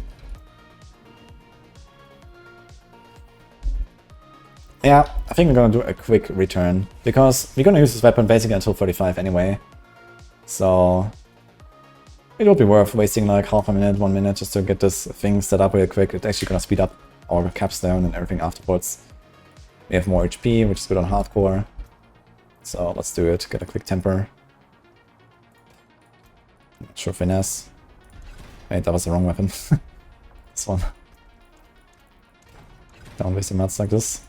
Yeah, I think we're gonna do a quick return, because we're gonna use this weapon basically until 35 anyway. So it would be worth wasting like half a minute, 1 minute just to get this thing set up real quick. It's actually gonna speed up our capstone and everything afterwards. We have more HP, which is good on hardcore. So let's do it, get a quick temper. Sure, finesse. Wait, that was the wrong weapon. This one. Don't waste your mats like this.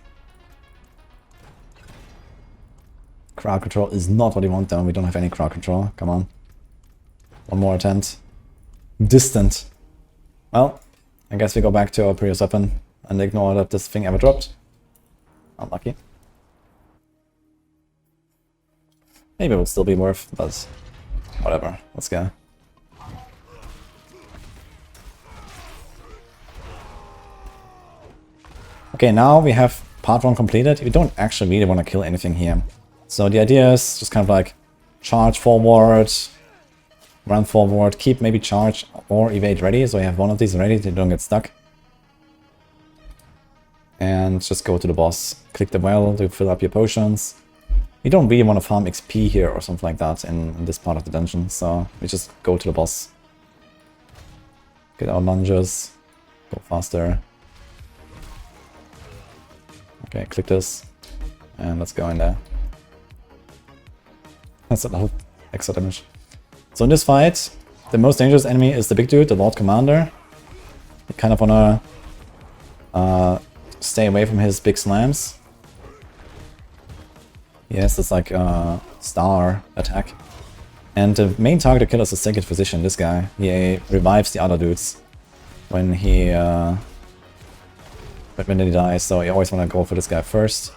Crowd control is not what you want though. We don't have any crowd control. Come on. One more attempt. Distant. Well, I guess we go back to our previous weapon and ignore that this thing ever dropped. Unlucky. Maybe it will still be worth, but whatever. Let's go. Okay, now we have part 1 completed. We don't actually really want to kill anything here. So the idea is just kind of like charge forward, run forward, keep maybe charge or evade ready. So you have one of these ready so you don't get stuck. And just go to the boss. Click the well to fill up your potions. You don't really want to farm XP here or something like that in this part of the dungeon. So we just go to the boss. Get our lunges. Go faster. Okay, click this, and let's go in there. That's a lot of extra damage. So in this fight, the most dangerous enemy is the big dude, the Lord Commander. You kind of wanna stay away from his big slams. Yes, it's like a star attack. And the main target to kill is the Sacred Physician, this guy. He revives the other dudes when he when he dies, so you always want to go for this guy first.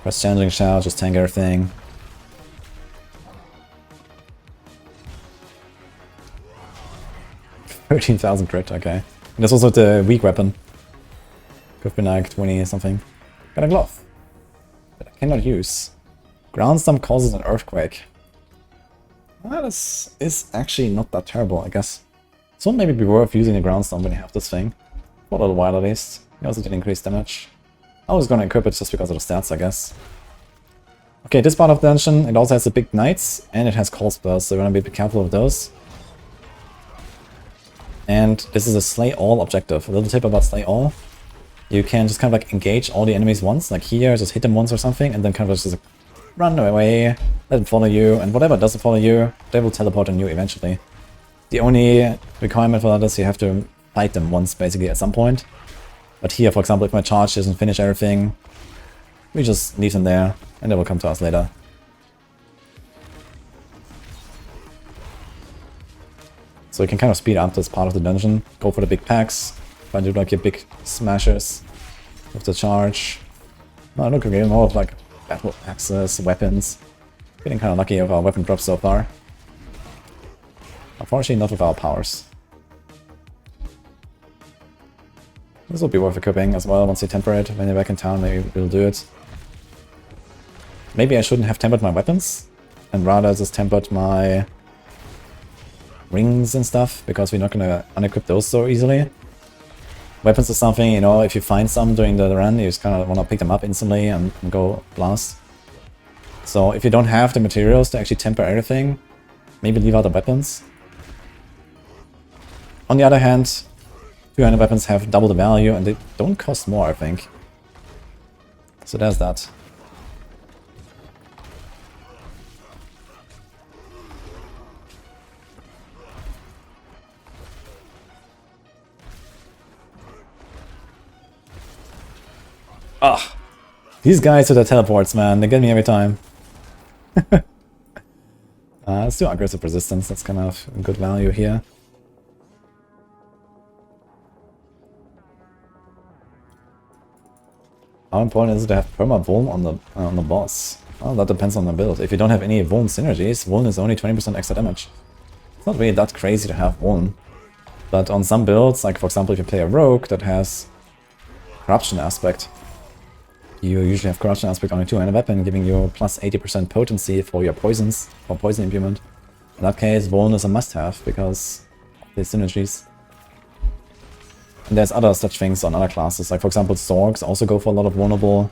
Press Challenging Shout, just tank everything. $13,000 crit, okay. And that's also the weak weapon. Could be like 20 something. Got a glove that I cannot use. Ground Stomp causes an earthquake. That is actually not that terrible, I guess. So maybe be worth using a Ground Stomp when you have this thing. For a little while at least. He also did increase damage. I was gonna equip it just because of the stats, I guess. Okay, this part of the dungeon, it also has the big knights, and it has call spells, so you want to be careful of those. And this is a slay all objective. A little tip about slay all. You can just kind of like engage all the enemies once, like here, just hit them once or something, and then kind of just run away, let them follow you, and whatever doesn't follow you, they will teleport on you eventually. The only requirement for that is you have to fight them once, basically, at some point. But here, for example, if my charge doesn't finish everything, we just leave them there, and they will come to us later. So you can kind of speed up this part of the dungeon, go for the big packs, try to do like your big smashers with the charge. Oh, look, again, more of like battle axes, weapons. Getting kind of lucky with our weapon drops so far. Unfortunately, not with our powers. This will be worth equipping as well once you temper it. When you're back in town, maybe we'll do it. Maybe I shouldn't have tempered my weapons, and rather just tempered my rings and stuff, because we're not gonna unequip those so easily. Weapons is something, you know, if you find some during the run, you just kind of want to pick them up instantly and go blast. So if you don't have the materials to actually temper everything, maybe leave out the weapons. On the other hand, 200 weapons have double the value and they don't cost more, I think. So there's that. Ah, these guys with the teleports, man, they get me every time. Let's do aggressive resistance, that's kind of a good value here. How important is it to have perma Vuln on the boss? Well, that depends on the build. If you don't have any Vuln synergies, Vuln is only 20% extra damage. It's not really that crazy to have Vuln. But on some builds, like for example if you play a rogue that has corruption aspect, you usually have corruption aspect on a 2-handed weapon, giving you plus 80% potency for your poisons, or poison implement. In that case, Vuln is a must-have because of the synergies. And there's other such things on other classes, like for example Zorgs also go for a lot of vulnerable.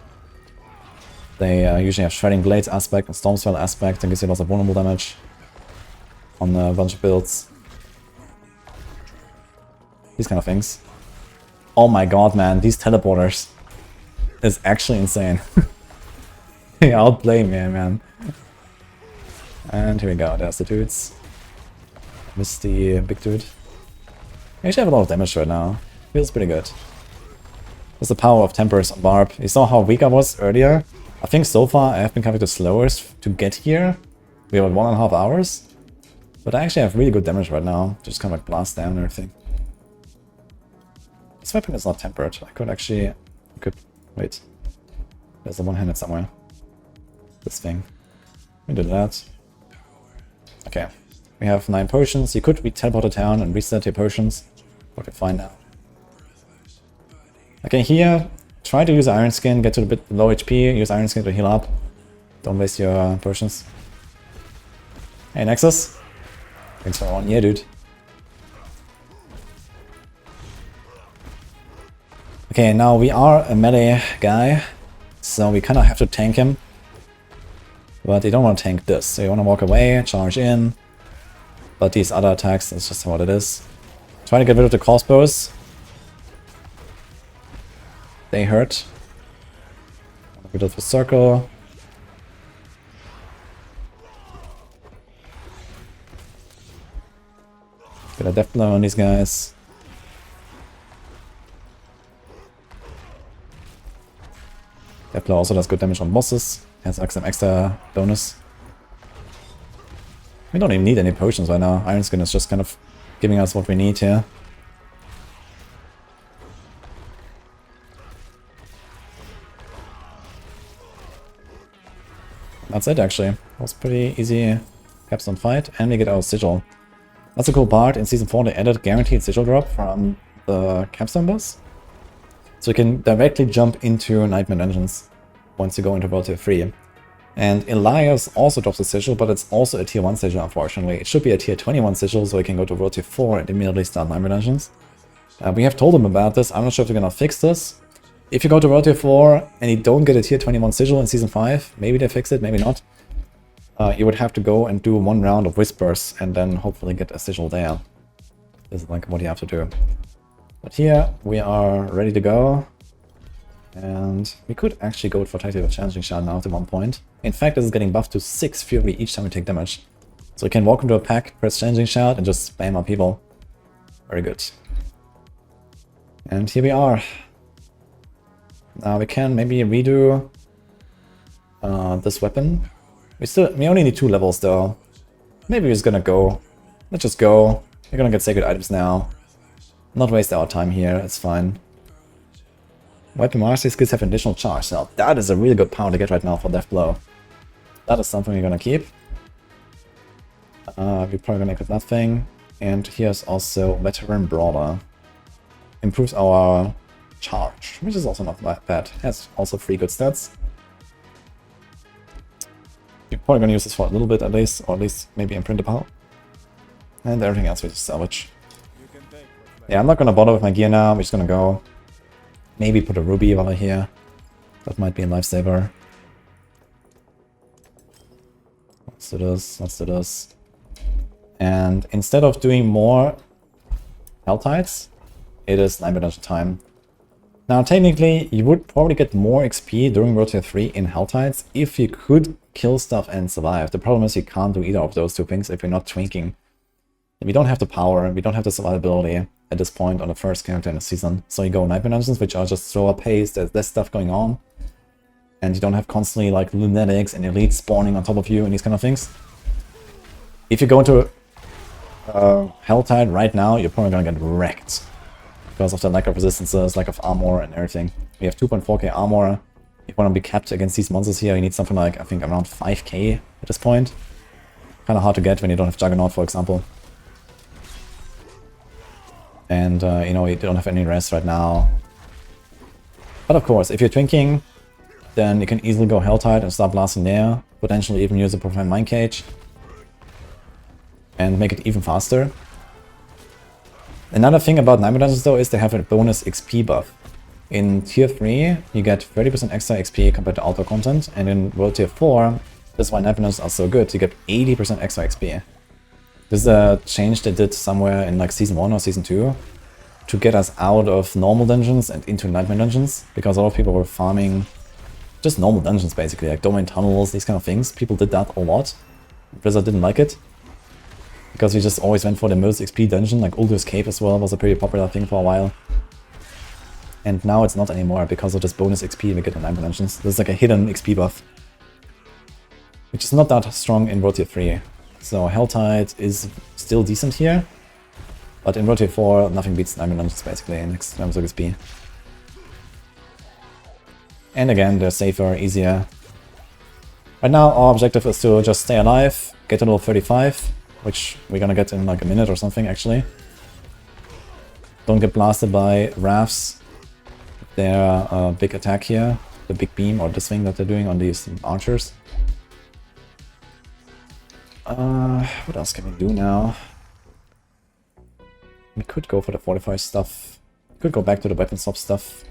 They usually have Shredding Blades aspect and Stormspell aspect and gives you lots of vulnerable damage on a bunch of builds. These kind of things. Oh my god, man, these teleporters is actually insane. They outplay me, man. And here we go, there's the dudes. Missed the big dude. I actually have a lot of damage right now. Feels pretty good. That's the power of Tempers on Barb. You saw how weak I was earlier? I think so far I have been kind of the slowest to get here. We have 1.5 hours. But I actually have really good damage right now. Just kind of like blast down and everything. This weapon is not tempered. I could actually... Wait. There's a one-handed somewhere. This thing. We did that. Okay. We have 9 potions. You could teleport to town and reset your potions. But we're fine now. Okay, here, try to use Iron Skin, get to a bit low HP, use Iron Skin to heal up. Don't waste your potions. Hey, Nexus. Thanks for 1 year, dude. Okay, now we are a melee guy, so we kind of have to tank him. But you don't want to tank this, so you want to walk away, charge in. But these other attacks, that's just what it is. Try to get rid of the crossbows. They hurt. Get rid of the circle. Get a death blow on these guys. Diablo also does good damage on bosses, has some extra bonus. We don't even need any potions right now. Iron Skin is just kind of giving us what we need here. That's it actually. It was a pretty easy Capstone fight, and we get our sigil. That's a cool part. In Season 4 they added guaranteed sigil drop from the Capstone boss. So you can directly jump into Nightmare Dungeons once you go into World Tier 3. And Elias also drops a sigil, but it's also a Tier 1 sigil, unfortunately. It should be a Tier 21 sigil, so you can go to World Tier 4 and immediately start Nightmare Dungeons. We have told them about this. I'm not sure if they're gonna fix this. If you go to World Tier 4 and you don't get a Tier 21 sigil in Season 5, maybe they fix it, maybe not. You would have to go and do 1 round of Whispers and then hopefully get a sigil there. This is like what you have to do. But here we are ready to go. And we could actually go for Tactical Challenging Shot now at one point. In fact, this is getting buffed to 6 Fury each time we take damage. So you can walk into a pack, press Challenging Shout, and just spam up people. Very good. And here we are. Now we can maybe redo this weapon. We only need 2 levels though. Maybe we're just gonna go. Let's just go. We're gonna get sacred items now. Not waste our time here, it's fine. Weapon mastery skills have additional charge. Now that is a really good power to get right now for Death Blow. That is something we're gonna keep. We're probably gonna equip that thing. And here's also Veteran Brawler. Improves our charge, which is also not that bad. Has also 3 good stats. We're probably gonna use this for a little bit at least, or at least maybe imprint the power. And everything else we just salvage. Yeah, I'm not gonna bother with my gear now, we're just gonna go. Maybe put a ruby while I'm here. That might be a lifesaver. Let's do this, let's do this. And instead of doing more Helltides, it is Nightmare Dungeon time. Now technically, you would probably get more XP during World Tier 3 in Helltides if you could kill stuff and survive. The problem is you can't do either of those 2 things if you're not twinking. We don't have the power, we don't have the survivability at this point on the first character in the season. So you go Nightmare Dungeons, which are just slower paced, there's less stuff going on. And you don't have constantly like lunatics and elites spawning on top of you and these kind of things. If you go into Helltide right now, you're probably gonna get wrecked. Because of the lack of resistances, lack of armor and everything. We have 2.4k armor. If you want to be capped against these monsters here, you need something like, I think, around 5k at this point. Kind of hard to get when you don't have Juggernaut, for example. And, you know, you don't have any rest right now. But of course, if you're twinking, then you can easily go Helltide and start blasting there. Potentially even use a Profound Mind Cage. And make it even faster. Another thing about Nightmare Dungeons though is they have a bonus XP buff. In Tier 3, you get 30% extra XP compared to outdoor content, and in World Tier 4, this is why Nightmare Dungeons are so good, you get 80% extra XP. This is a change they did somewhere in like Season 1 or Season 2 to get us out of normal dungeons and into Nightmare Dungeons, because a lot of people were farming just normal dungeons basically, like domain tunnels, these kind of things. People did that a lot. Blizzard didn't like it. Because we just always went for the most XP dungeon, like Uldu's Cave as well was a pretty popular thing for a while. And now it's not anymore because of this bonus XP we get in Nightmare Dungeons. This is like a hidden XP buff. Which is not that strong in World Tier 3. So Helltide is still decent here. But in World Tier 4, nothing beats Nightmare Dungeons basically in terms of XP. And again, they're safer, easier. Right now our objective is to just stay alive, get to level 35. Which we're gonna get in like a minute or something, actually. Don't get blasted by Rafts. Their big attack here. The big beam or this thing that they're doing on these archers. What else can we do now? We could go for the fortify stuff. We could go back to the weapon swap stuff.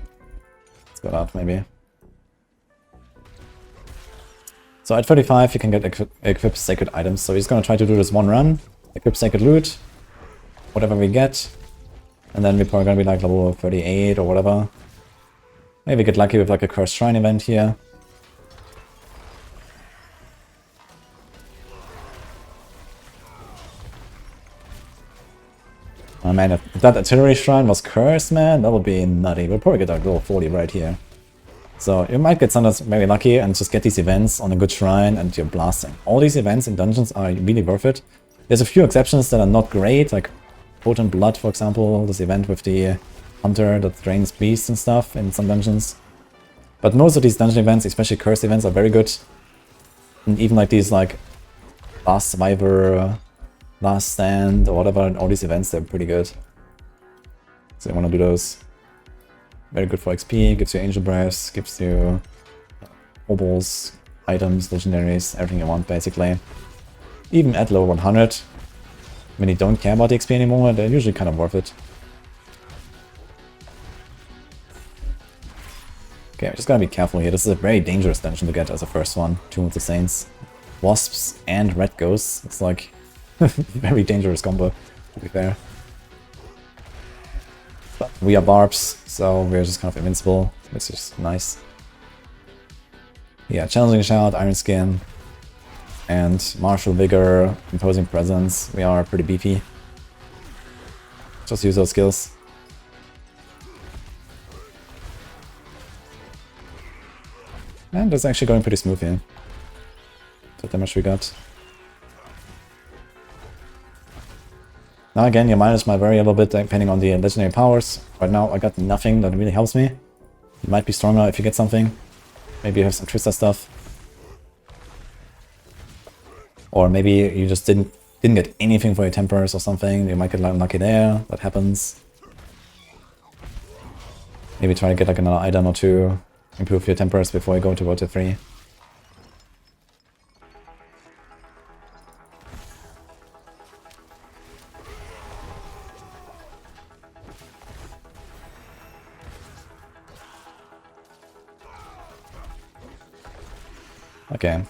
Let's go that maybe. So at 35 you can get equip sacred items, so he's gonna try to do this 1 run, equip sacred loot, whatever we get, and then we're probably gonna be like level 38 or whatever. Maybe get lucky with like a cursed shrine event here. Oh man, if that artillery shrine was cursed, man, that would be nutty. We'll probably get like level 40 right here. So you might get sometimes very lucky and just get these events on a good shrine and you're blasting. All these events in dungeons are really worth it. There's a few exceptions that are not great, like Potent Blood, for example, this event with the hunter that drains beasts and stuff in some dungeons. But most of these dungeon events, especially cursed events, are very good. And even like these like Last Survivor, Last Stand or whatever, all these events, they're pretty good. So you want to do those. Very good for XP, gives you Angel Breaths, gives you Obols, items, legendaries, everything you want basically. Even at level 100, when you don't care about the XP anymore, they're usually kind of worth it. Okay, we just gotta be careful here. This is a very dangerous dungeon to get as a first one. Tomb of the Saints. Wasps and red ghosts. It's like very dangerous combo, to be fair. But we are barbs, so we're just kind of invincible, which is nice. Yeah, challenging shout, iron skin, and martial vigor, imposing presence. We are pretty beefy. Just use those skills. And it's actually going pretty smooth here. The damage we got. Now again, your minus might vary a little bit depending on the legendary powers. Right now I got nothing that really helps me. It might be stronger if you get something. Maybe you have some Twister stuff. Or maybe you just didn't get anything for your tempers or something. You might get unlucky there. That happens. Maybe try to get like another item or two. Improve your tempers before you go to World Tier 3. Okay.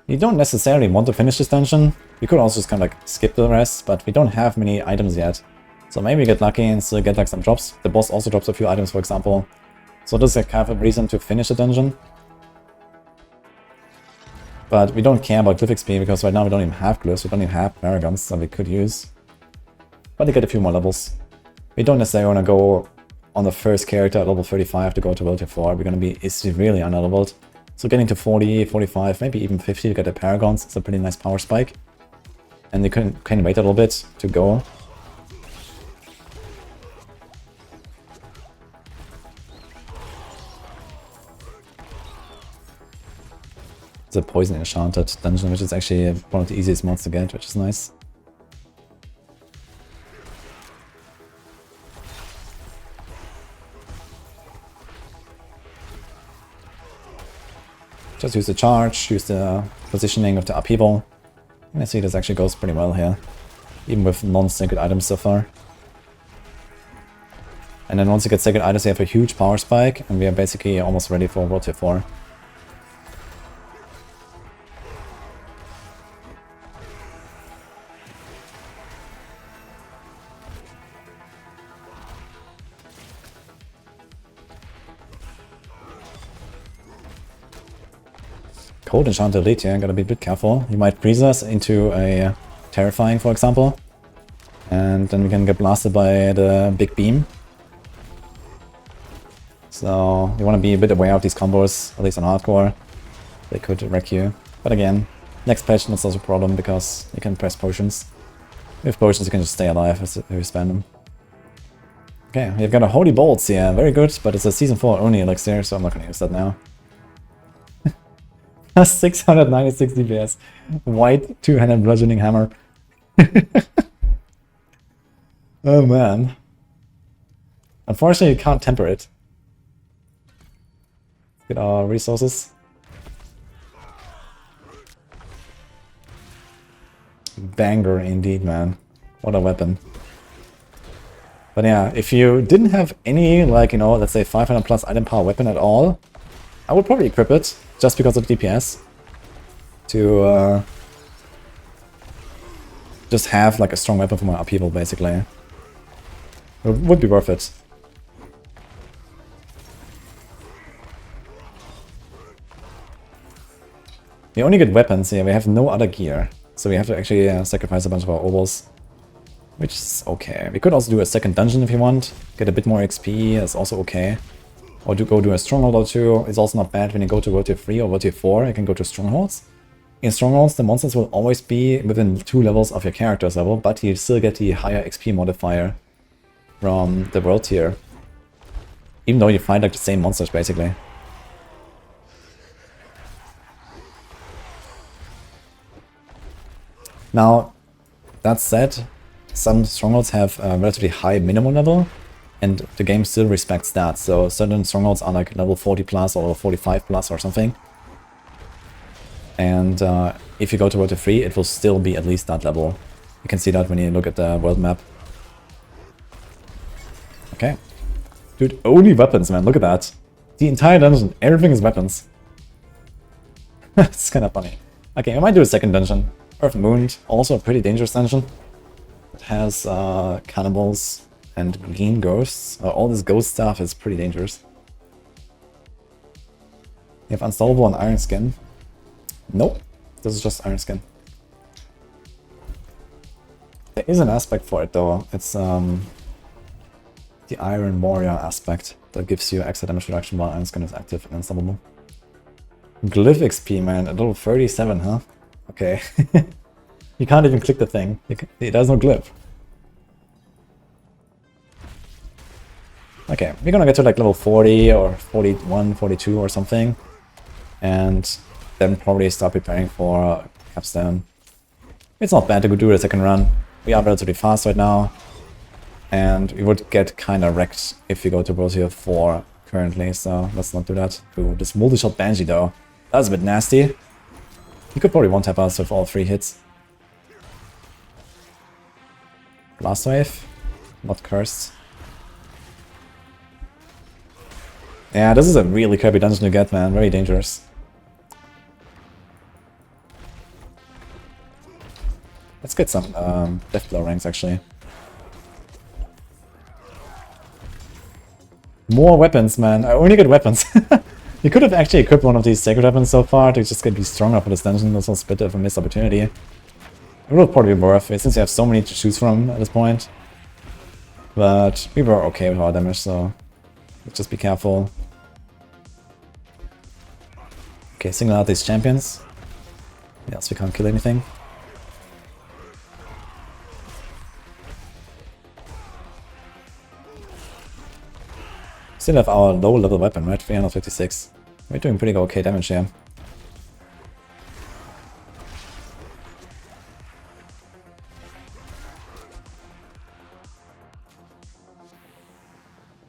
You don't necessarily want to finish this dungeon. You could also just kind of like skip the rest, but we don't have many items yet. So maybe get lucky and still get like some drops. The boss also drops a few items, for example. So this is like kind of a reason to finish the dungeon. But we don't care about glyph XP because right now we don't even have glyphs, we don't even have paragons that we could use. But they get a few more levels. We don't necessarily want to go on the first character at level 35 to go to World Tier 4. We're going to be severely underleveled. So getting to 40, 45, maybe even 50 to get the paragons is a pretty nice power spike. And you can wait a little bit to go. It's a poison enchanted dungeon, which is actually one of the easiest mods to get, which is nice. Just use the charge, use the positioning of the upheaval. And I see this actually goes pretty well here. Even with non-sacred items so far. And then once you get sacred items, you have a huge power spike, and we are basically almost ready for World Tier 4. Cold Enchanted Elite here, gotta be a bit careful. He might freeze us into a Terrifying, for example. And then we can get blasted by the big beam. So you want to be a bit aware of these combos, at least on hardcore. They could wreck you. But again, next patch that's also a problem because you can press potions. With potions you can just stay alive if you spam them. Okay, we've got a Holy Bolts here, very good, but it's a Season 4 only elixir, so I'm not gonna use that now. 696 DPS. White two-handed bludgeoning hammer. Oh man. Unfortunately, you can't temper it. Get our resources. Banger indeed, man. What a weapon. But yeah, if you didn't have any, like, you know, let's say 500 plus item power weapon at all, I would probably equip it, just because of DPS. To just have like a strong weapon for my upheaval, basically. It would be worth it. We only get weapons here, we have no other gear. So we have to actually sacrifice a bunch of our ovals. Which is okay. We could also do a second dungeon if you want. Get a bit more XP, that's also okay. Or go do a stronghold or two. It's also not bad when you go to World Tier 3 or World Tier 4, you can go to strongholds. In strongholds, the monsters will always be within 2 levels of your character's level, but you still get the higher XP modifier from the World Tier. Even though you fight like the same monsters, basically. Now, that said, some strongholds have a relatively high minimum level, and the game still respects that. So certain strongholds are like level 40 plus or 45 plus or something. And if you go to World Tier 3, it will still be at least that level. You can see that when you look at the world map. Okay. Dude, only weapons, man. Look at that. The entire dungeon, everything is weapons. It's kind of funny. Okay, I might do a second dungeon. Earth Moon, also a pretty dangerous dungeon. It has cannibals and green ghosts. All this ghost stuff is pretty dangerous. You have Unstoppable and Iron Skin. Nope, this is just Iron Skin. There is an aspect for it though. It's the Iron Warrior aspect that gives you extra damage reduction while Iron Skin is active and Unstoppable. Glyph XP, man, a little 37, huh? Okay. You can't even click the thing. It has no glyph. Okay, we're gonna get to like level 40 or 41, 42 or something. And then probably start preparing for Capstone. It's not bad to go do a second run. We are relatively fast right now. And we would get kinda wrecked if we go to Brosier 4 currently, so let's not do that. Ooh, this multi-shot Banshee though. That was a bit nasty. He could probably one-tap us with all 3 hits. Blast Wave. Not cursed. Yeah, this is a really crappy dungeon to get, man. Very dangerous. Let's get some death blow ranks, actually. More weapons, man. I only get weapons. You could have actually equipped one of these sacred weapons so far to just get be stronger for this dungeon. This was a bit of a missed opportunity. It would probably be worth it since you have so many to choose from at this point. But we were okay with our damage, so let's just be careful. Okay, single out these champions. Yes, we can't kill anything. Still have our low level weapon, right? 356. We're doing pretty okay damage here.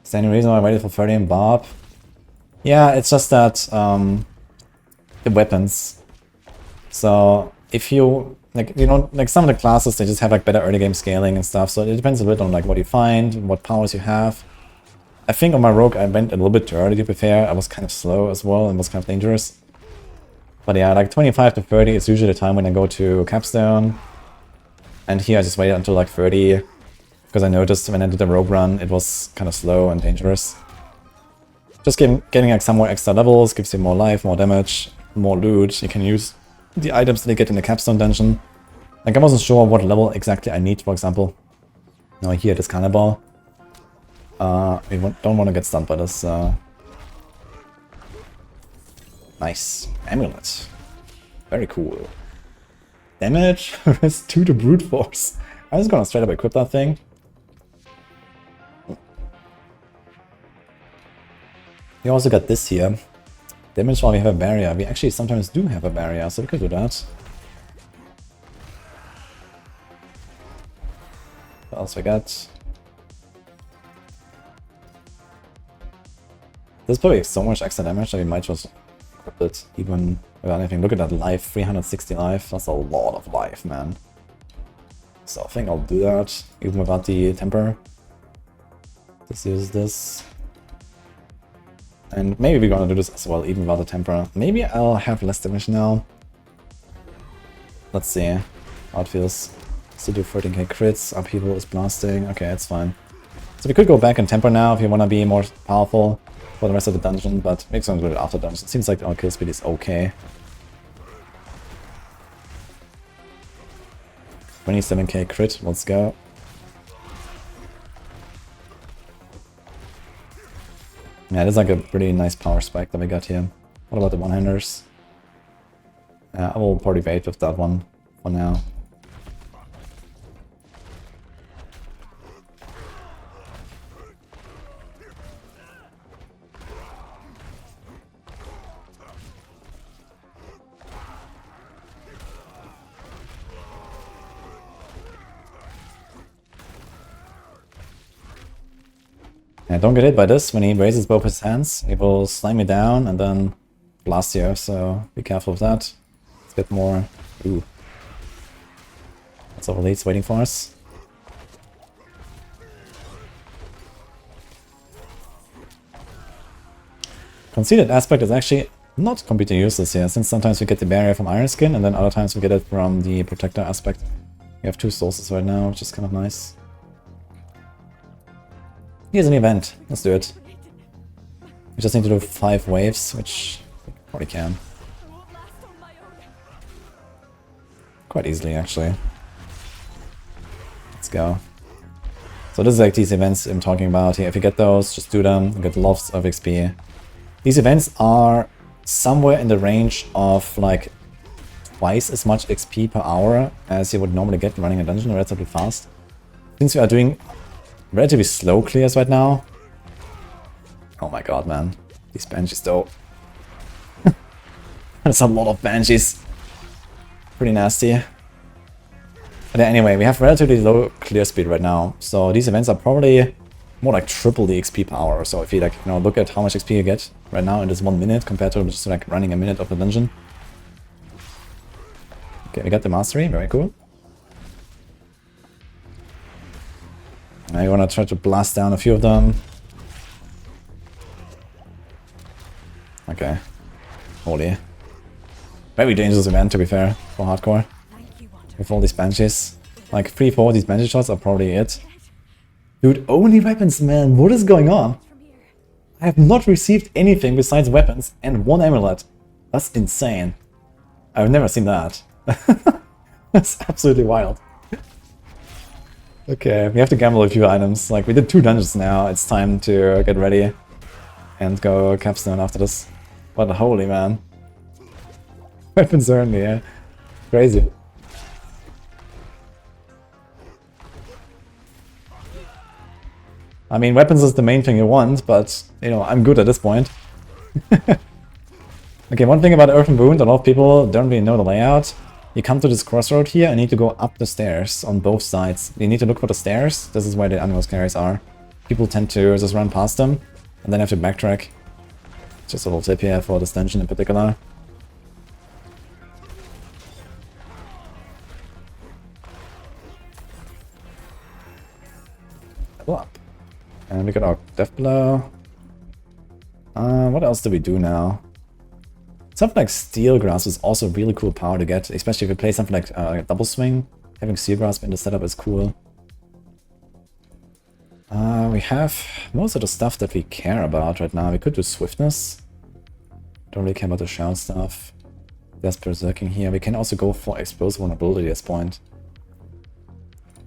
Is there any reason why I waited for 30 and Barb? Yeah, it's just that the weapons. So if you like, you know, like some of the classes, they just have like better early game scaling and stuff. So it depends a bit on like what you find, what powers you have. I think on my rogue I went a little bit too early, to be fair. I was kind of slow as well and was kind of dangerous. But yeah, like 25 to 30 is usually the time when I go to Capstone. And here I just waited until like 30. Because I noticed when I did the rogue run, it was kind of slow and dangerous. Just getting like some more extra levels gives you more life, more damage, more loot. You can use the items that you get in the Capstone dungeon. Like I wasn't sure what level exactly I need, for example. Now here, this cannibal. We don't want to get stunned by this. Nice. Amulet. Very cool. Damage? It's 2 to brute force. I'm just gonna straight up equip that thing. We also got this here. Damage while we have a barrier. We actually sometimes do have a barrier, so we could do that. What else we got? There's probably so much extra damage that we might just equip it even without anything. Look at that life, 360 life. That's a lot of life, man. So I think I'll do that even without the temper. Just use this. And maybe we're gonna do this as well, even without the temper. Maybe I'll have less damage now. Let's see how it feels. Still do 13k crits, upheaval is blasting. Okay, it's fine. So we could go back and temper now if you wanna be more powerful for the rest of the dungeon, but maybe I'm gonna do it after dungeon. It seems like our kill speed is okay. 27k crit, let's go. Yeah, there's like a pretty nice power spike that we got here. What about the one-handers? I will probably wait with that one for now. Yeah, don't get hit by this. When he raises both his hands, he will slam me down and then blast you, so be careful of that. Let's get more... Ooh. That's all elites waiting for us. Conceded aspect is actually not completely useless here, since sometimes we get the barrier from Iron Skin, and then other times we get it from the protector aspect. We have 2 sources right now, which is kind of nice. Here's an event. Let's do it. We just need to do 5 waves, which we probably can. Quite easily, actually. Let's go. So this is like these events I'm talking about here. If you get those, just do them. You get lots of XP. These events are somewhere in the range of like twice as much XP per hour as you would normally get running a dungeon relatively fast. Since we are doing relatively slow clears right now. Oh my god, man. These banshees though. There's a lot of banshees. Pretty nasty. But anyway, we have relatively low clear speed right now, so these events are probably more like triple the XP per hour. So if you like, you know, look at how much XP you get right now in this 1 minute compared to just like running a minute of the dungeon. Okay, we got the mastery, very cool. Now you wanna try to blast down a few of them. Okay. Holy. Very dangerous event, to be fair, for hardcore. With all these banshees. Like 3-4 of these banshee shots are probably it. Dude, only weapons, man. What is going on? I have not received anything besides weapons and 1 amulet. That's insane. I've never seen that. That's absolutely wild. Okay, we have to gamble a few items. Like, we did 2 dungeons now. It's time to get ready and go Capstone after this. But holy man. Weapons only, yeah. Crazy. I mean, weapons is the main thing you want, but, you know, I'm good at this point. Okay, one thing about Earthen Wound, a lot of people don't really know the layout. You come to this crossroad here and you need to go up the stairs on both sides. You need to look for the stairs. This is where the animal carriers are. People tend to just run past them and then have to backtrack. Just a little tip here for this dungeon in particular. Level up. And we got our death blow. What else do we do now? Something like Steel Grasp is also a really cool power to get, especially if you play something like Double Swing. Having Steel Grasp in the setup is cool. We have most of the stuff that we care about right now. We could do Swiftness. Don't really care about the shout stuff. There's Berserking here. We can also go for Exposed Vulnerability at this point.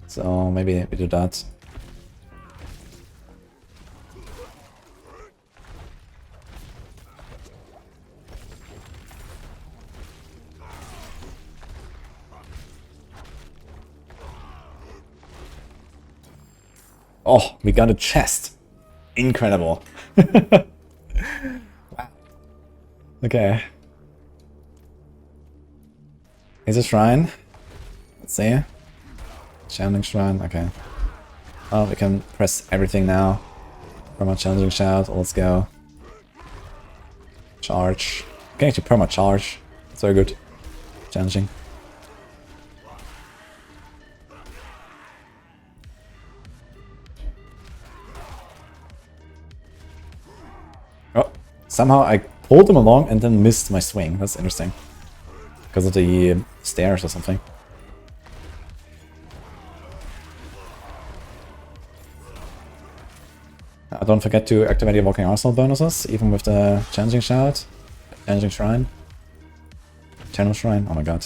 So maybe we do that. Oh, we got a chest. Incredible. Wow. Okay. Is a shrine? Let's see. Channeling shrine, okay. Oh, we can press everything now. Perma challenging shout, let's go. Charge. We can actually perma charge. That's very good. Challenging. Oh, somehow I pulled them along and then missed my swing. That's interesting. Because of the stairs or something. Don't forget to activate your Walking Arsenal bonuses, even with the Challenging Shout, Challenging Shrine, Eternal Shrine, oh my god.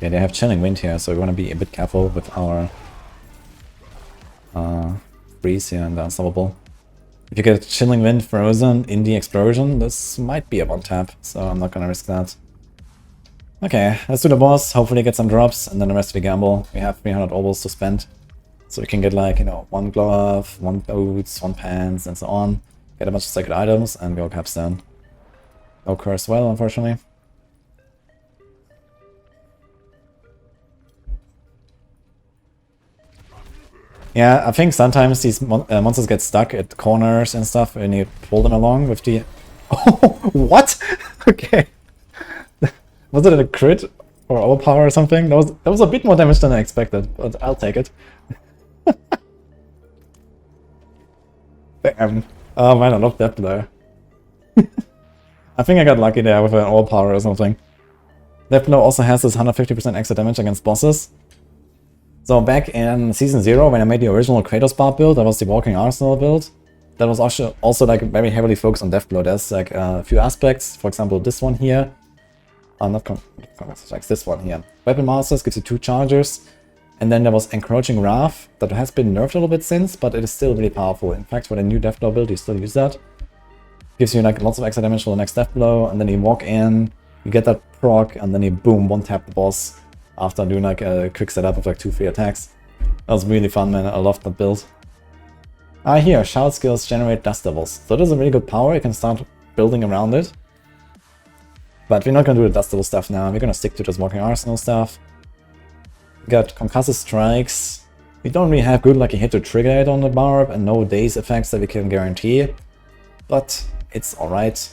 Yeah, they have Chilling Wind here, so we want to be a bit careful with our freeze here and the Unstoppable. If you get Chilling Wind frozen in the explosion, this might be a one-tap, so I'm not gonna risk that. Okay, let's do the boss, hopefully get some drops, and then the rest we gamble. We have 300 obols to spend, so we can get like, you know, 1 glove, 1 boots, 1 pants, and so on. Get a bunch of sacred items, and go Capstone. No curse well, unfortunately. Yeah, I think sometimes these monsters get stuck at corners and stuff, and you pull them along with the... Oh, what? Okay. Was it a crit? or overpower or something. That was a bit more damage than I expected, but I'll take it. Damn. Oh man, I love that blow. I think I got lucky there with an overpower or something. That blow also has this 150% extra damage against bosses. So back in Season 0, when I made the original Kratos Barb build, that was the Walking Arsenal build. That was also like very heavily focused on death blow. There's like a few aspects, for example this one here. Like this one here. Weapon Masters gives you 2 chargers. And then there was Encroaching Wrath, that has been nerfed a little bit since, but it is still really powerful. In fact, for the new death blow build, you still use that. Gives you like lots of extra damage for the next death blow, and then you walk in, you get that proc, and then you boom, one-tap the boss after doing like a quick setup of like 2 free attacks. That was really fun, man. I loved that build. Here, shout skills generate dust devils. So this is a really good power, you can start building around it. But we're not gonna do the dust devil stuff now, we're gonna stick to this Walking Arsenal stuff. We got concussive strikes. We don't really have good lucky hit to trigger it on the Barb, and no daze effects that we can guarantee. But it's alright.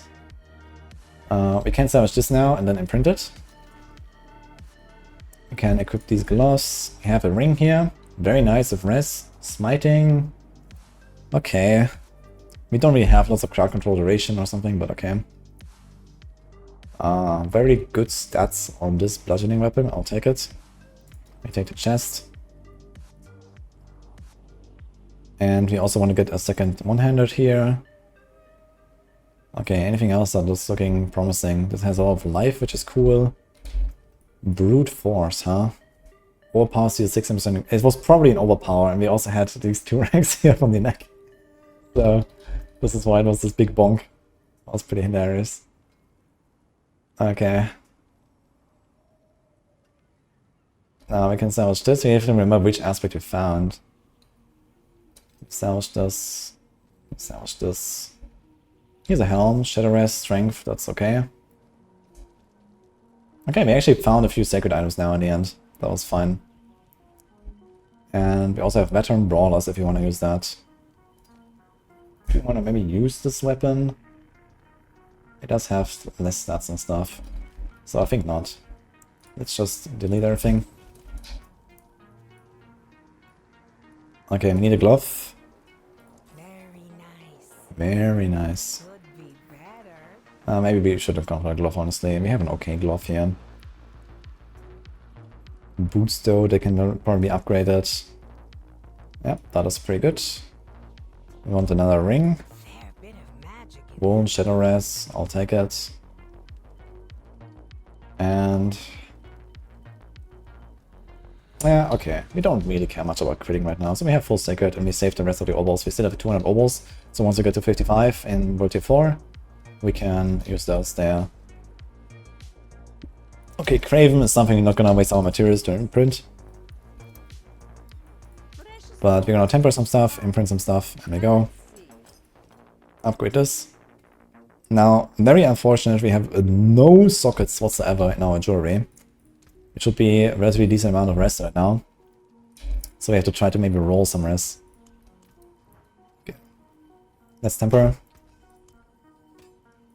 We can salvage this now and then imprint it. We can equip these gloves. We have a ring here. Very nice with res. Smiting. Okay. We don't really have lots of crowd control duration or something, but okay. Very good stats on this bludgeoning weapon. I'll take it. We take the chest. And we also want to get a second one-handed here. Okay, anything else that looks looking promising? This has a lot of life, which is cool. Brute force, huh? Overpower steals 16%. It was probably an overpower, and we also had these 2 ranks here from the neck. So this is why it was this big bonk. That was pretty hilarious. Okay. Now we can salvage this. We have to remember which aspect we found. Salvage this. Salvage this. Here's a helm, shadow rest, strength, that's okay. Okay, we actually found a few sacred items now in the end. That was fine. And we also have veteran brawlers if you want to use that. Do you want to maybe use this weapon? It does have less stats and stuff. So I think not. Let's just delete everything. Okay, we need a glove. Very nice. Very nice. Could be better. Maybe we should have gone for a glove, honestly. We have an okay glove here. Boots, though, they can probably be upgraded. Yep, that is pretty good. We want another ring. Fair bit of magic. Wound, shadow res, I'll take it. And... yeah, okay. We don't really care much about critting right now, so we have full sacred and we save the rest of the obols. We still have 200 obols, so once we get to 55 in World Tier 4, we can use those there. Okay, Craven is something we're not gonna waste our materials to imprint. But we're gonna temper some stuff, imprint some stuff, and we go. Upgrade this. Now, very unfortunate, we have no sockets whatsoever in our jewelry. It should be a relatively decent amount of rest right now. So we have to try to maybe roll some rest. Okay. Let's temper.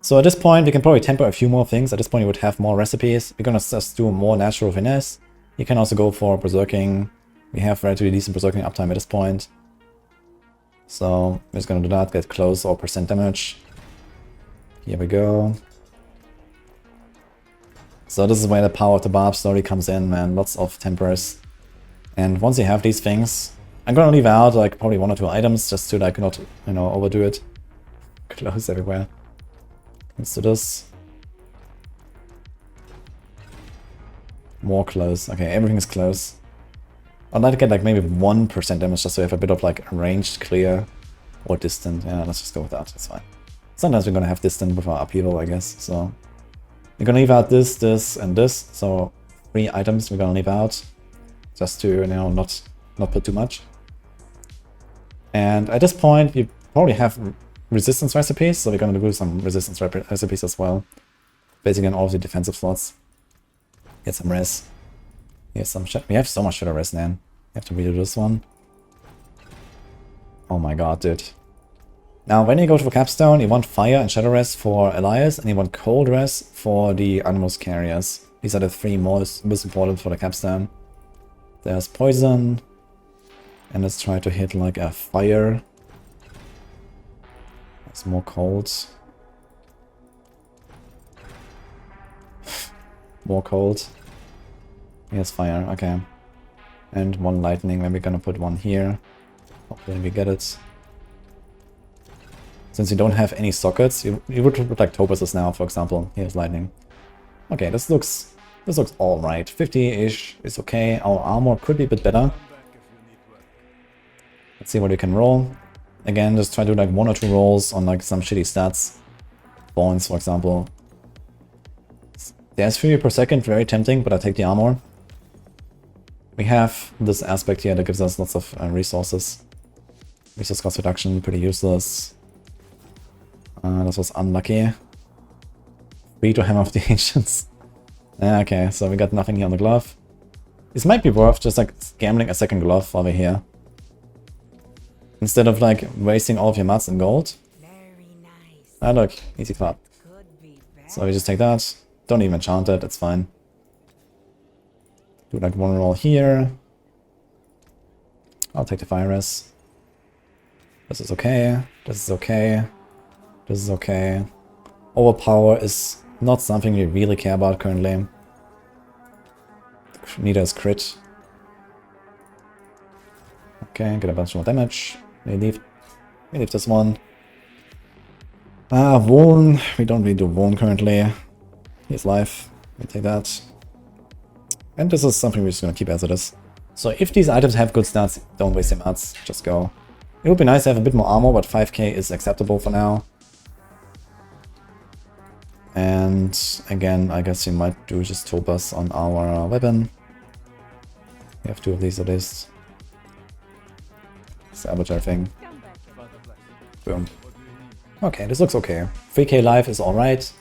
So at this point, we can probably temper a few more things. At this point, you would have more recipes. We're gonna just do more natural finesse. You can also go for berserking. We have relatively decent berserking uptime at this point. So we're just gonna do that, get close or percent damage. Here we go. So this is where the power of the Barb slowly comes in, man. Lots of tempers. And once you have these things, I'm gonna leave out like probably 1 or 2 items just to like not, you know, overdo it. Close everywhere. Let's do this. More close. Okay, everything is close. I'd like to get like maybe 1% damage just so we have a bit of like ranged clear or distant. Yeah, let's just go with that. That's fine. Sometimes we're gonna have distant with our upheaval, I guess. So we're gonna leave out this, this, and this. So 3 items we're gonna leave out just to, you know, not put too much. And at this point, you probably have resistance recipes, so we're gonna do some resistance recipes as well. Basically on all of the defensive slots. Get some res. Here's some shit. We have so much shadow res, man. We have to redo this one. Oh my god, dude. Now, when you go to Capstone, you want fire and shadow res for Elias, and you want cold res for the animals carriers. These are the 3 most important for the Capstone. There's poison. And let's try to hit like a fire. It's more cold. More cold. Here's fire, okay. And 1 lightning, then we're gonna put 1 here. Hopefully we get it. Since you don't have any sockets, you would put like topuses now, for example. Here's lightning. Okay, this looks alright. 50-ish is okay. Our armor could be a bit better. Let's see what we can roll. Again, just try to do like 1 or 2 rolls on like some shitty stats. Points, for example. There's fury per second, very tempting, but I take the armor. We have this aspect here that gives us lots of resources. Resource cost reduction, pretty useless. This was unlucky. Free to Hammer of the Ancients. Okay, so we got nothing here on the glove. This might be worth just like gambling a second glove while we're here. Instead of like wasting all of your mats in gold. Very nice. Ah, look, easy flop. Could be better. So we just take that. Don't even enchant it, it's fine. Do like 1 roll here. I'll take the fire res. This is okay. This is okay. This is okay. Overpower is not something we really care about currently. Neither is crit. Okay, get a bunch more damage. We leave this one. Wound. We don't really do wound currently. He's life. We take that. And this is something we're just gonna keep as it is. So if these items have good stats, don't waste your mats. Just go. It would be nice to have a bit more armor, but 5k is acceptable for now. And again, I guess you might do just topaz on our weapon. We have 2 of these at least. Salvage everything. Boom. Okay, this looks okay. 3k life is alright.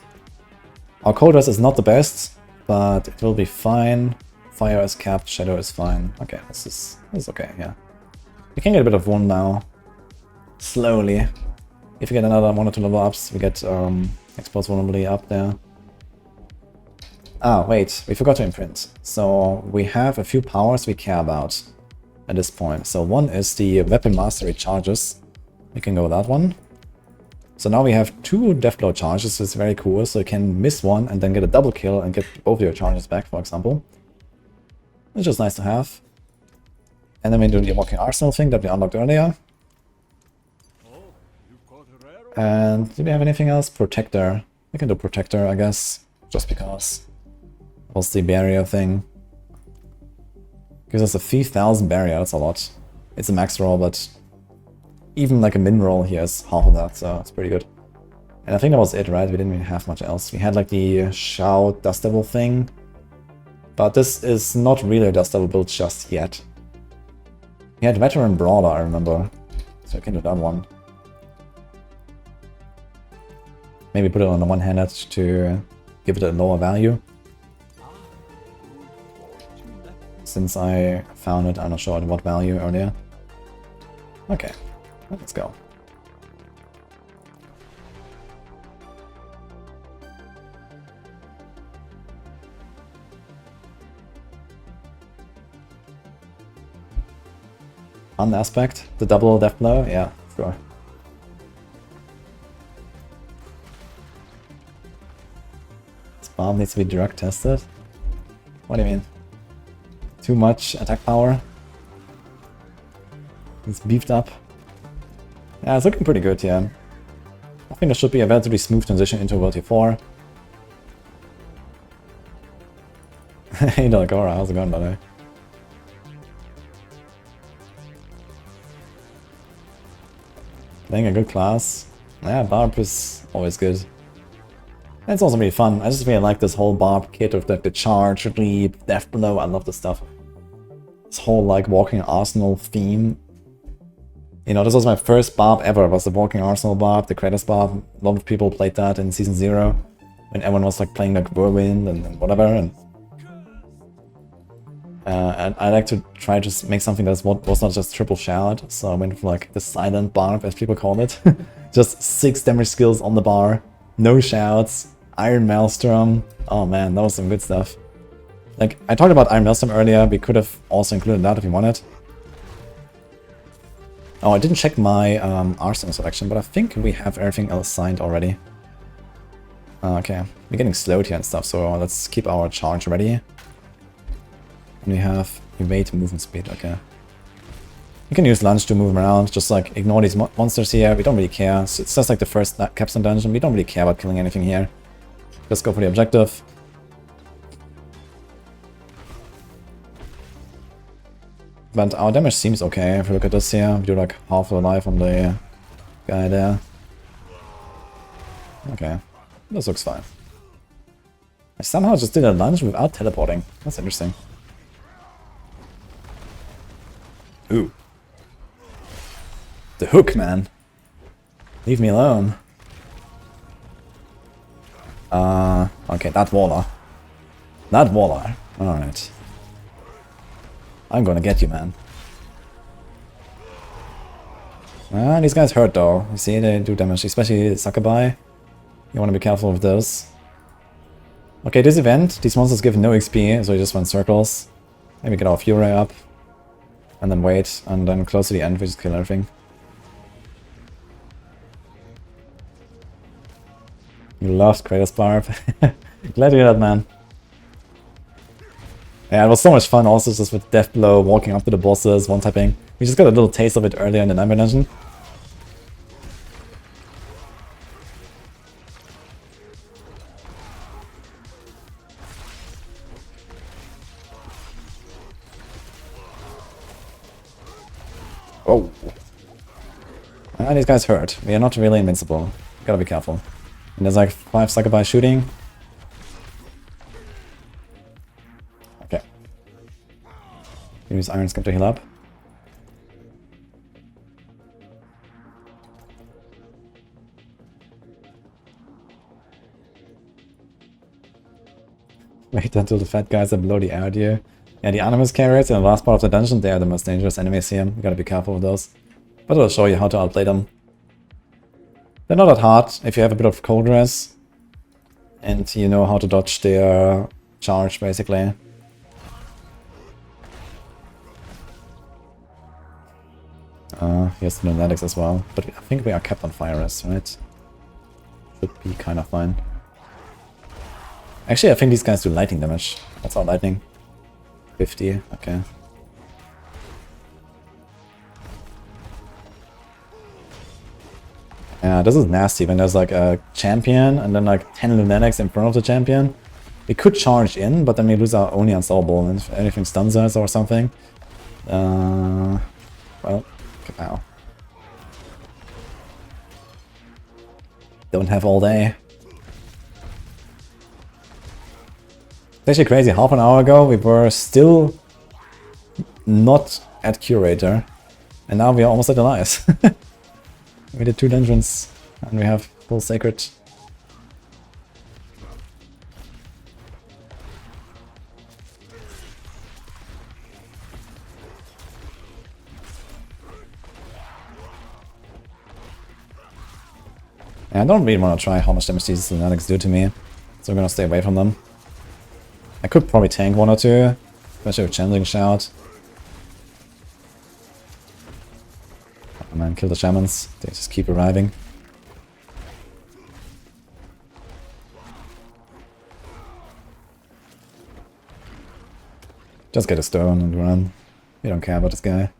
Our coders is not the best, but it will be fine. Fire is capped, shadow is fine. Okay, this is okay, yeah. We can get a bit of wound now. Slowly. If we get another 1 or 2 level ups, we get exposed vulnerability up there. Ah, wait, we forgot to imprint. So we have a few powers we care about at this point. So one is the weapon mastery charges. We can go with that one. So now we have 2 deathblow charges, it's very cool. So you can miss one and then get a double kill and get both your charges back, for example. It's just nice to have. And then we do the walking arsenal thing that we unlocked earlier. And do we have anything else? Protector. We can do protector, I guess, just because. What's the barrier thing? Gives us a 3000 barrier, that's a lot. It's a max roll, but even like a min roll here is half of that, so it's pretty good. And I think that was it, right? We didn't really have much else. We had like the Shout Dust Devil thing, but this is not really a Dust Devil build just yet. We had Veteran Brawler, I remember, so I can do that one. Maybe put it on the one-handed to give it a lower value. Since I found it, I'm not sure at what value earlier. Okay, let's go. Fun aspect, the double death blow, yeah, sure. This bomb needs to be drug tested. What do you mean? Too much attack power. It's beefed up. Yeah, it's looking pretty good, yeah. I think there should be a relatively smooth transition into World Tier 4. Hey Delagora, how's it going, by the way? Playing a good class. Yeah, Barb is always good. And it's also really fun. I just really like this whole Barb kit of the charge, leap, death blow. I love this stuff. This whole like walking arsenal theme. You know, this was my first Barb ever. It was the walking arsenal Barb, the Kratos Barb. A lot of people played that in Season 0. When everyone was like playing like Whirlwind and whatever. And I like to try to make something that was not just triple shout. So I went for like the silent Barb, as people call it. Just 6 damage skills on the bar. No shouts. Iron Maelstrom. Oh man, that was some good stuff. Like, I talked about Iron Maelstrom earlier, we could have also included that if you wanted. Oh, I didn't check my arsenal selection, but I think we have everything else signed already. Okay, we're getting slowed here and stuff, so let's keep our charge ready. And we have evade movement speed, okay. You can use lunge to move around, just like ignore these monsters here, we don't really care. So it's just like the first Capstone dungeon, we don't really care about killing anything here. Just go for the objective. But our damage seems okay if you look at this here. We do like half the life on the guy there. Okay, this looks fine. I somehow just did a lunge without teleporting. That's interesting. Ooh. The hook, man. Leave me alone. Okay, that waller. That waller. Alright. I'm gonna get you, man. Ah, these guys hurt though. You see, they do damage, especially Succubi. You wanna be careful with those. Okay, this event, these monsters give no XP, so you just run circles. Maybe get our Fury up. And then wait, and then close to the end, we just kill everything. You loved Kratos Barb. Glad to hear that, man. Yeah, it was so much fun also just with Death Blow, walking up to the bosses, one-tapping. We just got a little taste of it earlier in the Nightmare Dungeon. Oh. Ah, these guys hurt. We are not really invincible. Gotta be careful. And there's like 5 Succubi shooting. Okay. Use Iron Skin to heal up. Wait until the fat guys are below the air deer. Yeah, the Animus carriers in the last part of the dungeon, they are the most dangerous enemies here. You gotta be careful with those. But I'll show you how to outplay them. They're not that hard if you have a bit of cold res and you know how to dodge their charge, basically. Here's the lunatics as well, but I think we are kept on fire res, right? Should be kind of fine. Actually, I think these guys do lightning damage. That's our lightning. 50, okay. Yeah, this is nasty when there's like a champion and then like 10 lunatics in front of the champion. We could charge in, but then we lose our only unstoppable, and if anything stuns us or something. Well, kapow. Don't have all day. It's actually crazy, half an hour ago we were still not at Curator, and now we are almost at Elias. We did 2 dungeons, and we have full Sacred. Yeah, I don't really want to try how much damage these lunatics do to me, so I'm gonna stay away from them. I could probably tank 1 or 2, especially with Channeling Shout. Oh man, kill the shamans, they just keep arriving. Just get a stone and run. We don't care about this guy.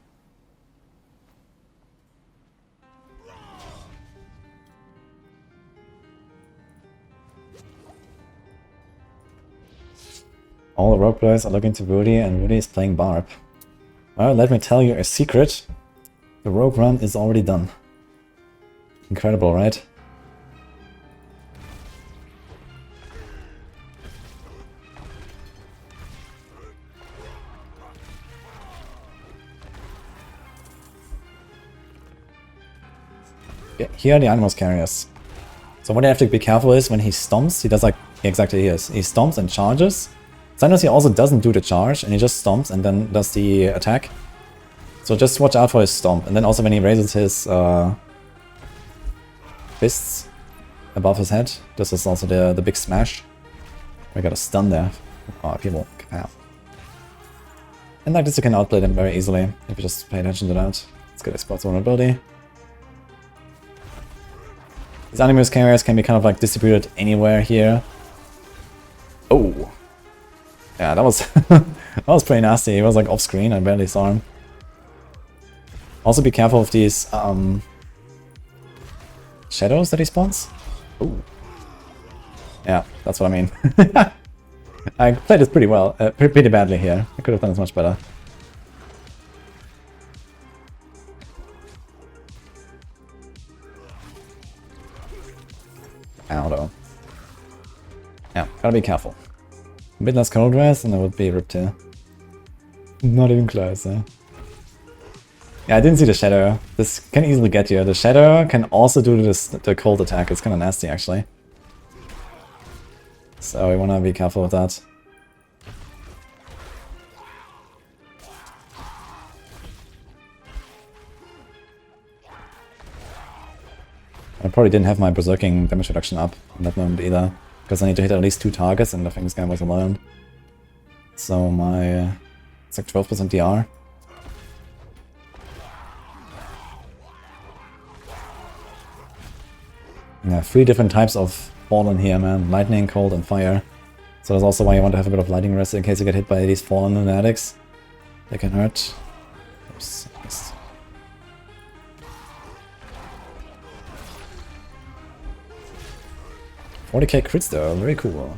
All the rogue players are looking to Woody, and Woody is playing Barb. Well, let me tell you a secret. The rogue run is already done. Incredible, right? Yeah, here are the Animus carriers. So what you have to be careful is when he stomps, he does like exactly here. He stomps and charges. Sometimes he also doesn't do the charge and he just stomps and then does the attack. So just watch out for his stomp. And then also when he raises his fists above his head, this is also the big smash. We got a stun there. Oh, people. Yeah. And like this you can outplay them very easily if you just pay attention to that. Let's get exploit vulnerability. These animus carriers can be kind of like distributed anywhere here. Oh! Yeah, that was that was pretty nasty. He was like off screen, I barely saw him. Also be careful of these shadows that he spawns. Ooh. Yeah, that's what I mean. I played this pretty well, pretty badly here. I could have done this much better. Ow, though. Yeah, gotta be careful. A bit less cold dress and I would be ripped here. Not even close, eh? Yeah, I didn't see the shadow. This can easily get you. The shadow can also do the cold attack. It's kind of nasty, actually. So we want to be careful with that. I probably didn't have my berserking damage reduction up in that moment either, because I need to hit at least 2 targets and I think this guy was alone. So my... it's like 12% DR. Yeah, 3 different types of fallen here, man. Lightning, cold, and fire. So that's also why you want to have a bit of lightning rest in case you get hit by these fallen lunatics. They can hurt. Oops. 40k crits though, very cool.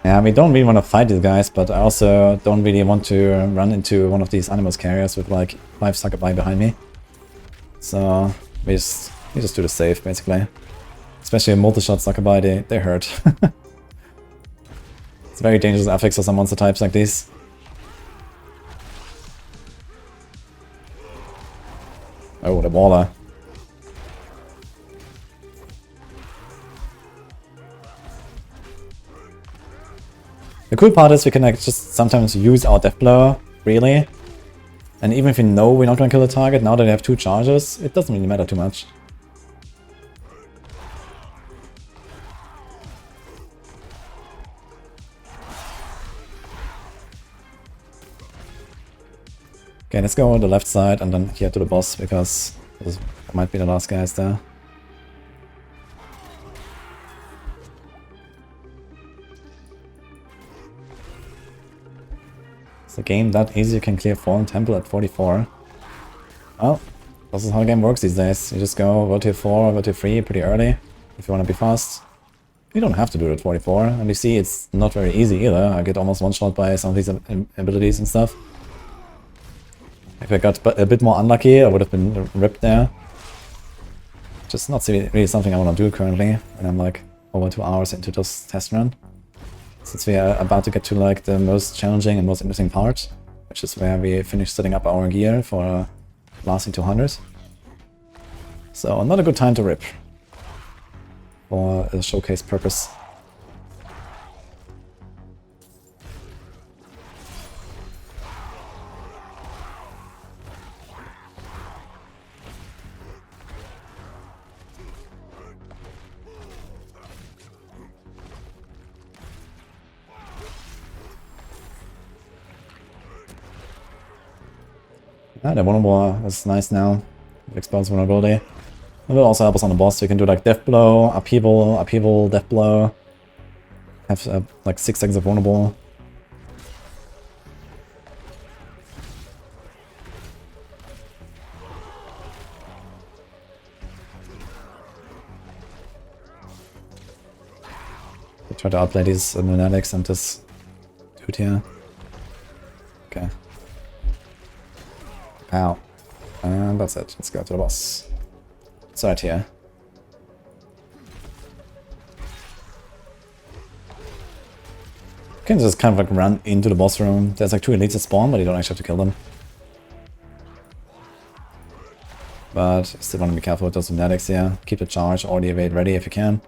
Yeah, we don't really want to fight these guys, but I also don't really want to run into one of these animals carriers with like 5 succubi behind me. So we just do the safe basically. Especially a multi-shot succubi, they hurt. It's very dangerous affix for some monster types like these. Oh, the waller. The cool part is we can like just sometimes use our death blow, really. And even if we know we're not going to kill the target, now that we have 2 charges, it doesn't really matter too much. Okay, let's go on the left side and then here to the boss, because this might be the last guys there. Is the game that easy? You can clear Fallen Temple at 44. Well, this is how the game works these days. You just go go to 4, go to 3 pretty early if you want to be fast. You don't have to do it at 44, and you see it's not very easy either. I get almost one-shot by some of these abilities and stuff. If I got a bit more unlucky, I would have been ripped there. Just not really something I want to do currently, when I'm like over 2 hours into this test run. Since we are about to get to like the most challenging and most interesting part, which is where we finish setting up our gear for lasting 200. So not a good time to rip for a showcase purpose. Yeah, the vulnerable is nice now. It expels vulnerability. It will also help us on the boss. So you can do like death blow, upheaval, death blow. Have like 6 seconds of vulnerable. We try to outplay these lunatics and this dude here. Okay. Ow. And that's it. Let's go to the boss. It's right here. You can just kind of like run into the boss room. There's like 2 elites that spawn, but you don't actually have to kill them. But you still want to be careful with those lunatics here. Keep the charge or the evade ready if you can.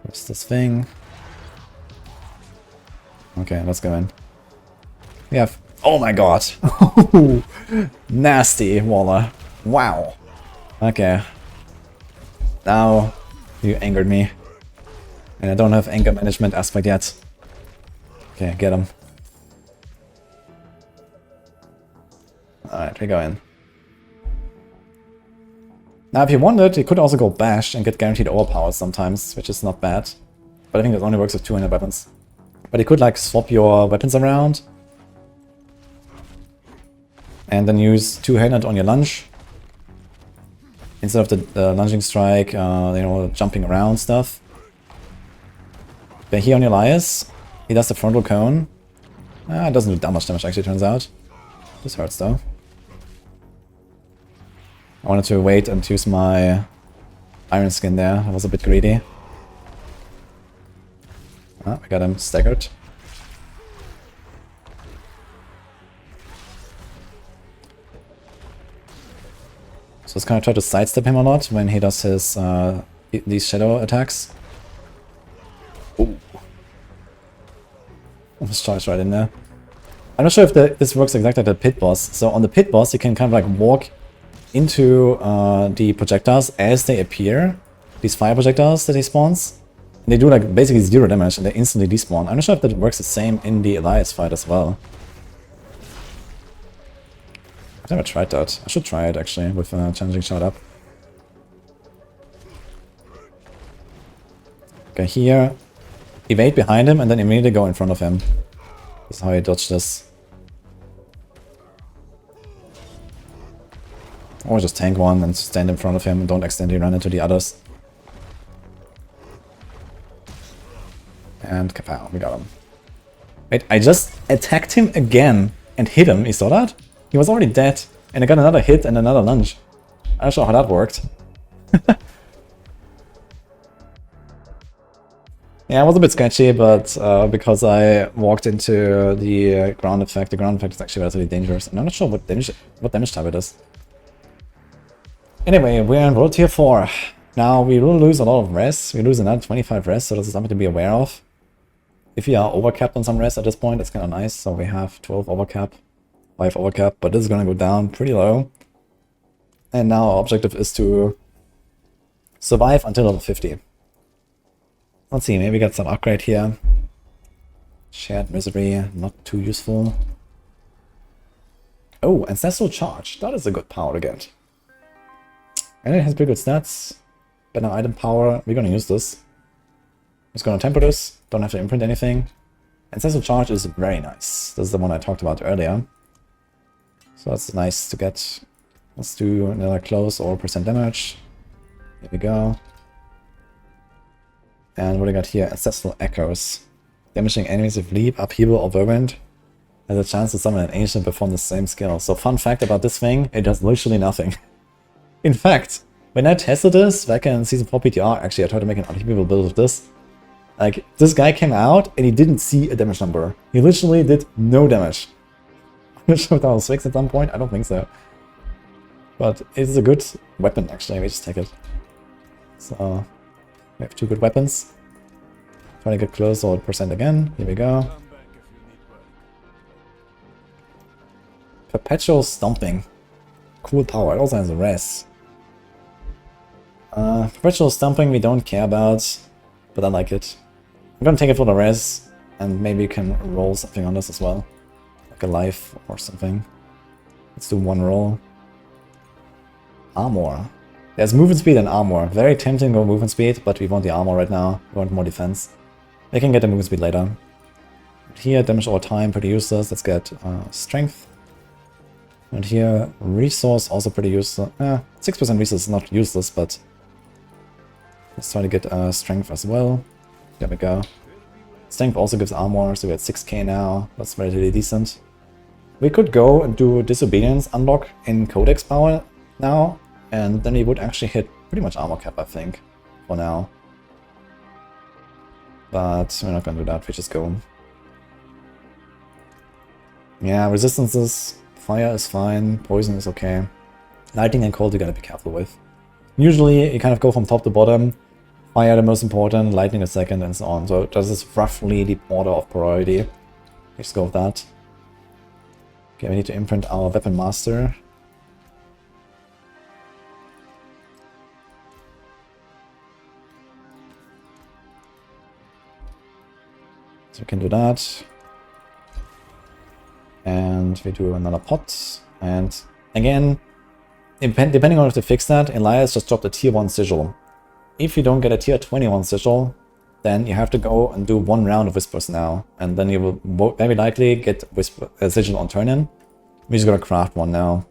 Where's this thing? Okay, let's go in. We have... Oh my god! Nasty, Waller. Wow. Okay. Now you angered me. And I don't have anger management aspect yet. Okay, get him. Alright, we go in. Now if you wanted, you could also go bash and get guaranteed overpowered sometimes, which is not bad. But I think that only works with 200 weapons. But you could like swap your weapons around. And then use two-handed on your lunge. Instead of the lunging strike, you know, jumping around stuff. But here on your Elias, he does the frontal cone. It doesn't do that much damage actually, turns out. This hurts though. I wanted to wait and use my iron skin there. I was a bit greedy. Ah, we got him staggered. So let's kind of try to sidestep him a lot when he does his these shadow attacks. Ooh. Almost charged right in there. I'm not sure if this works exactly like the pit boss. So on the pit boss, you can kind of like walk into the projectiles as they appear. These fire projectiles that he spawns. And they do like basically 0 damage and they instantly despawn. I'm not sure if that works the same in the Elias fight as well. I've never tried that. I should try it actually with a challenging shot up. Okay, here. Evade behind him and then immediately go in front of him. This is how I dodge this. Or just tank one and stand in front of him and don't accidentally run into the others. And kapow, we got him. Wait, I just attacked him again and hit him, you saw that? He was already dead and I got another hit and another lunge. I'm not sure how that worked. Yeah, it was a bit sketchy, but because I walked into the ground effect is actually relatively dangerous. And I'm not sure what damage type it is. Anyway, we're in World Tier 4. Now, we will lose a lot of res. We lose another 25 res, so this is something to be aware of. If you are overcapped on some res at this point, it's kind of nice. So we have 12 overcap, 5 overcap, but this is going to go down pretty low. And now our objective is to survive until level 50. Let's see, maybe we got some upgrade here. Shared misery, not too useful. Oh, ancestral charge. That is a good power to get. And it has pretty good stats. Better item power. We're gonna use this. Just gonna temper this. Don't have to imprint anything. Ancestral charge is very nice. This is the one I talked about earlier. So that's nice to get. Let's do another close or % damage. Here we go. And what I got here? Ancestral Echoes. Damaging enemies with leap, upheaval, or whirlwind. Has a chance to summon an ancient perform the same skill. So fun fact about this thing, it does literally nothing. In fact, when I tested this back in Season 4 PTR, actually I tried to make an upheaval build of this. Like, this guy came out and he didn't see a damage number. He literally did no damage. I'm not sure if that was fixed at some point, I don't think so. But it's a good weapon actually, we just take it. So, we have 2 good weapons. Trying to get close or % again. Here we go. Perpetual Stomping. Cool power. It also has a res. Perpetual Stomping we don't care about, but I like it. I'm gonna take it for the res, and maybe you can roll something on this as well. Like a life or something. Let's do 1 roll. Armor. There's movement speed and armor. Very tempting to go movement speed, but we want the armor right now. We want more defense. We can get the movement speed later. Here, damage over time, pretty useless. Let's get strength. And here, resource, also pretty useless. 6% resource is not useless, but let's try to get strength as well. There we go. Strength also gives armor, so we're at 6k now. That's relatively decent. We could go and do Disobedience unlock in Codex power now, and then we would actually hit pretty much armor cap, I think, for now. But we're not gonna do that, we just go. Yeah, resistances, fire is fine, poison is okay. Lightning and cold you gotta be careful with. Usually you kind of go from top to bottom, fire the most important, lightning the second, and so on. So this is roughly the order of priority. Let's go with that. Okay, we need to imprint our weapon master. So we can do that. And we do another pot. And again, depending on if they fix that, Elias just dropped a tier 1 sigil. If you don't get a tier 21 sigil, then you have to go and do 1 round of Whispers now. And then you will very likely get a sigil on turn-in. We're just gonna craft one now.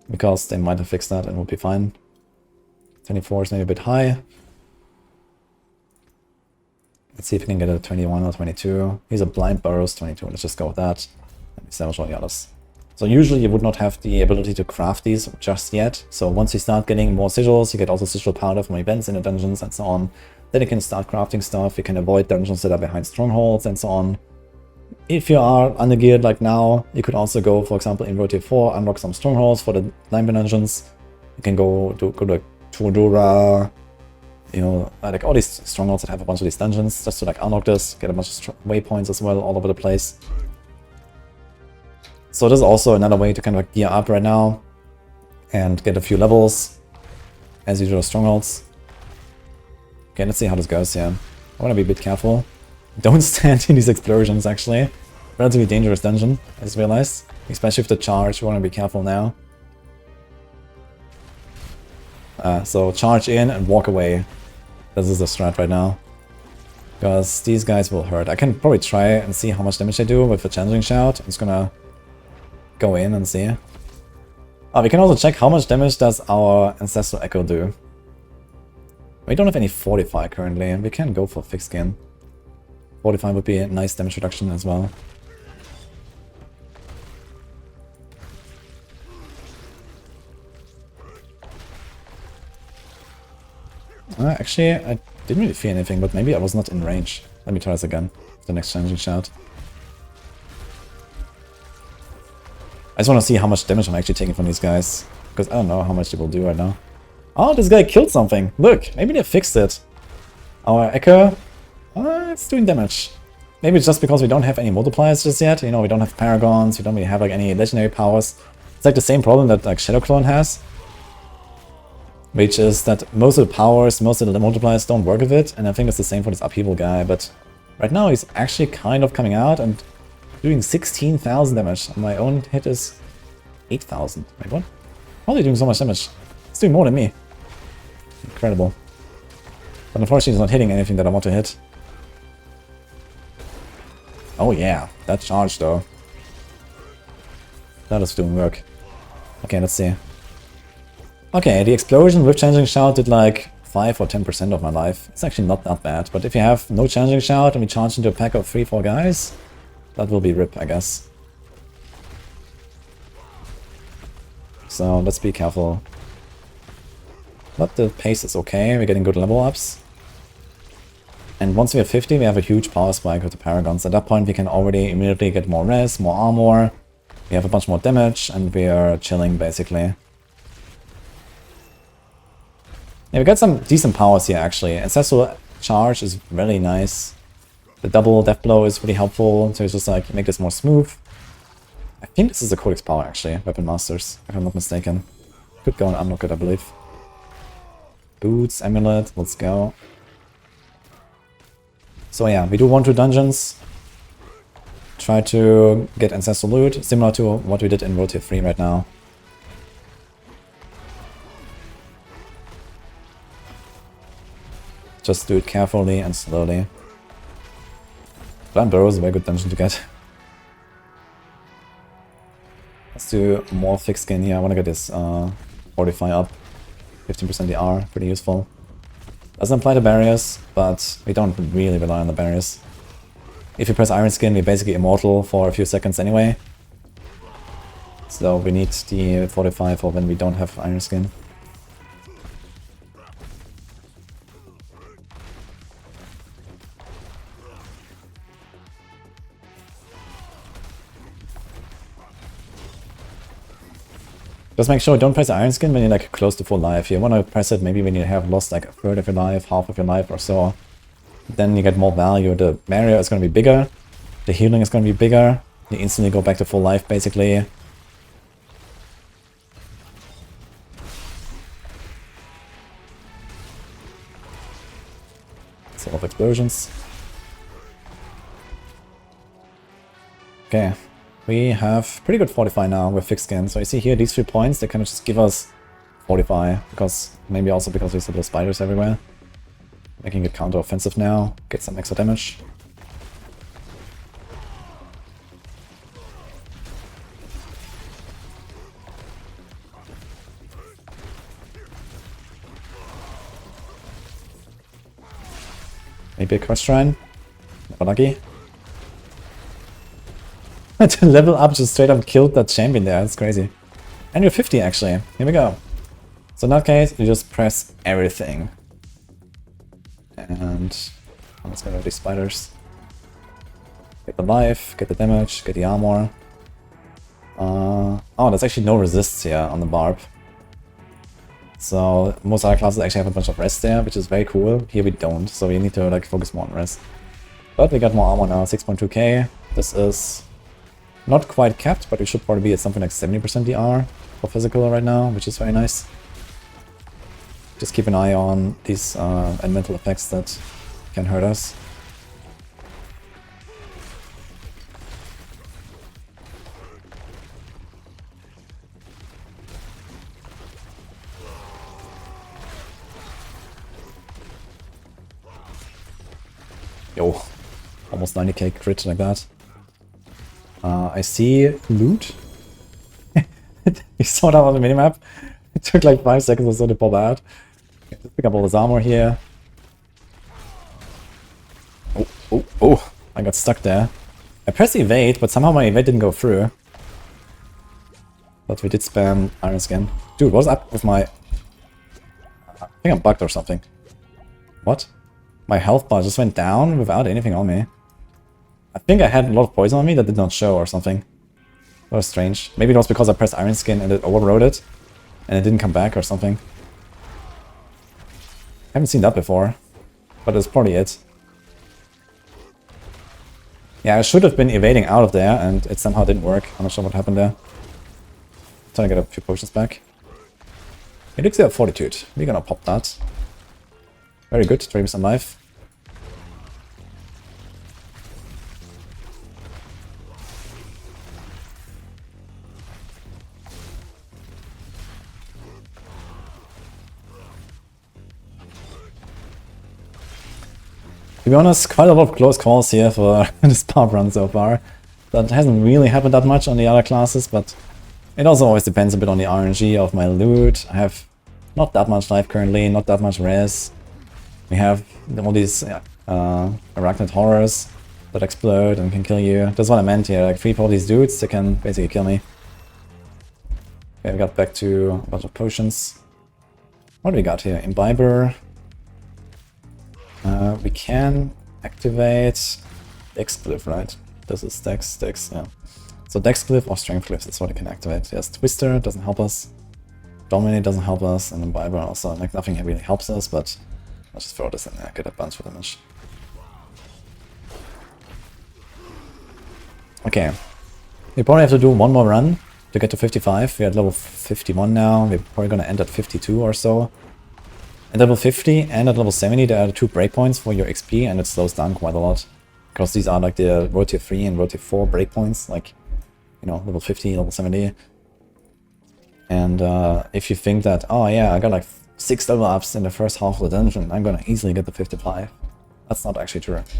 Because they might have fixed that and we'll be fine. 24 is maybe a bit high. Let's see if we can get a 21 or 22. He's a blind burrows 22. Let's just go with that. Let me salvage all the others. So usually you would not have the ability to craft these just yet. So once you start getting more sigils, you get also sigil powder from events in the dungeons and so on. Then you can start crafting stuff. You can avoid dungeons that are behind strongholds and so on. If you are undergeared like now, you could also go, for example, in Rotier 4, unlock some strongholds for the Limber dungeons. You can go to Turdura, you know, like all these strongholds that have a bunch of these dungeons, just to like unlock this, get a bunch of waypoints as well all over the place. So this is also another way to kind of gear up right now and get a few levels as you do the strongholds. Okay, let's see how this goes here. I want to be a bit careful. Don't stand in these explosions, actually. Relatively dangerous dungeon, I just realized. Especially with the charge, you want to be careful now. So charge in and walk away. This is the strat right now. Because these guys will hurt. I can probably try and see how much damage they do with the challenging shout. I'm just gonna go in and see. Oh, we can also check how much damage does our Ancestral Echo do. We don't have any Fortify currently, and we can go for Thick Skin. Fortify would be a nice damage reduction as well. Actually, I didn't really feel anything, but maybe I was not in range. Let me try this again. The next challenging shout. I just want to see how much damage I'm actually taking from these guys. Because I don't know how much they will do right now. Oh, this guy killed something. Look, maybe they fixed it. Our Echo, it's doing damage. Maybe it's just because we don't have any multipliers just yet. You know, we don't have Paragons, we don't really have like any legendary powers. It's like the same problem that like Shadow Clone has. Which is that most of the powers, most of the multipliers don't work with it. And I think it's the same for this Upheaval guy. But right now he's actually kind of coming out and doing 16,000 damage. And my own hit is 8,000. Wait, what? How are they doing so much damage? It's doing more than me. Incredible. But unfortunately, it's not hitting anything that I want to hit. Oh yeah, that charge though. That is doing work. Okay, let's see. Okay, the explosion with challenging shout did like 5 or 10% of my life. It's actually not that bad, but if you have no challenging shout and we charge into a pack of 3-4 guys, that will be rip, I guess. So let's be careful. But the pace is okay, we're getting good level ups. And once we have 50, we have a huge power spike with the Paragons. At that point, we can already immediately get more res, more armor. We have a bunch more damage, and we are chilling, basically. Yeah, we got some decent powers here, actually. Ancestral Charge is really nice. The double Death Blow is really helpful to just, like, make this more smooth. I think this is a Codex power, actually. Weapon Masters, if I'm not mistaken. Could go and unlock it, I believe. Boots, Amulet, let's go. So yeah, we do 1-2 dungeons. Try to get Ancestral Loot, similar to what we did in World Tier 3 right now. Just do it carefully and slowly. Blind Burrow is a very good dungeon to get. Let's do more thick skin here. I want to get this Fortify up. 15% DR, pretty useful. Doesn't apply to barriers, but we don't really rely on the barriers. If you press Iron Skin, we're basically immortal for a few seconds anyway. So we need the Fortify for when we don't have Iron Skin. Just make sure don't press Iron Skin when you're like close to full life. You want to press it maybe when you have lost like a third of your life, half of your life or so. Then you get more value. The barrier is going to be bigger. The healing is gonna be bigger. You instantly go back to full life, basically. It's a lot of explosions. Okay, we have pretty good fortify now with fixed skin. So you see here, these 3 points, they kind of just give us fortify, because maybe also because there's little spiders everywhere. Making it counter-offensive now, get some extra damage. Maybe a quest shrine. Never lucky. To level up, just straight up killed that champion there. That's crazy. And you're 50 actually. Here we go. So in that case, you just press everything. And let's go to these spiders. Get the life, get the damage, get the armor. Oh, there's actually no resists here on the Barb. So most other classes actually have a bunch of rest there, which is very cool. Here we don't, so we need to like focus more on rest. But we got more armor now, 6.2k. This is not quite capped, but we should probably be at something like 70% DR for physical right now, which is very nice. Just keep an eye on these elemental effects that can hurt us. Yo, almost 90k crit like that. I see loot. You saw that on the minimap. It took like 5 seconds or so to pop out. Okay, just pick up all this armor here. Oh, I got stuck there. I pressed evade, but somehow my evade didn't go through. But we did spam Iron Skin. Dude, what's up with my... I think I'm bugged or something. What? My health bar just went down without anything on me. I think I had a lot of poison on me that did not show or something. That was strange. Maybe it was because I pressed Iron Skin and it overrode it. And it didn't come back or something. I haven't seen that before. But it's probably it. Yeah, I should have been evading out of there and it somehow didn't work. I'm not sure what happened there. Trying to get a few potions back. Elixir of Fortitude. We're gonna pop that. Very good, 20% life. To be honest, quite a lot of close calls here for this Barb run so far. That hasn't really happened that much on the other classes, but it also always depends a bit on the RNG of my loot. I have not that much life currently, not that much res. We have all these arachnid horrors that explode and can kill you. That's what I meant here, like 3-4 these dudes, they can basically kill me. Okay, we got back to a bunch of potions. What do we got here? Imbiber. We can activate Dexglyph, right? This is Dex, yeah. So Dexglyph or Strengthglyph, that's what we can activate. Yes, Twister doesn't help us. Dominate doesn't help us, and Imbiber also, like nothing really helps us, but let's just throw this in there, get a bunch of damage. Okay. We probably have to do one more run to get to 55. We're at level 51 now, we're probably gonna end at 52 or so. At level 50 and at level 70 there are 2 breakpoints for your XP and it slows down quite a lot. Because these are like the World Tier 3 and World Tier 4 breakpoints, like, you know, level 50, level 70. And if you think that, oh yeah, I got like 6 level ups in the first half of the dungeon, I'm gonna easily get to 55. That's not actually true. Let's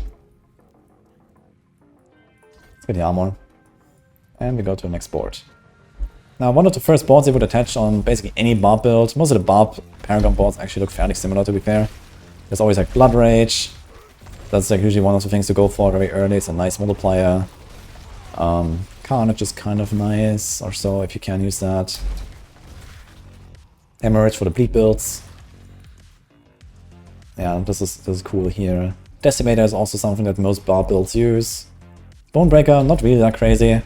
get the armor. And we go to the next board. Now, one of the first boards you would attach on basically any Barb build. Most of the Barb Paragon boards actually look fairly similar, to be fair. There's always like Blood Rage. That's like usually one of the things to go for very early. It's a nice multiplier. Carnage is kind of nice, or so, if you can use that. Hemorrhage for the bleed builds. Yeah, this is cool here. Decimator is also something that most Barb builds use. Bonebreaker, not really that crazy.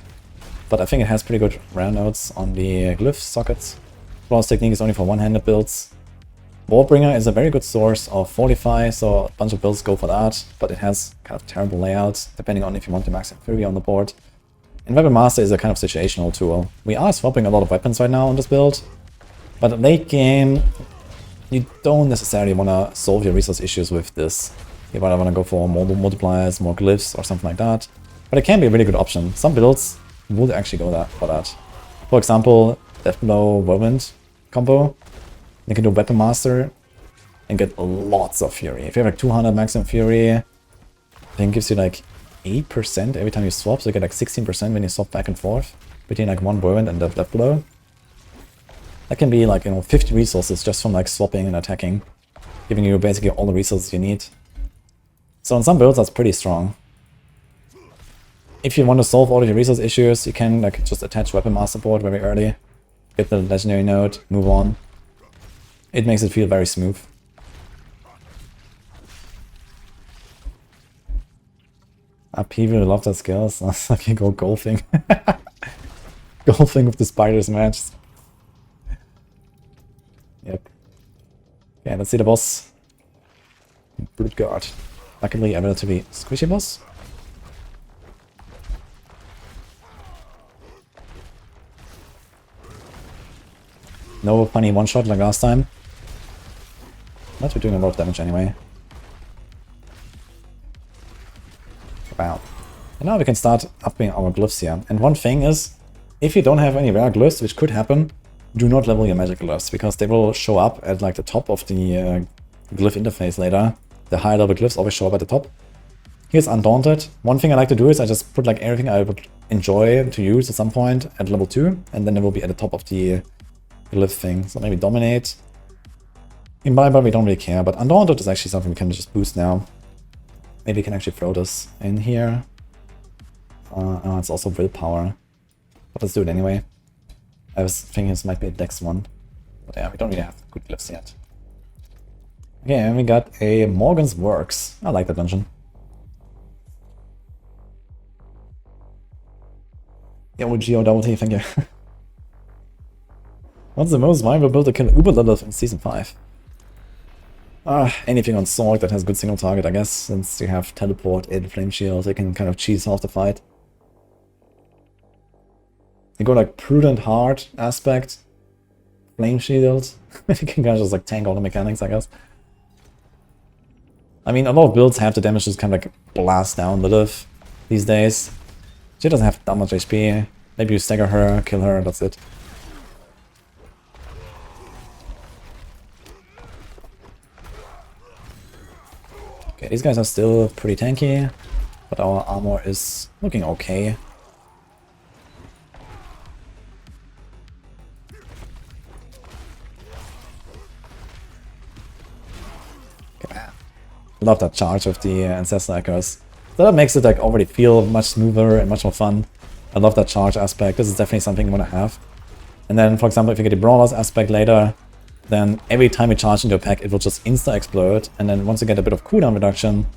But I think it has pretty good round notes on the glyph sockets. Flawless Technique is only for one-handed builds. Warbringer is a very good source of Fortify, so a bunch of builds go for that, but it has kind of terrible layouts, depending on if you want to max Fury on the board. And Weapon Master is a kind of situational tool. We are swapping a lot of weapons right now on this build, but late game, you don't necessarily want to solve your resource issues with this. You might want to go for more multipliers, more glyphs, or something like that. But it can be a really good option. Some builds would actually go for that. For example, Deathblow Whirlwind combo. You can do Weapon Master and get lots of Fury. If you have like 200 maximum Fury, I think it gives you like 8% every time you swap, so you get like 16% when you swap back and forth between like one Whirlwind and the Deathblow. That can be like, you know, 50 resources just from like swapping and attacking, giving you basically all the resources you need. So in some builds that's pretty strong. If you want to solve all of your resource issues, you can like just attach Weapon Master board very early, get the legendary node, move on. It makes it feel very smooth. People love that skills. I can go golfing. Golfing with the spiders match. Yep. Okay, let's see the boss. Brute Guard. Luckily a relatively squishy boss. No funny one-shot like last time. But we're doing a lot of damage anyway. Wow. And now we can start upping our glyphs here. And one thing is, if you don't have any rare glyphs, which could happen, do not level your magic glyphs, because they will show up at like the top of the glyph interface later. The higher level glyphs always show up at the top. Here's Undaunted. One thing I like to do is I just put like everything I would enjoy to use at some point at level 2, and then it will be at the top of the glyph thing. So maybe Dominate. In Barb we don't really care, but Undaunted is actually something we can just boost now. Maybe we can actually throw this in here. It's also Willpower. But let's do it anyway. I was thinking this might be a Dex one. But yeah, we don't really have good glyphs yet. Okay, and we got a Morgan's Works. I like that dungeon. Yeah, wudijo double T, thank you. What's the most viable build to kill Uber Lilith in Season 5? Anything on Sword that has good single target, I guess, since you have Teleport and Flame Shield, they can kind of cheese off the fight. You go like Prudent Hard aspect, Flame Shield, you can kind of just like tank all the mechanics, I guess. I mean, a lot of builds have the damage just kind of like blast down Lilith these days. She doesn't have that much HP. Maybe you stagger her, kill her, that's it. Okay, these guys are still pretty tanky, but our armor is looking okay. Okay. Love that charge of the Ancestor Echoes. So that makes it like already feel much smoother and much more fun. I love that charge aspect. This is definitely something you want to have. And then, for example, if you get the Brawlers aspect later, then every time you charge into a pack, it will just insta-explode. And then once you get a bit of cooldown reduction,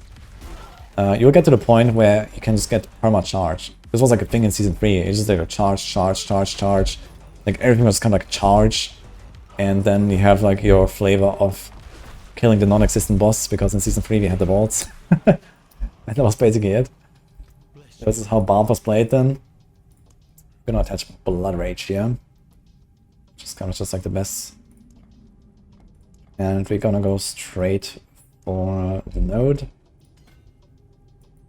you'll get to the point where you can just get perma-charge. This was like a thing in Season 3. It's just like a charge, charge, charge, charge. Like everything was kind of like charge. And then you have like your flavor of killing the non-existent boss, because in Season 3 we had the vaults. And that was basically it. This is how Barb was played then. I'm gonna attach Blood Rage here. Just kind of just like the best. And we're gonna go straight for the node.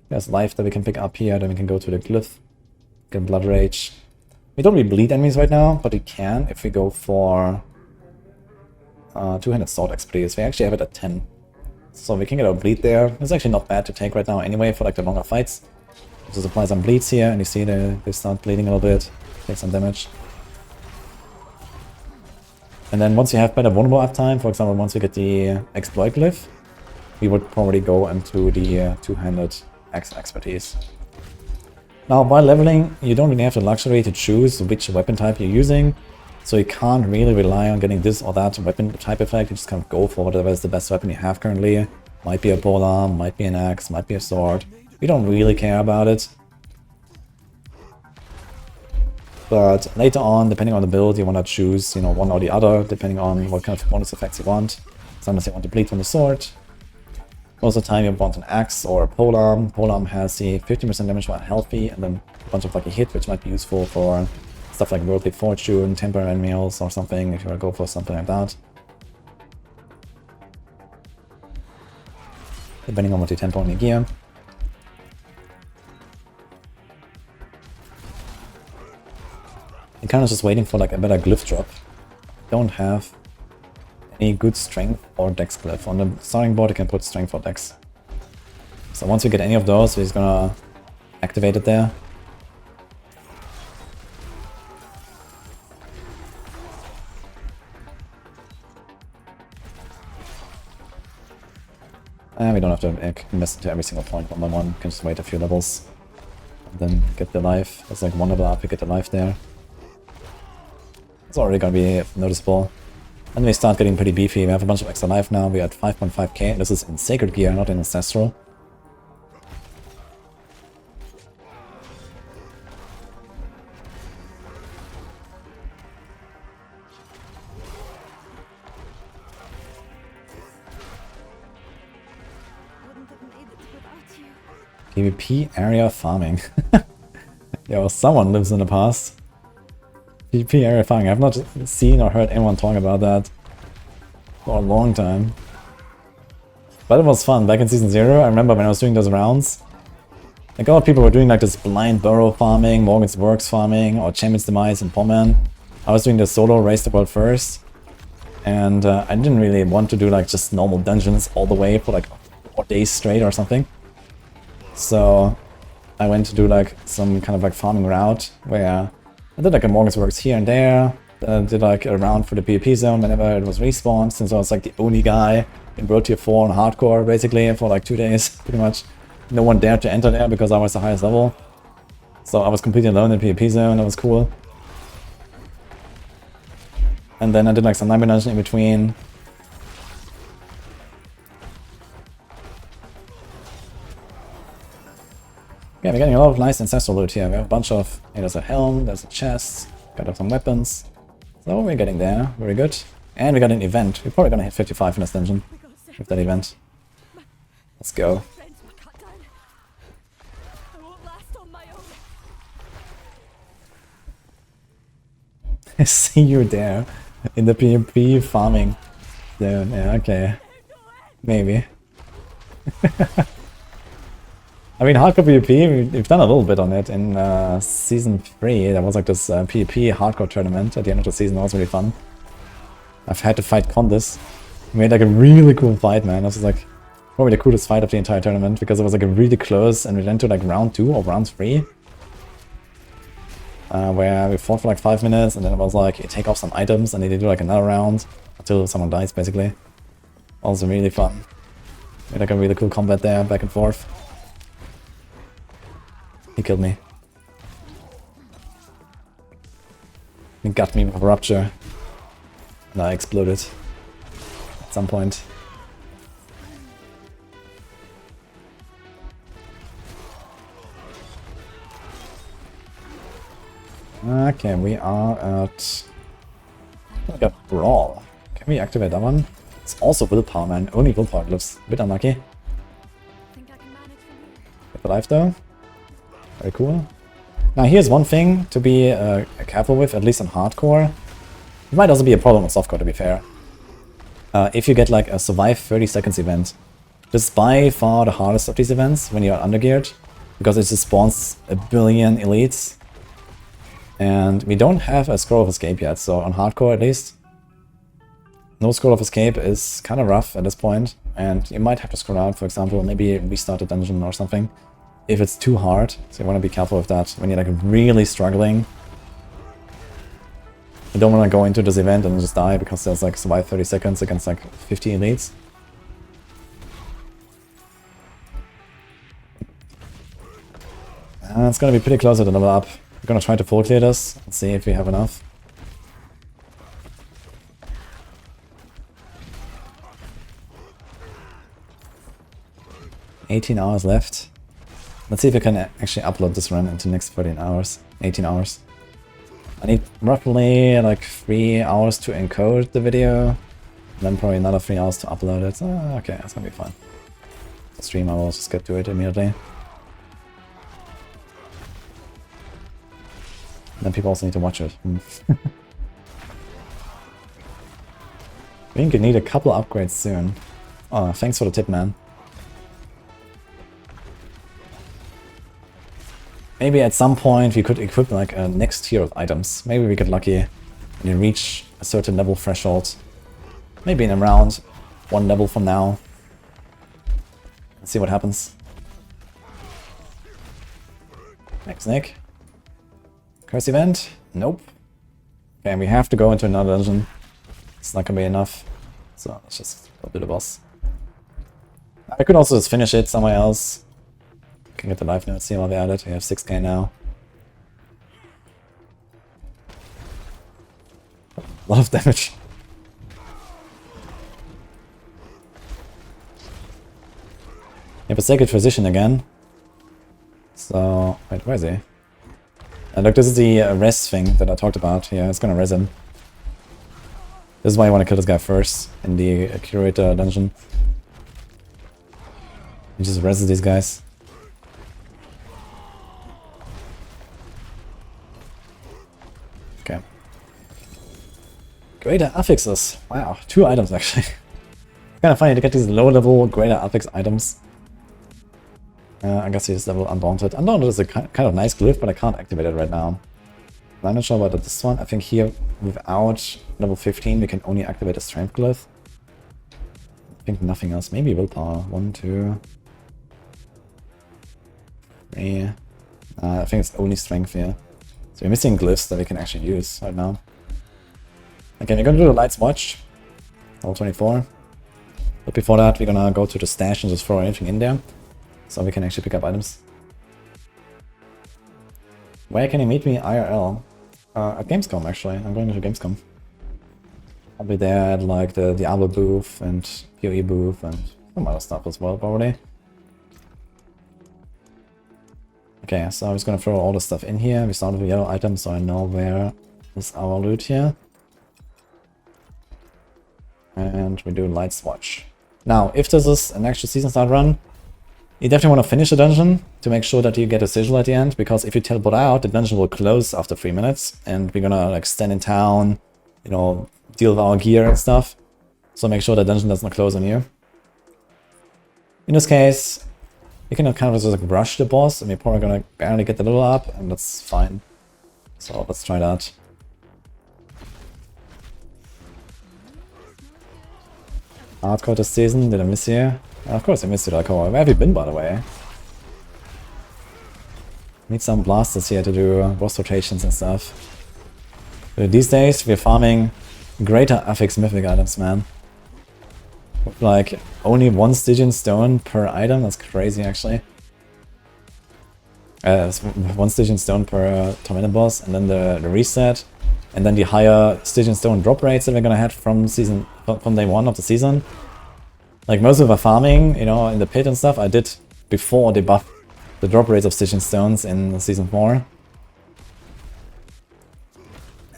There's life that we can pick up here, then we can go to the glyph. Get Blood Rage. We don't really bleed enemies right now, but we can if we go for two-handed sword expertise. We actually have it at 10. So we can get our bleed there. It's actually not bad to take right now anyway for like the longer fights. Just apply some bleeds here, and you see they start bleeding a little bit, take some damage. And then once you have better vulnerable uptime, for example, once we get the exploit glyph, we would probably go into the two-handed expertise. Now, while leveling, you don't really have the luxury to choose which weapon type you're using, so you can't really rely on getting this or that weapon type effect. You just kind of go for whatever is the best weapon you have currently. Might be a polearm, might be an axe, might be a sword. We don't really care about it. But later on, depending on the build, you want to choose, you know, one or the other, depending on what kind of bonus effects you want. Sometimes you want to bleed from the sword. Most of the time you want an axe or a polearm. Polearm has the 15% damage while healthy, and then a bunch of lucky hit, which might be useful for stuff like Worldly Fortune, Temporary Meals or something, if you want to go for something like that. Depending on what you tempo in your gear. I'm kind of just waiting for like a better glyph drop. Don't have any good strength or dex glyph. On the starting board you can put strength or dex. So once we get any of those, we're just gonna activate it there. And we don't have to invest into every single point one by one. We can just wait a few levels and then get the life. There's like one level up, we get the life there. It's already gonna be noticeable. And we start getting pretty beefy. We have a bunch of extra life now. We're at 5.5k. This is in Sacred Gear, not in Ancestral. PvP area farming. Yo, someone lives in the past. PvP area farming. I've not seen or heard anyone talk about that for a long time. But it was fun. Back in Season 0, I remember when I was doing those rounds, like a lot of people were doing like this blind burrow farming, Morgan's Works farming, or Champion's Demise and Pomman. I was doing the solo race the world first. And I didn't really want to do like just normal dungeons all the way for like 4 days straight or something. So I went to do like some kind of like farming route where I did like a Morgan's Works here and there. Then I did like a round for the PvP zone whenever it was respawned, since I was like the only guy in World Tier 4 on hardcore basically for like 2 days pretty much. No one dared to enter there because I was the highest level. So I was completely alone in the PvP zone. That was cool. And then I did like some nightmare dungeon in between. Yeah, we're getting a lot of nice ancestral loot here. We have a bunch of... Hey, there's a helm, there's a chest, got some weapons. So we're getting there, very good. And we got an event. We're probably gonna hit 55 in this dungeon with that event. Let's go. I see you there in the PvP farming zone. Yeah, okay. Maybe. I mean, hardcore PvP, we've done a little bit on it in Season 3. There was like this PvP hardcore tournament at the end of the season. That was really fun. I've had to fight Condis. We made like a really cool fight, man. This was like probably the coolest fight of the entire tournament because it was like a really close, and we went to like round 2 or round 3. Where we fought for like 5 minutes, and then it was like you take off some items and then you do like another round until someone dies basically. Also really fun. We had like a really cool combat there, back and forth. He killed me. He got me with a rupture. And I exploded. At some point. Okay, we are at... I got Brawl. Can we activate that one? It's also willpower, man. Only willpower glyphs. A bit unlucky. Get the life though. Very cool. Now here's one thing to be careful with, at least on hardcore. It might also be a problem on softcore, to be fair. If you get like a survive 30 seconds event. This is by far the hardest of these events when you're undergeared, because it just spawns a billion elites. And we don't have a scroll of escape yet, so on hardcore at least. No scroll of escape is kind of rough at this point, and you might have to scroll out, for example, maybe restart a dungeon or something. If it's too hard, so you want to be careful with that when you're like really struggling. You don't want to go into this event and just die because there's like survive 30 seconds against like 50 elites. It's gonna be pretty close to the level up. We're gonna try to full clear this and see if we have enough. $18 hours left. Let's see if we can actually upload this run into the next 13 hours, 18 hours. I need roughly like 3 hours to encode the video. And then probably another 3 hours to upload it. Okay, that's gonna be fun. The stream, I will just get to it immediately. And then people also need to watch it. I think you need a couple upgrades soon. Oh, thanks for the tip, man. Maybe at some point we could equip like a next tier of items. Maybe we get lucky and you reach a certain level threshold. Maybe in around 1 level from now. Let's see what happens. Next Nick. Curse event? Nope. Okay, we have to go into another dungeon. It's not gonna be enough. So let's just go to the boss. I could also just finish it somewhere else. Can get the life notes, see while we at it. We have 6k now. A lot of damage. We have a sacred physician again. So, wait, where is he? Look, this is the res thing that I talked about. Yeah, it's gonna res him. This is why I want to kill this guy first in the curator dungeon. He just reses these guys. Okay. Greater affixes. Wow, 2 items actually. Kind of funny to get these low-level greater affix items. I guess he's level Undaunted. Undaunted is a kind of nice glyph, but I can't activate it right now. I'm not sure about this one. I think here, without level 15, we can only activate a strength glyph. I think nothing else. Maybe willpower. 1, 2, 3. I think it's only strength here. So we're missing glyphs that we can actually use right now. Okay, we're gonna do the Light's Watch. Level 24. But before that, we're gonna go to the stash and just throw anything in there. So we can actually pick up items. Where can you meet me IRL? At Gamescom, actually. I'm going to Gamescom. I'll be there at like the Diablo booth and PoE booth and some other stuff as well, probably. Okay, so I'm just gonna throw all the stuff in here. We started with yellow items, so I know where is our loot here. And we do Light's Watch. Now, if this is an actual season start run, you definitely want to finish the dungeon to make sure that you get a sigil at the end, because if you teleport out, the dungeon will close after 3 minutes, and we're gonna like stand in town, you know, deal with our gear and stuff. So make sure the dungeon does not close on you. In this case, you can kind of just like rush the boss, and we're probably gonna barely get the level up, and that's fine. So let's try that. Hardcore this season, did I miss you? Of course I missed you, like, where have you been, by the way? Need some blasters here to do boss rotations and stuff. These days, we're farming greater affix mythic items, man. With like, only 1 Stygian stone per item, that's crazy, actually. 1 Stygian stone per tormented boss, and then the reset, and then the higher Stygian stone drop rates that we're gonna have from day 1 of the season. Like most of our farming, you know, in the pit and stuff, I did before they buffed the drop rates of Stygian stones in season 4. And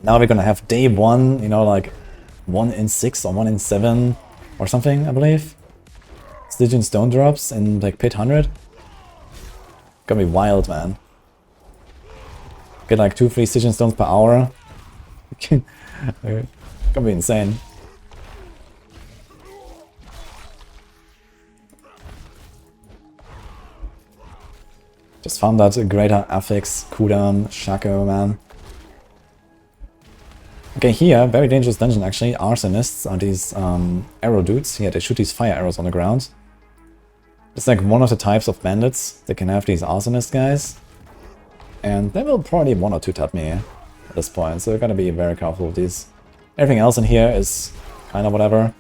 now we're gonna have day 1, you know, like 1 in 6 or 1 in 7 or something, I believe. Stygian stone drops in like pit 100. Gonna be wild, man. Get like 2-3 Stygian stones per hour. Gonna be insane. Just found that greater affix, cooldown, Shaco, man. Okay, here, very dangerous dungeon actually. Arsonists are these arrow dudes. Here, they shoot these fire arrows on the ground. It's like one of the types of bandits. They can have these arsonist guys. And they will probably 1 or 2 tap me at this point, so we're gonna be very careful with these. Everything else in here is kind of whatever.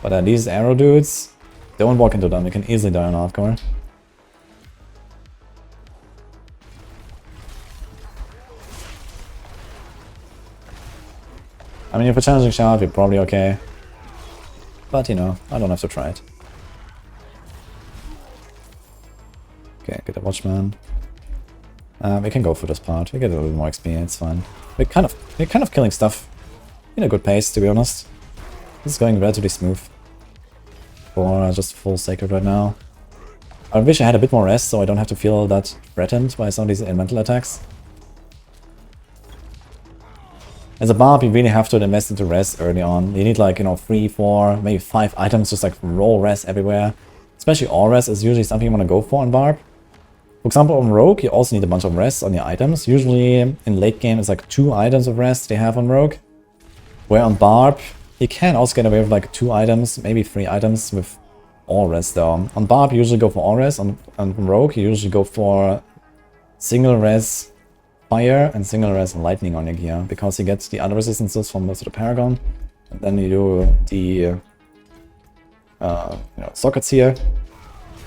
But these arrow dudes, don't walk into them, you can easily die on hardcore. I mean, if a challenging shot, you're probably okay. But, you know, I don't have to try it. Okay, get the Watchman. We can go for this part. We get a little more XP, it's fine. We're kind of killing stuff in a good pace, to be honest. This is going relatively smooth for just full sacred right now. I wish I had a bit more rest so I don't have to feel that threatened by some of these elemental attacks. As a Barb, you really have to invest into res early on. You need like, you know, 3, 4, maybe 5 items, just like roll res everywhere. Especially all res is usually something you want to go for on Barb. For example, on Rogue, you also need a bunch of res on your items. Usually in late game, it's like 2 items of res they have on Rogue. Where on Barb, you can also get away with like 2 items, maybe 3 items with all res though. On Barb, you usually go for all res. On Rogue, you usually go for single res fire and single res lightning on your gear, because you get the other resistances from most of the Paragon, and then you do the you know, sockets here.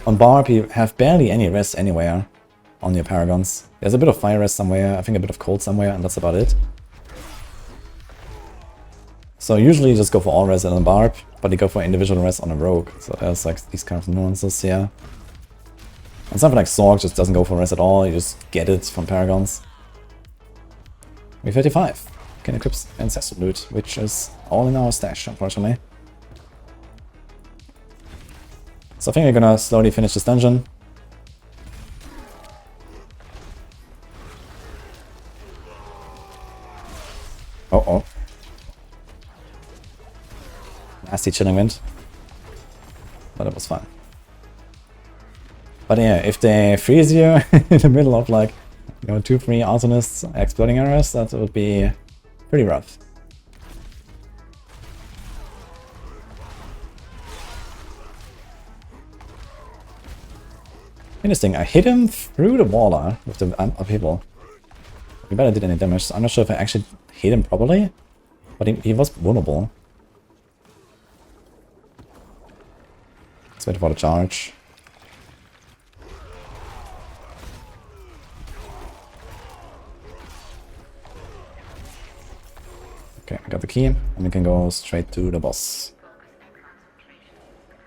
On Barb you have barely any res anywhere on your Paragons. There's a bit of fire res somewhere, I think a bit of cold somewhere, and that's about it. So usually you just go for all res on Barb, but you go for individual res on a Rogue. So there's like these kind of nuances here. And something like Sorg just doesn't go for res at all, you just get it from Paragons. We 35 can equip Ancestor Loot, which is all in our stash, unfortunately. So I think we're gonna slowly finish this dungeon. Uh-oh. Nasty chilling wind. But it was fun. But yeah, if they freeze you in the middle of like, you know, 2-3 Artanists exploding arrows, that would be pretty rough. Interesting, I hit him through the wall with the upheaval. He barely did any damage, so I'm not sure if I actually hit him properly, but he was vulnerable. Let's wait for the charge. Okay, I got the key, and we can go straight to the boss.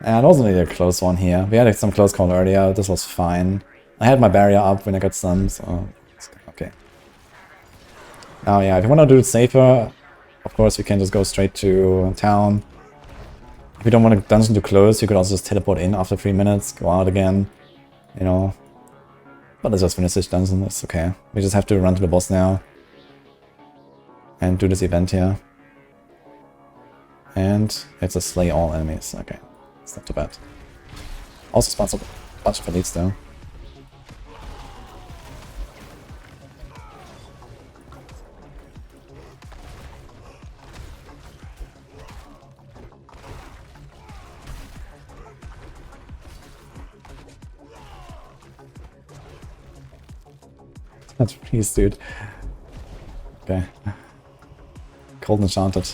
And it wasn't really a close one here. We had some close call earlier, this was fine. I had my barrier up when I got stunned, so it's okay. Now yeah, if you want to do it safer, of course we can just go straight to town. If you don't want a dungeon to close, you could also just teleport in after 3 minutes, go out again, you know. But let's just finish this dungeon, it's okay. We just have to run to the boss now. And do this event here. And it's a slay all enemies. Okay, it's not too bad. Also spawns a bunch of elites though. That's please, dude. Okay. Cold enchanted.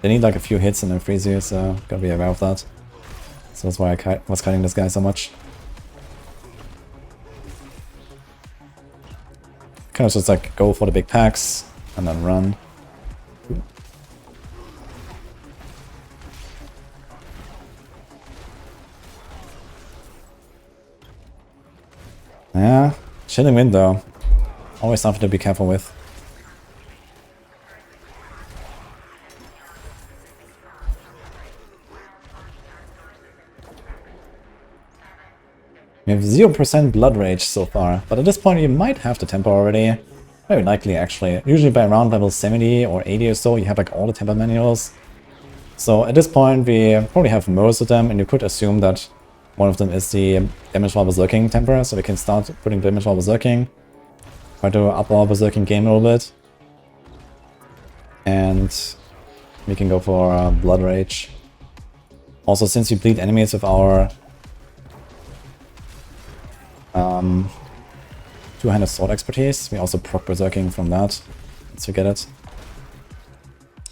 They need like a few hits and then freeze you, so gotta be aware of that. So that's why I was cutting this guy so much. Kind of just like go for the big packs and then run. Yeah, chilling wind though. Always something to be careful with. We have 0% blood rage so far, but at this point you might have the tempo already. Very likely actually. Usually by around level 70 or 80 or so you have like all the tempo manuals. So at this point we probably have most of them, and you could assume that one of them is the damage while berserking temper, so we can start putting damage while berserking. Try to up our berserking game a little bit. And we can go for blood rage. Also, since we bleed enemies with our two-handed sword expertise, we also proc berserking from that. Let's forget it.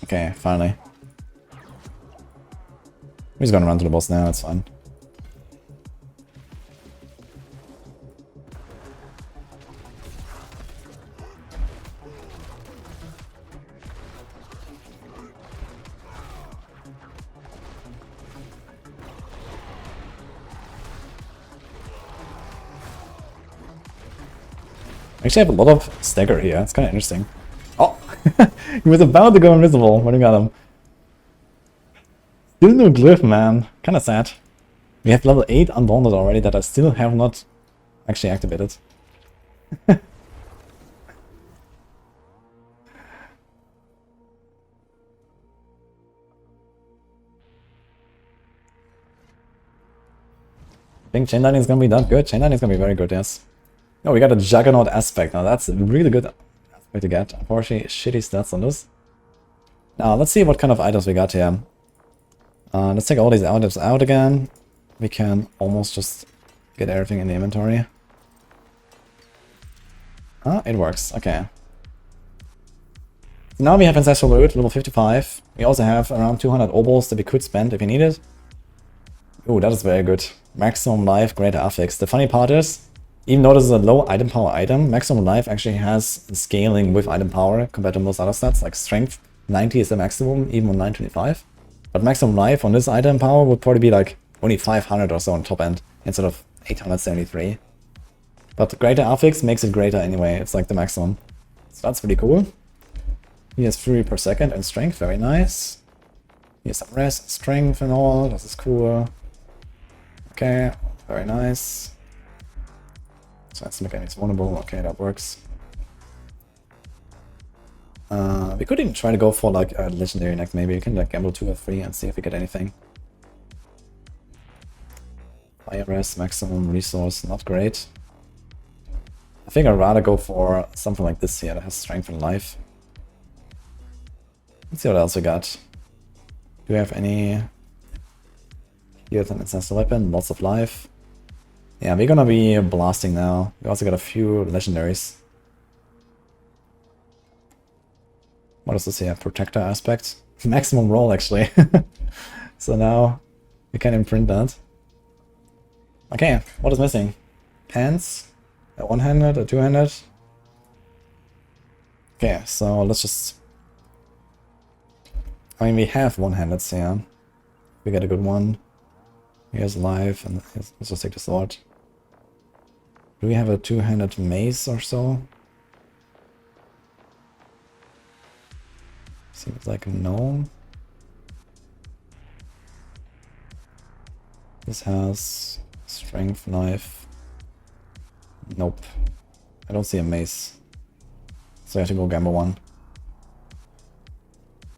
Okay, finally. We're just gonna run to the boss now, it's fine. I actually have a lot of stagger here, it's kind of interesting. Oh! He was about to go invisible when we got him. Still no glyph, man. Kinda sad. We have level 8 unbonded already that I still have not actually activated. I think chain lightning is gonna be that good. Chain lightning is gonna be very good, yes. Oh, we got a juggernaut aspect. Now that's a really good aspect to get. Unfortunately, shitty stats on this. Now let's see what kind of items we got here. Let's take all these items out again. We can almost just get everything in the inventory. Ah, it works. Okay. So now we have Ancestral Loot, level 55. We also have around 200 obols that we could spend if we need it. Oh, that is very good. Maximum life, greater affix. The funny part is, even though this is a low item power item, maximum life actually has scaling with item power compared to most other stats, like strength. 90 is the maximum, even on 925. But maximum life on this item power would probably be like only 500 or so on top end, instead of 873. But greater affix makes it greater anyway, it's like the maximum. So that's pretty cool. He has fury per second and strength, very nice. He has some rest, strength and all, this is cool. Okay, very nice. So that's mechanics vulnerable, okay, that works. We could even try to go for like a legendary neck, maybe. We can like gamble 2 or 3 and see if we get anything. Fire rest, maximum resource, not great. I think I'd rather go for something like this here that has strength and life. Let's see what else we got. Do we have any... Here's an ancestral weapon, lots of life. Yeah, we're gonna be blasting now. We also got a few legendaries. What is this here? Protector aspect? Maximum roll, actually. So now we can imprint that. Okay, what is missing? Pants? A one-handed, a two-handed? Okay, so let's just... I mean, we have one-handeds here. We get a good one. Here's life, and let's just take the sword. Do we have a two-handed mace or so? Seems like no. This has strength, knife. Nope. I don't see a mace. So I have to go gamble one.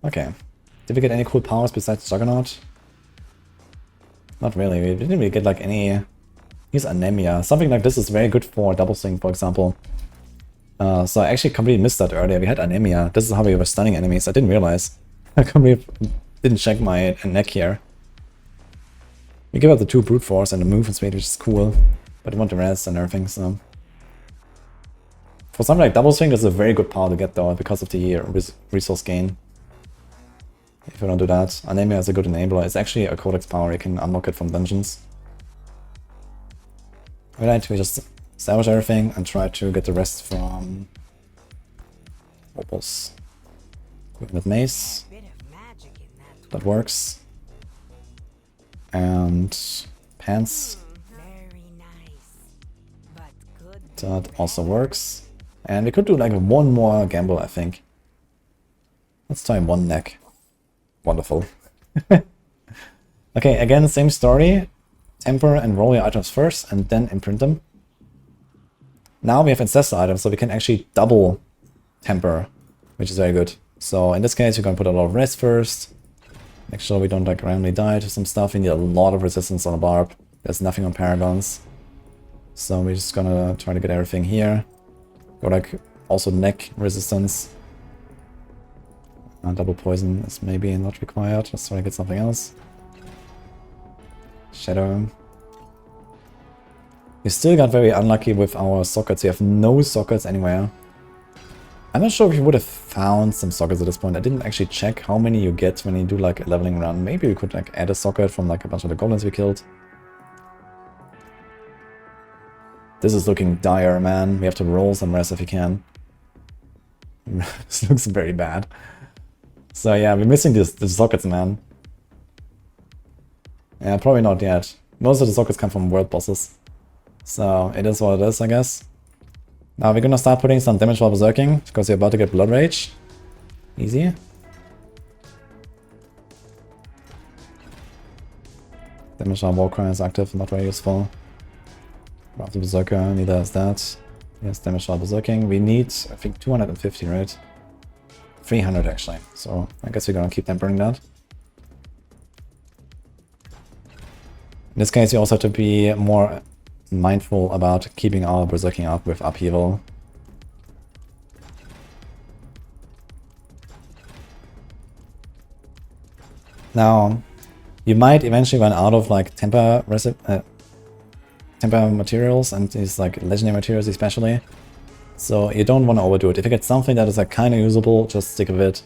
Okay. Did we get any cool powers besides Juggernaut? Not really. We didn't really get like any... Here's anemia. Something like this is very good for double swing, for example. So I actually completely missed that earlier. We had anemia. This is how we were stunning enemies. I didn't realize. I completely didn't check my neck here. We give up the 2 brute force and the movement speed, which is cool. But I want the rest and everything, so... For something like double swing, that's a very good power to get though, because of the resource gain. If you don't do that, anemia is a good enabler. It's actually a codex power, you can unlock it from dungeons. Alright, we just salvage everything and try to get the rest from opals. With mace. That works. And pants. That also works. And we could do like one more gamble, I think. Let's try one neck. Wonderful. Okay, again, same story. Temper and roll your items first and then imprint them. Now we have ancestral items, so we can actually double temper, which is very good. So in this case, we're going to put a lot of rest first. Make sure we don't like randomly die to some stuff. We need a lot of resistance on a barb. There's nothing on paragons. So we're just gonna try to get everything here. Go like also neck resistance. Double poison is maybe not required. Let's try to get something else. Shadow. We still got very unlucky with our sockets. We have no sockets anywhere. I'm not sure if you would have found some sockets at this point. I didn't actually check how many you get when you do like a leveling run. Maybe we could like add a socket from like a bunch of the goblins we killed. This is looking dire, man. We have to roll some rest if we can. This looks very bad. So yeah, we're missing the sockets, man. Yeah, probably not yet. Most of the sockets come from world bosses. So it is what it is, I guess. Now we're gonna start putting some damage while berserking, because we're about to get blood rage. Easy. Damage on Warcry is active, not very useful. Path of Berserker, neither is that. Yes, damage on Berserking. We need, I think, 250, right? 300 actually. So I guess we're gonna keep tempering that. In this case, you also have to be more mindful about keeping our Berserking up with upheaval. Now, you might eventually run out of like temper materials and these like legendary materials especially. So you don't want to overdo it. If you get something that is like kind of usable, just stick with it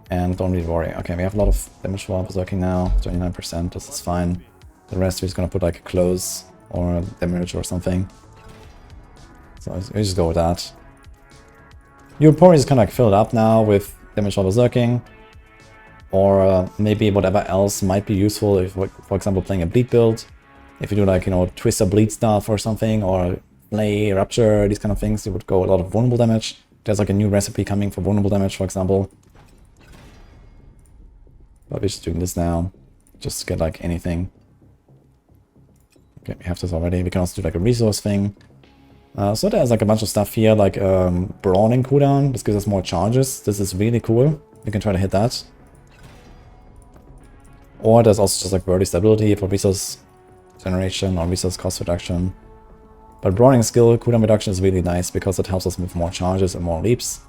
and don't really worry. Okay, we have a lot of damage for Berserking now, 29%, this is fine. The rest we're just gonna put like a close or damage or something. So we just go with that. You'll probably just kind of like fill it up now with damage for Berserking. Or maybe whatever else might be useful if, for example, playing a bleed build. If you do like, you know, Twister bleed stuff or something, or Flay, Rupture, these kind of things, you would go a lot of vulnerable damage. There's like a new recipe coming for vulnerable damage, for example. But we're just doing this now, just to get like anything. Okay, we have this already. We can also do like a resource thing. So there's like a bunch of stuff here, like brawling cooldown. This gives us more charges. This is really cool. We can try to hit that. Or there's also just like worthy stability for resource generation or resource cost reduction. But brawling skill cooldown reduction is really nice because it helps us with more charges and more leaps.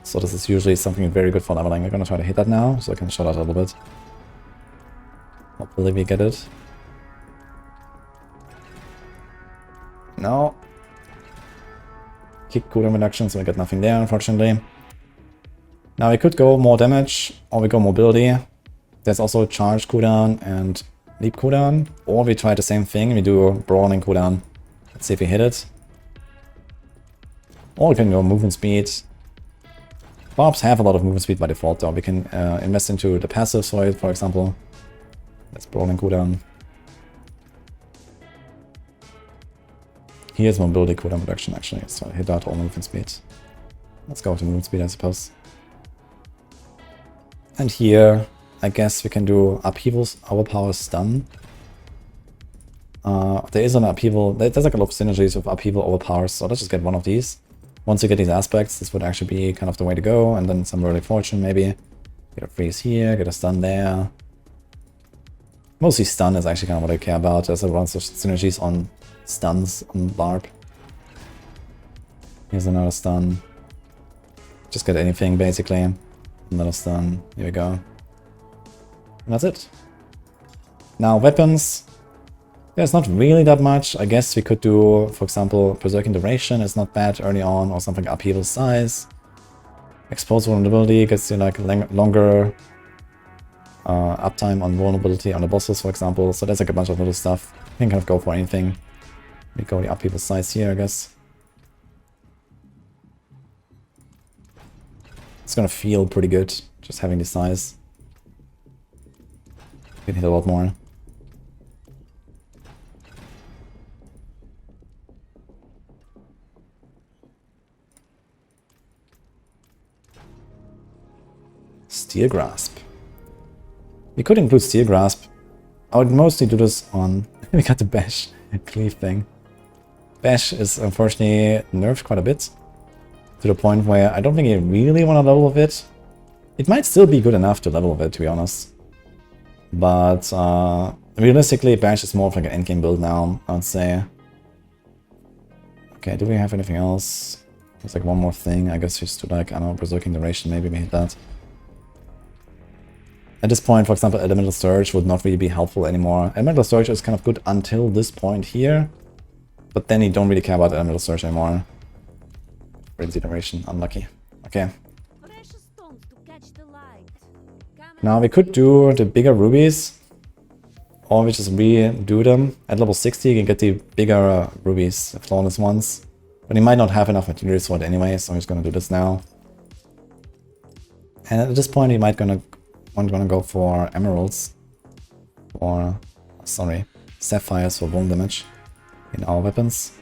So this is usually something very good for leveling. We're gonna try to hit that now, so I can show that a little bit. Hopefully we get it. No. Kick cooldown reduction, so we get nothing there, unfortunately. Now we could go more damage, or we go mobility. There's also charge cooldown and leap cooldown. Or we try the same thing, we do brawling cooldown. Let's see if we hit it. Or we can go movement speed. Barbs have a lot of movement speed by default though. We can invest into the passive for it, for example. That's brawling cooldown. Here's mobility cooldown reduction actually. So hit that all movement speed. Let's go to movement speed, I suppose. And here, I guess we can do upheavals, overpower, stun. There is an upheaval, there's like a lot of synergies with upheaval, overpower, so let's just get one of these. Once you get these aspects, this would actually be kind of the way to go, and then some early fortune maybe. Get a freeze here, get a stun there. Mostly stun is actually kind of what I care about. There's a bunch of synergies on stuns on Barb. Here's another stun. Just get anything basically. Another stun, here we go. And that's it. Now weapons. There's not really that much. I guess we could do, for example, Berserking Duration is not bad early on, or something Upheaval Size. Exposed Vulnerability gets you like longer uptime on vulnerability on the bosses, for example. So there's like a bunch of little stuff. You can kind of go for anything. We go the Upheaval Size here, I guess. It's gonna feel pretty good, just having the size. You can hit a lot more. Steel Grasp. We could include Steel Grasp. I would mostly do this on... we got the Bash Cleave thing. Bash is unfortunately nerfed quite a bit. To the point where I don't think you really want to level with it. It might still be good enough to level with it, to be honest. But realistically, Bash is more of like an endgame build now, I would say. Okay, do we have anything else? There's like one more thing. I guess just to like, I don't know, Berserking Duration, maybe we hit that. At this point, for example, Elemental Surge would not really be helpful anymore. Elemental Surge is kind of good until this point here. But then you don't really care about Elemental Surge anymore. Frenzy Duration, unlucky. Okay. Now we could do the bigger rubies. Or we just redo them. At level 60 you can get the bigger rubies, the flawless ones. But you might not have enough materials for it anyway, so I'm just gonna do this now. And at this point you might gonna go for emeralds. Or, sorry, sapphires for bone damage in our weapons.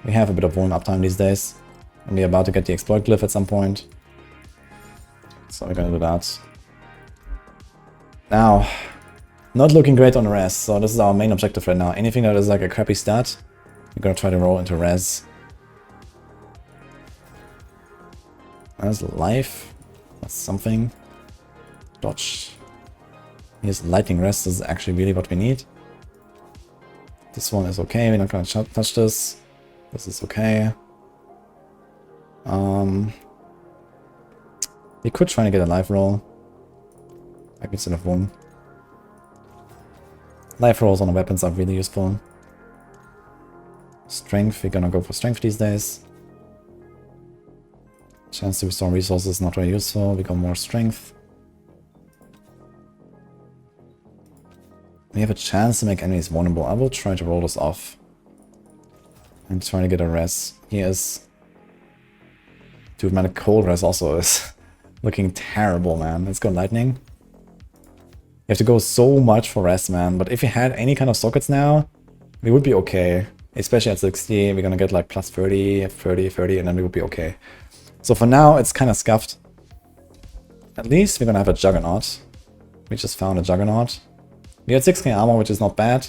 We have a bit of vuln uptime these days. And we're about to get the exploit glyph at some point. So we're gonna do that. Now, Not looking great on res, so this is our main objective right now. Anything that is like a crappy stat, we're gonna try to roll into res. There's life. That's something. Dodge. Here's lightning rest. This is actually really what we need. This one is okay. We're not gonna touch this. This is okay. We could try to get a life roll. Like instead of one. Life rolls on the weapons are really useful. Strength, we're gonna go for strength these days. Chance to restore resources, not very useful. We got more strength. We have a chance to make enemies vulnerable. I will try to roll this off. And try to get a res. He is... Dude, man, a cold res also is looking terrible, man. Let's go lightning. You have to go so much for res, man. But if you had any kind of sockets now, we would be okay. Especially at 60, we're gonna get like plus 30, 30, 30, and then we would be okay. So for now, it's kind of scuffed. At least we're gonna have a Juggernaut. We just found a Juggernaut. We had 6k armor, which is not bad.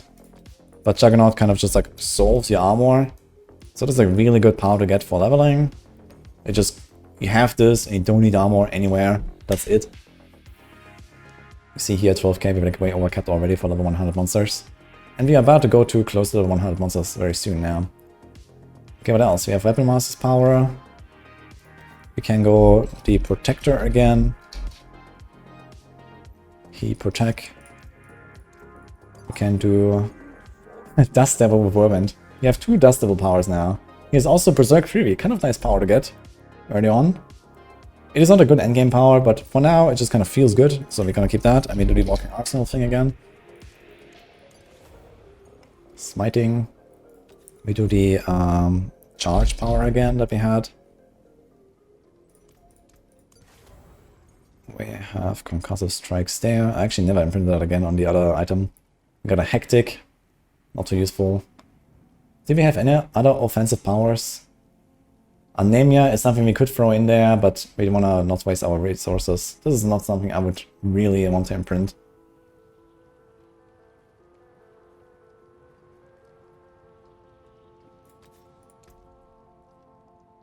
But Juggernaut kind of just like solves your armor. So this is a really good power to get for leveling. It just, you have this and you don't need armor anywhere. That's it. You see here 12k, we're like way overcapped already for level 100 monsters. And we are about to go to close to level 100 monsters very soon now. Okay, what else? We have Weapon Master's power. We can go the Protector again. He Protect. We can do Dust Devil with Whirlwind. We have 2 Dust Devil powers now. He has also Berserk Freebie, kind of nice power to get early on. It is not a good endgame power, but for now it just kind of feels good, so we're gonna keep that. I mean, do the Walking Arsenal thing again. Smiting. We do the charge power again that we had. We have Concussive Strikes there. I actually never imprinted that again on the other item. We got a Hectic. Not too useful. Do we have any other offensive powers? Anemia is something we could throw in there, but we want to not waste our resources. This is not something I would really want to imprint.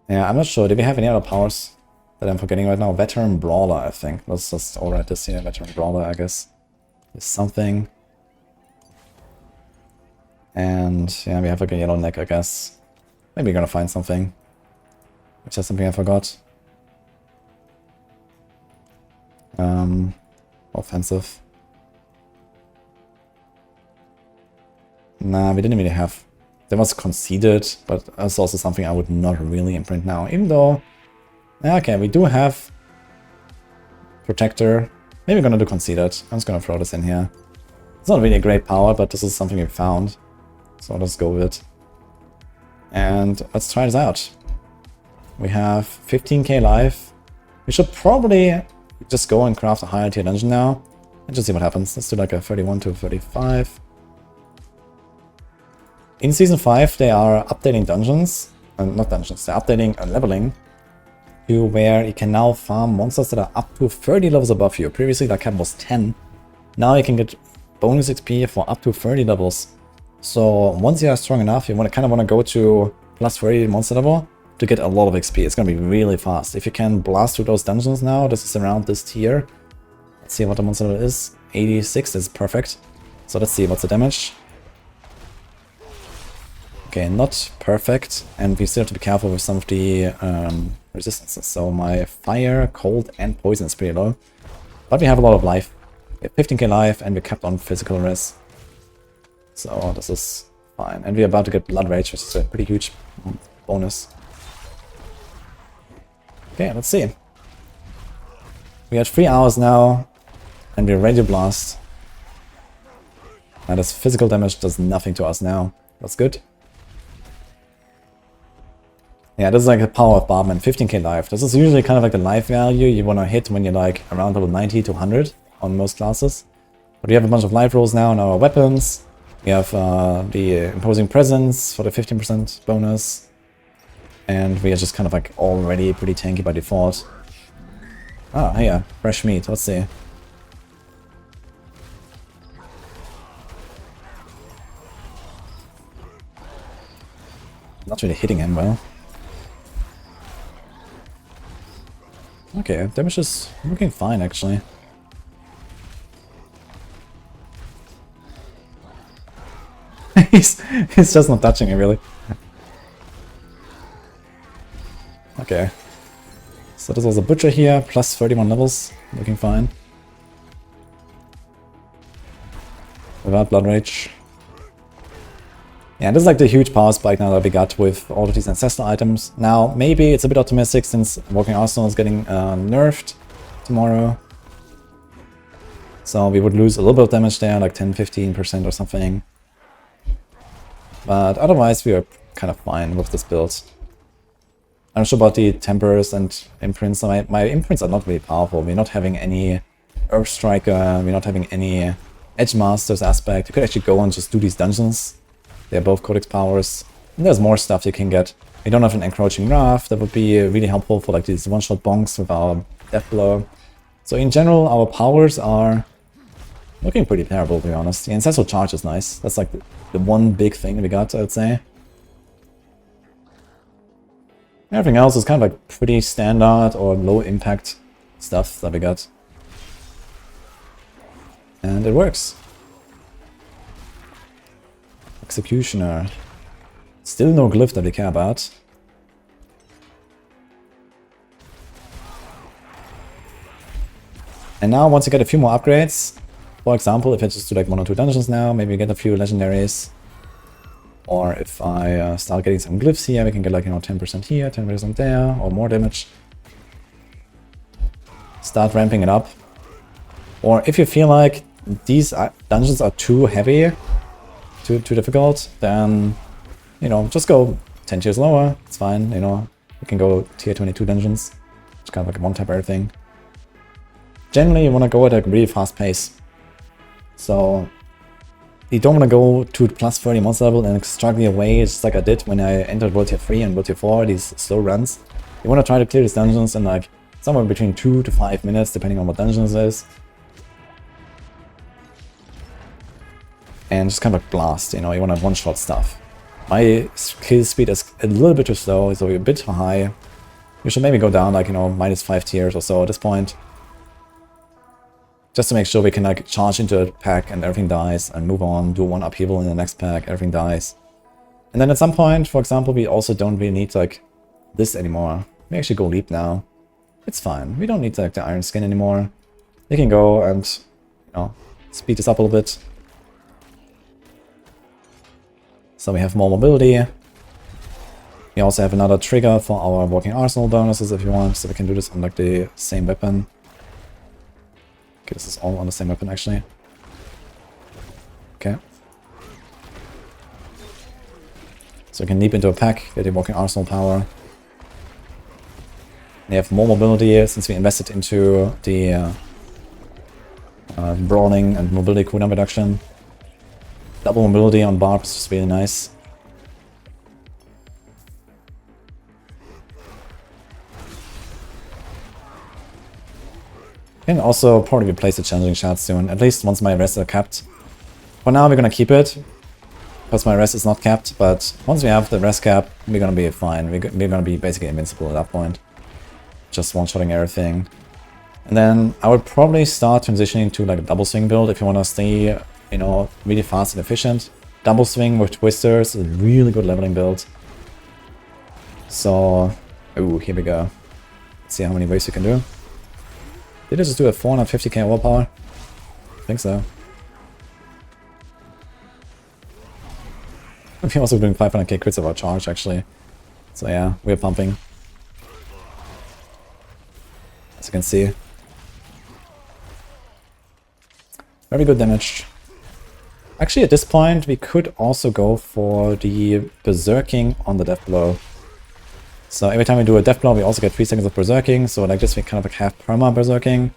Yeah, I'm not sure. Do we have any other powers that I'm forgetting right now? Veteran Brawler, I think. Let's just overwrite this here. Veteran Brawler, I guess, is something. And yeah, we have like a yellow neck, I guess. Maybe we're gonna find something. Which is something I forgot. Offensive. Nah, we didn't really have. That was conceded, but that's also something I would not really imprint now. Even though, okay, we do have Protector. Maybe we're gonna do conceded. I'm just gonna throw this in here. It's not really a great power, but this is something we found. So let's go with it. And let's try this out. We have 15k life. We should probably just go and craft a higher tier dungeon now. And just see what happens. Let's do like a 31 to 35. In Season 5, they are updating dungeons. Not dungeons, they're updating leveling. To where you can now farm monsters that are up to 30 levels above you. Previously, that cap was 10. Now you can get bonus XP for up to 30 levels. So once you are strong enough, you kind of want to go to plus 30 monster level to get a lot of XP. It's going to be really fast. If you can blast through those dungeons now, this is around this tier. Let's see what the monster level is. 86 is perfect. So let's see what's the damage. Okay, not perfect. And we still have to be careful with some of the resistances. So my fire, cold, and poison is pretty low. But we have a lot of life. We have 15k life and we're kept on physical res. So this is fine. And we're about to get Blood Rage, which is a pretty huge bonus. Okay, let's see. We had 3 hours now, and we're ready to blast. And this physical damage does nothing to us now. That's good. Yeah, this is like the power of Barb, 15k life. This is usually kind of like the life value you want to hit when you're like around level 90 to 100 on most classes. But we have a bunch of life rolls now on our weapons. We have the Imposing Presence for the 15% bonus. And we are just kind of like already pretty tanky by default. Ah, yeah, fresh meat, let's see. not really hitting him well. Okay, damage is looking fine actually. he's just not touching me really. Okay. So this was a butcher here, plus 31 levels, looking fine. Without blood rage. Yeah, this is like the huge power spike now that we got with all of these ancestral items. Now, maybe it's a bit optimistic since Walking Arsenal is getting nerfed tomorrow. So we would lose a little bit of damage there, like 10-15% or something. But otherwise we are kind of fine with this build. I'm not sure about the tempers and imprints. My imprints are not really powerful. We're not having any Earth Striker, we're not having any Edge Masters aspect. You could actually go and just do these dungeons. They're both Codex powers. And there's more stuff you can get. We don't have an Encroaching Wrath. That would be really helpful for like these one-shot bonks with our Death Blow. So in general, our powers are looking pretty terrible, to be honest. The Ancestral Charge is nice. That's like the one big thing we got, I'd say. Everything else is kind of like pretty standard or low impact stuff that we got. And it works. Executioner. Still no glyph that we care about. And now once you get a few more upgrades, for example, if I just do like 1 or 2 dungeons now, maybe get a few legendaries. Or if I start getting some glyphs here, we can get like, 10% here, 10% there, or more damage. Start ramping it up. Or if you feel like these dungeons are too heavy, too difficult, then, just go 10 tiers lower. It's fine, You can go tier 22 dungeons. It's kind of like a one-tap everything. Generally, you want to go at a really fast pace. So you don't want to go to plus 30 monster level and struggle your way, just like I did when I entered World Tier 3 and World Tier 4, these slow runs. You want to try to clear these dungeons in like somewhere between 2 to 5 minutes, depending on what dungeons it is. And just kind of like blast, you want to one-shot stuff. My kill speed is a little bit too slow, so a bit too high. You should maybe go down like, minus 5 tiers or so at this point. Just to make sure we can like charge into a pack and everything dies and move on, do one upheaval in the next pack, everything dies. And then at some point, for example, we also don't really need like this anymore. We actually go leap now. It's fine. We don't need like the iron skin anymore. We can go and, speed this up a little bit. So we have more mobility. We also have another trigger for our Walking Arsenal bonuses if you want, so we can do this on like the same weapon. Okay, this is all on the same weapon actually. Okay. So you can leap into a pack, get your Walking Arsenal power. We have more mobility since we invested into the brawling and mobility cooldown reduction. Double mobility on Barb is just really nice. Can also probably replace the challenging shard soon, at least once my rests are capped. For now we're gonna keep it, because my rest is not capped, but once we have the rest cap, we're gonna be fine. We're gonna be basically invincible at that point. Just one-shotting everything. And then I would probably start transitioning to like a double swing build if you wanna stay, really fast and efficient. Double swing with twisters is a really good leveling build. So, ooh, here we go. Let's see how many waves you can do. Did I just do a 450k overpower? I think so. We're also doing 500k crits of our charge, actually. So yeah, we're pumping. As you can see. Very good damage. Actually, at this point, we could also go for the berserking on the death blow. So every time we do a death blow, we also get 3 seconds of berserking. So like this, we kind of like have perma berserking.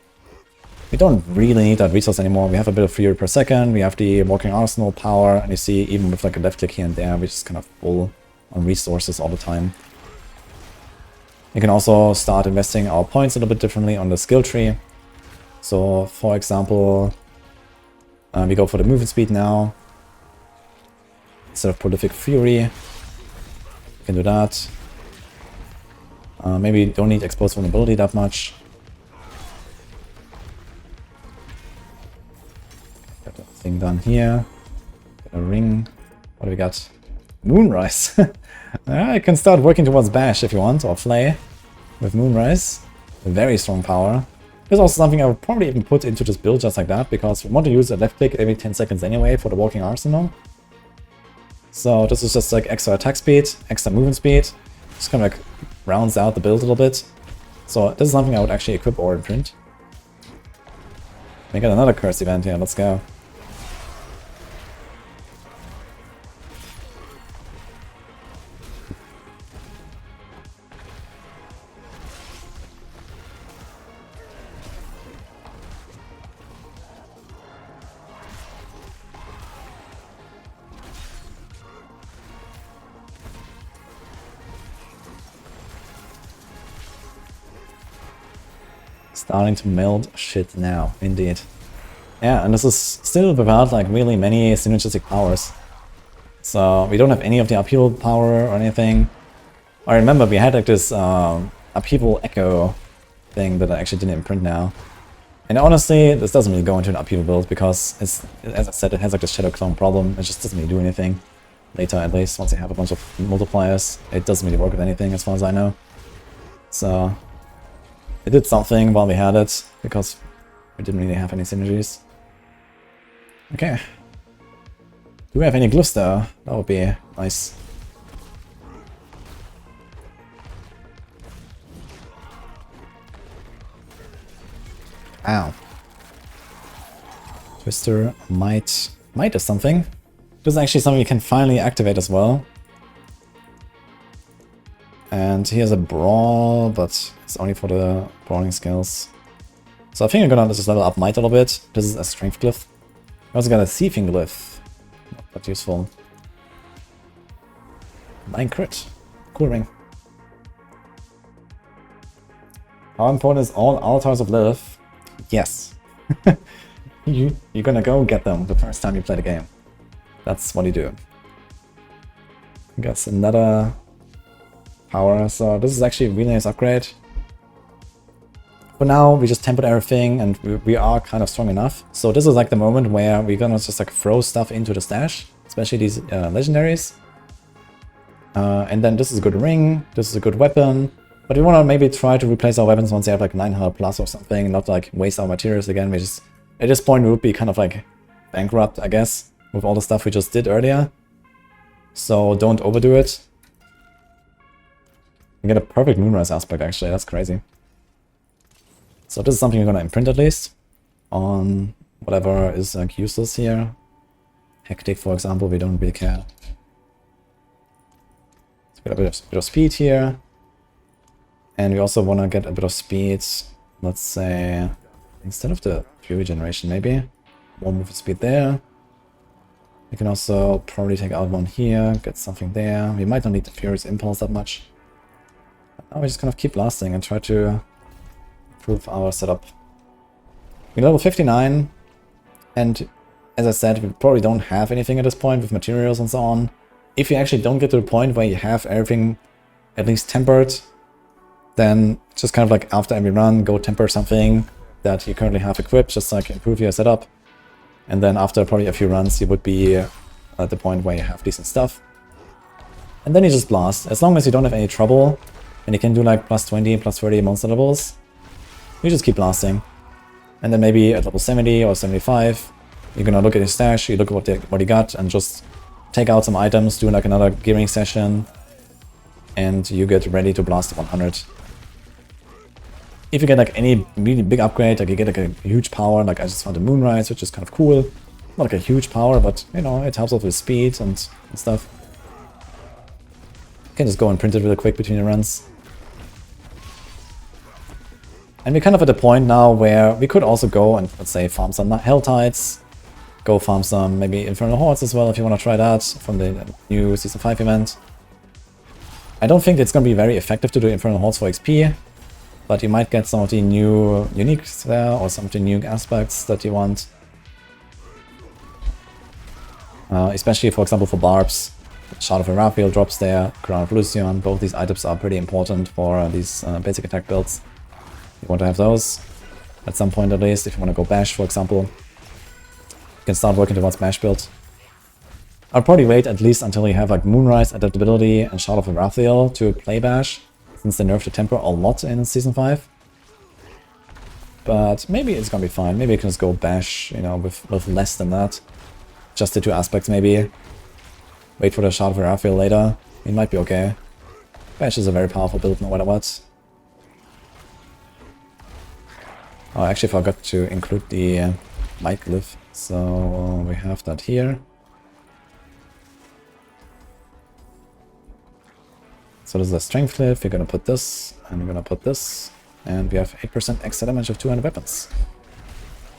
We don't really need that resource anymore. We have a bit of fury per second. We have the Walking Arsenal power, and you see, even with like a left click here and there, we're just kind of full on resources all the time. We can also start investing our points a little bit differently on the skill tree. So, for example, we go for the movement speed now instead of prolific fury. You can do that. Maybe don't need exposed vulnerability that much. Got that thing done here. Got a ring. What do we got? Moonrise. I can start working towards Bash if you want, or Flay with Moonrise. A very strong power. This is also something I would probably even put into this build just like that, because we want to use a left click every 10 seconds anyway for the walking arsenal. So this is just like extra attack speed, extra movement speed. Just kind of like rounds out the build a little bit. So this is something I would actually equip or imprint. We got another curse event here, let's go. Starting to meld shit now, indeed. Yeah, and this is still without like really many synergistic powers. So we don't have any of the upheaval power or anything. I remember we had like this upheaval echo thing that I actually didn't imprint now. And honestly, this doesn't really go into an upheaval build because it's, as I said, it has like the shadow clone problem. It just doesn't really do anything. Later at least, once you have a bunch of multipliers, it doesn't really work with anything as far as I know. So it did something while we had it, because we didn't really have any synergies. Okay. Do we have any glyphs though? That would be nice. Ow. Twister might is something. This is actually something you can finally activate as well. And here's a brawl, but it's only for the brawling skills. So I think I'm gonna just level up might a little bit. This is a strength glyph. I also got a thieving glyph. Not that useful. 9 crit. Cool ring. How important is all altars of Lilith? Yes. You're gonna go get them the first time you play the game. That's what you do. I guess another power, so this is actually a really nice upgrade. For now, we just tempered everything and we are kind of strong enough. So this is like the moment where we're gonna just like throw stuff into the stash, especially these legendaries. And then this is a good ring, this is a good weapon, but we want to maybe try to replace our weapons once they have like 900 plus or something, not like waste our materials again. We just, at this point we would be kind of like bankrupt, I guess, with all the stuff we just did earlier. So don't overdo it. You get a perfect Moonrise aspect actually, that's crazy. So this is something we're gonna imprint at least on whatever is like useless here. Hectic, for example, we don't really care. So we got a bit of speed here. And we also wanna get a bit of speed, let's say, instead of the Fury generation maybe. One move speed there. We can also probably take out one here, get something there. We might not need the Furious Impulse that much. Now we just kind of keep blasting and try to improve our setup. We're level 59, and as I said, we probably don't have anything at this point with materials and so on. If you actually don't get to the point where you have everything at least tempered, then just kind of like after every run, go temper something that you currently have equipped, just like improve your setup. And then after probably a few runs, you would be at the point where you have decent stuff. And then you just blast. As long as you don't have any trouble, and you can do like plus 20, plus 30 monster levels, you just keep blasting. And then maybe at level 70 or 75, you're gonna look at your stash, you look at what you got, and just take out some items, do like another gearing session, and you get ready to blast to 100. If you get like any really big upgrade, like you get like a huge power, like I just found a Moonrise, which is kind of cool. Not like a huge power, but you know, it helps out with speed and stuff. You can just go and print it really quick between the runs. And we're kind of at the point now where we could also go and, let's say, farm some Helltides, go farm some maybe Infernal Hordes as well if you want to try that from the new Season 5 event. I don't think it's going to be very effective to do Infernal Hordes for XP, but you might get some of the new uniques there or some of the new aspects that you want. Especially, for example, for Barbs. Shard of Raphael drops there, Crown of Lucian. Both these items are pretty important for these basic attack builds. You want to have those at some point at least. If you want to go Bash, for example, you can start working towards Bash build. I'll probably wait at least until you have like Moonrise, Adaptability, and Shard of Raphael to play Bash, since they nerfed the tempo a lot in Season 5. But maybe it's gonna be fine. Maybe you can just go Bash, you know, with less than that. Just the two aspects, maybe. Wait for the Shard of Raphael later. It might be okay. Bash is a very powerful build no matter what. Oh, I actually forgot to include the Might Glyph. So we have that here. So this is a Strength Glyph. You're gonna put this, and you're gonna put this. And we have 8% extra damage of 200 weapons.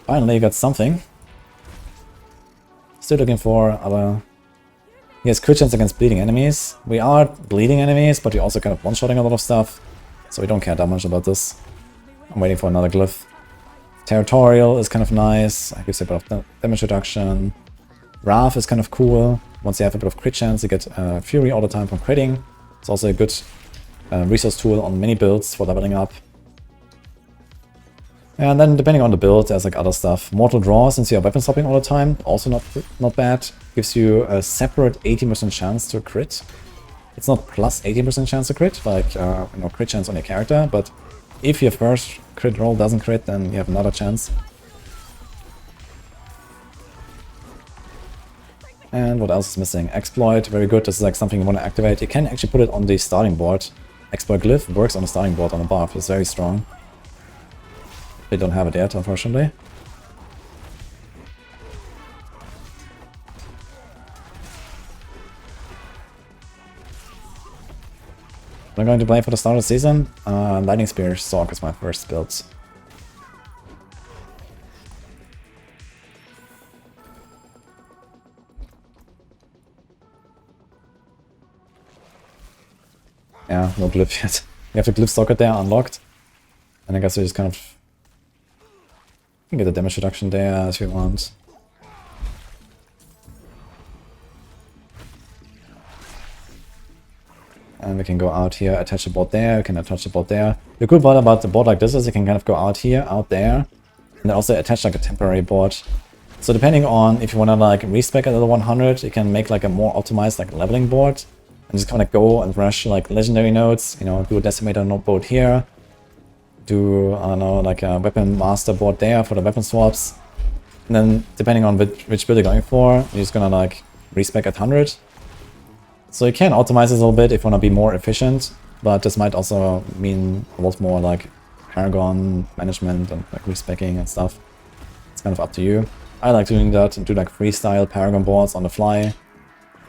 Finally, got something. Still looking for other... He has crit chance against bleeding enemies. We are bleeding enemies, but we're also kind of one-shotting a lot of stuff. So we don't care that much about this. I'm waiting for another glyph. Territorial is kind of nice. I gives a bit of damage reduction. Wrath is kind of cool. Once you have a bit of crit chance, you get Fury all the time from critting. It's also a good resource tool on many builds for leveling up. And then depending on the build, there's like other stuff. Mortal Draw, since you are weapon swapping all the time, also not bad. Gives you a separate 18% chance to crit. It's not plus 18% chance to crit, like you know, crit chance on your character, but if your first crit roll doesn't crit, then you have another chance. And what else is missing? Exploit, very good. This is like something you want to activate. You can actually put it on the starting board. Exploit Glyph works on the starting board on the Barb. It's very strong. They don't have it yet, unfortunately. What I'm going to play for the start of the season? Lightning Spear Sork is my first build. Yeah, no glyph yet. You have the glyph socket there unlocked. And I guess we just kind of... You can get the damage reduction there if you want. And we can go out here, attach the board there, we can attach the board there. The good part about the board like this is you can kind of go out here, out there, and also attach like a temporary board. So depending on if you want to like respec at the 100, you can make like a more optimized like leveling board. And just kind of go and rush like legendary nodes, you know, do a decimator node board here. Do, I don't know, like a weapon master board there for the weapon swaps. And then depending on which build you're going for, you're just gonna like respec at 100. So you can optimize this a little bit if you want to be more efficient, but this might also mean a lot more like Paragon management and like respeccing and stuff. It's kind of up to you. I like doing that and do like freestyle Paragon boards on the fly.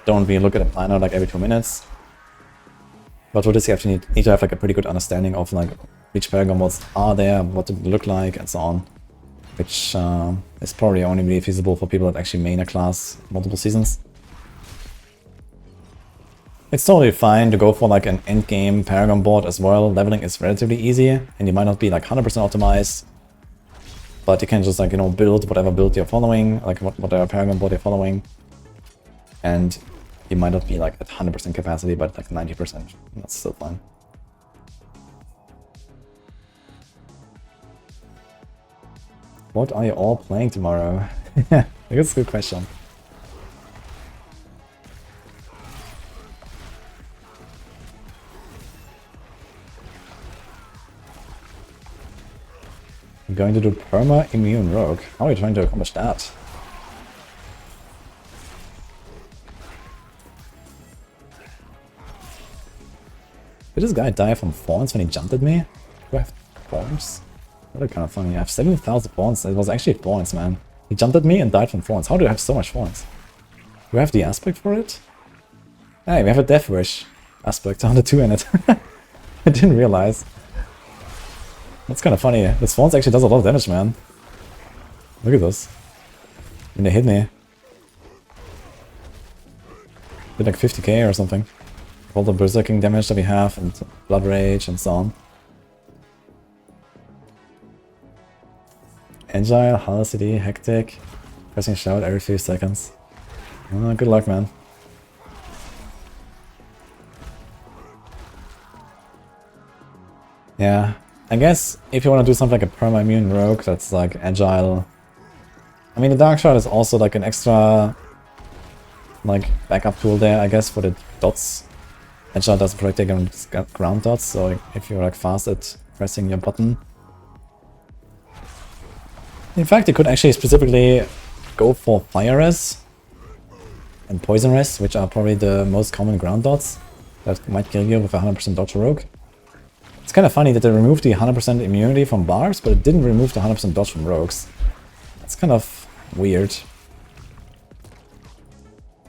Don't really look at a planner like every 2 minutes. But for this you need to have like a pretty good understanding of like which Paragon boards are there, what do they look like, and so on. Which is probably only really feasible for people that actually main a class multiple seasons. It's totally fine to go for like an endgame Paragon board as well. Leveling is relatively easy, and you might not be like 100% optimized. But you can just like, you know, build whatever build you're following, like whatever Paragon board you're following. And you might not be like at 100% capacity, but like 90%. That's still fine. What are you all playing tomorrow? That's a good question. I'm going to do Perma Immune Rogue. How are you trying to accomplish that? Did this guy die from thorns when he jumped at me? Do I have thorns? That looked kind of funny. I have 7,000 thorns. It was actually thorns, man. He jumped at me and died from thorns. How do I have so much thorns? Do I have the aspect for it? Hey, we have a Death Wish aspect on the 2 in it. I didn't realize. That's kind of funny. This thorns actually does a lot of damage, man. Look at this. When they hit me. Did like 50k or something. All the berserking damage that we have, and blood rage and so on. Agile, Halcity, Hectic. Pressing shout every few seconds. Oh, good luck, man. Yeah, I guess if you want to do something like a perma-immune rogue that's like agile. I mean, the Dark Shard is also like an extra like backup tool there, I guess, for the dots. Agile doesn't protect against ground dots, so if you're like fast at pressing your button. In fact, you could actually specifically go for Fire Res and Poison Res, which are probably the most common ground dots that might kill you with a 100% dodge rogue. It's kind of funny that they removed the 100% immunity from barbs, but it didn't remove the 100% dodge from rogues. That's kind of weird.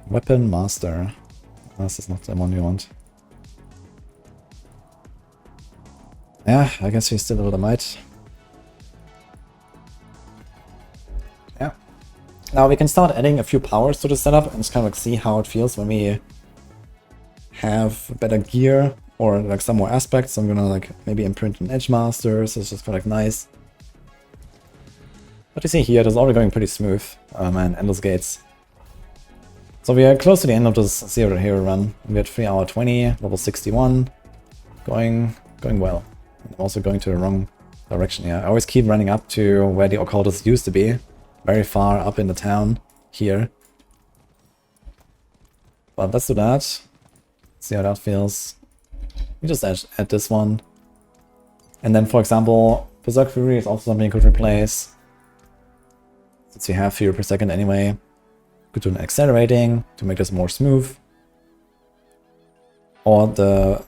Weapon Master. This is not the one you want. Yeah, I guess we still a little might. Yeah. Now we can start adding a few powers to the setup and just kind of like see how it feels when we have better gear or like some more aspects. So I'm gonna like maybe imprint an Edge Master, so it's just kind of like nice. What you see here, it is already going pretty smooth, and endless gates. So we are close to the end of this Zero to Hero run. We had 3 hour 20, level 61, going well. I'm also going to the wrong direction here. I always keep running up to where the occultists used to be, very far up in the town here. But let's do that. See how that feels. We just add this one. And then, for example, Berserk Fury is also something you could replace. Since you have Fury per second anyway. Could do an accelerating to make this more smooth. Or the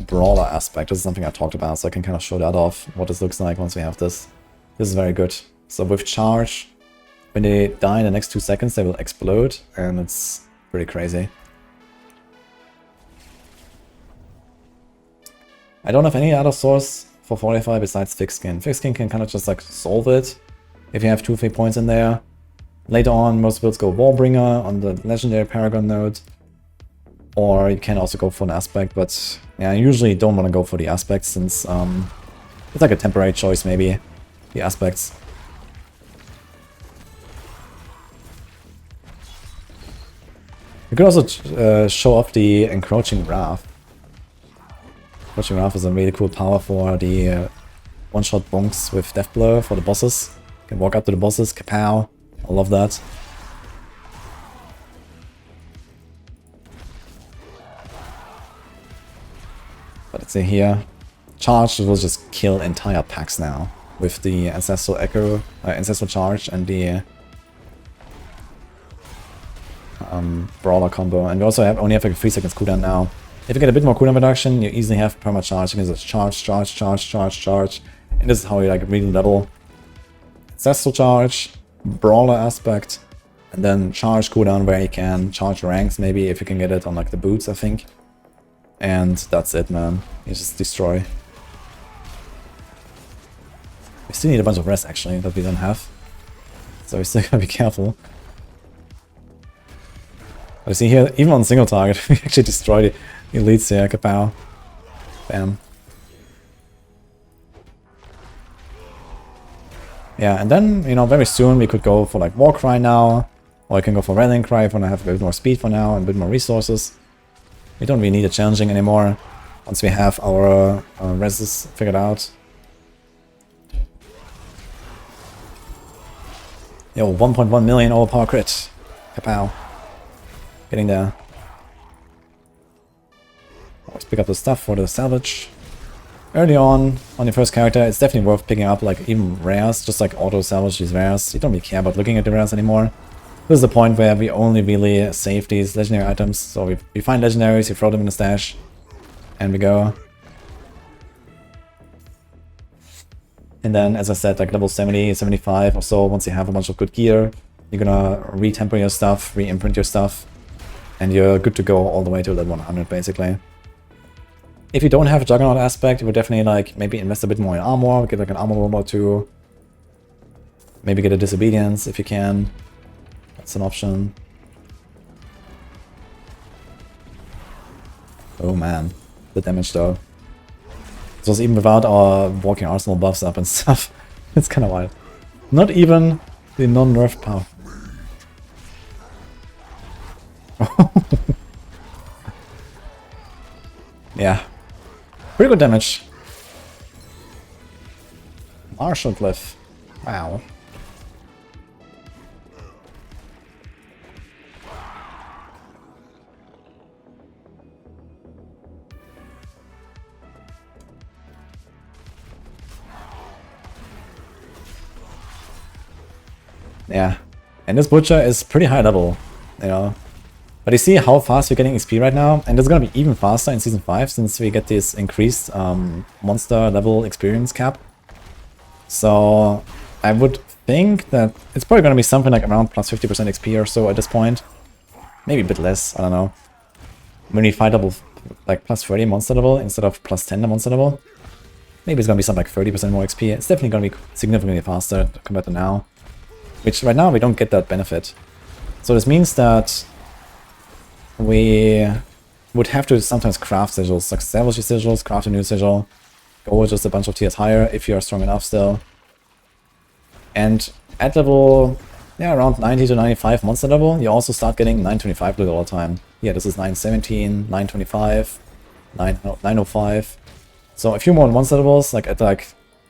Brawler aspect. This is something I talked about, so I can kind of show that off, what this looks like once we have this. This is very good. So with charge, when they die in the next 2 seconds, they will explode, and it's pretty crazy. I don't have any other source for Fortify besides Thick Skin. Thick Skin can kind of just like solve it if you have 2 fake points in there. Later on, most builds go Warbringer on the Legendary Paragon node. Or you can also go for an aspect, but yeah, I usually don't want to go for the aspects since it's like a temporary choice maybe, the aspects. You could also show off the Encroaching Wrath. Encroaching Wrath is a really cool power for the one-shot bonks with Death Blow for the bosses. You can walk up to the bosses, kapow, I love that. But let's see here, charge will just kill entire packs now with the Ancestral Echo, Ancestral Charge and the Brawler combo. And we also only have like a 3 seconds cooldown now. If you get a bit more cooldown reduction, you easily have perma charge. You can just charge, charge, charge, charge, charge. And this is how you like really level. Ancestral Charge, Brawler aspect, and then charge cooldown where you can charge ranks maybe if you can get it on like the boots, I think. And that's it, man. You just destroy. We still need a bunch of rest actually that we don't have. So we still gotta be careful. But you see here, even on single target, we actually destroy the elites here, kapow. Bam. Yeah, and then, you know, very soon we could go for like Warcry now. Or I can go for Rallying Cry if I want to have a bit more speed for now and a bit more resources. We don't really need a challenging anymore once we have our reses figured out. Yo, 1.1 million overpower crit. Kapow. Getting there. Always pick up the stuff for the salvage. Early on your first character, it's definitely worth picking up like even rares, just like auto salvage these rares. You don't really care about looking at the rares anymore. This is the point where we only really save these legendary items. So we find legendaries, we throw them in the stash, and we go. And then, as I said, like level 70, 75 or so, once you have a bunch of good gear, you're gonna re-temper your stuff, re-imprint your stuff, and you're good to go all the way to level 100 basically. If you don't have a Juggernaut aspect, you would definitely like maybe invest a bit more in armor, get like an armor robot too. Maybe get a Disobedience if you can. That's an option. Oh man, the damage though. This was even without our Walking Arsenal buffs up and stuff. It's kind of wild. Not even the non-nerf power. Yeah. Pretty good damage. Martial Glyph. Wow. Yeah. And this Butcher is pretty high level, you know. But you see how fast we're getting XP right now, and it's gonna be even faster in Season 5 since we get this increased monster level experience cap. So I would think that it's probably gonna be something like around plus 50% XP or so at this point. Maybe a bit less, I don't know. When we fight level like plus 30 monster level instead of plus 10 monster level, maybe it's gonna be something like 30% more XP. It's definitely gonna be significantly faster compared to now. Which right now we don't get that benefit. So this means that we would have to sometimes craft sigils, like establish your sigils, craft a new sigil, go just a bunch of tiers higher if you're strong enough still. And at level, yeah, around 90 to 95 monster level, you also start getting 925 loot all the time. Yeah, this is 917, 925, 905. So a few more monster levels, like at like,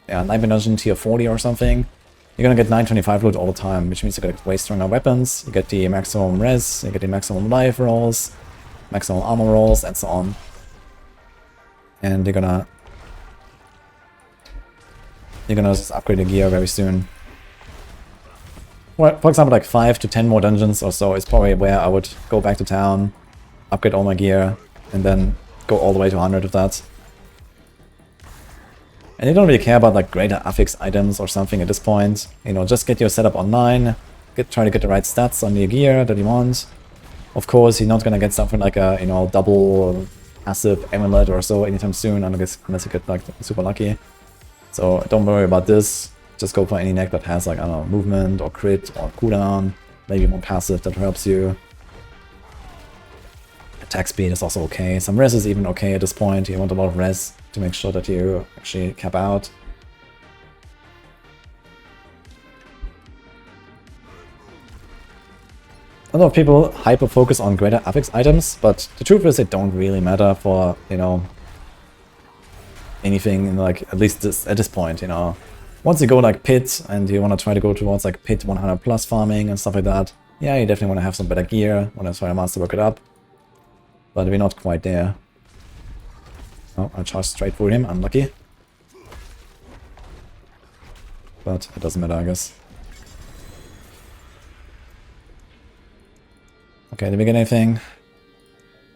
yeah, Nightmare Dungeon tier 40 or something, you're gonna get 925 loot all the time, which means you get way stronger weapons, you get the maximum res, you get the maximum life rolls, maximum armor rolls, and so on. And you're gonna just upgrade your gear very soon. Well, for example, like 5 to 10 more dungeons or so is probably where I would go back to town, upgrade all my gear, and then go all the way to 100 of that. And you don't really care about like greater affix items or something at this point. You know, just get your setup online, try to get the right stats on your gear that you want. Of course, you're not gonna get something like a, you know, double passive amulet or so anytime soon, unless you get like super lucky. So don't worry about this. Just go for any neck that has like, I don't know, movement or crit or cooldown. Maybe more passive that helps you. Attack speed is also okay. Some res is even okay at this point. You want a lot of res to make sure that you actually cap out. A lot of people hyper-focus on greater affix items, but the truth is they don't really matter for, you know, anything in like, at least at this point, you know. Once you go like pit and you want to try to go towards like pit 100 plus farming and stuff like that, yeah, you definitely want to have some better gear, want to try a master work it up. But we're not quite there. Oh, I charged straight for him, unlucky. But it doesn't matter, I guess. Okay, did we get anything?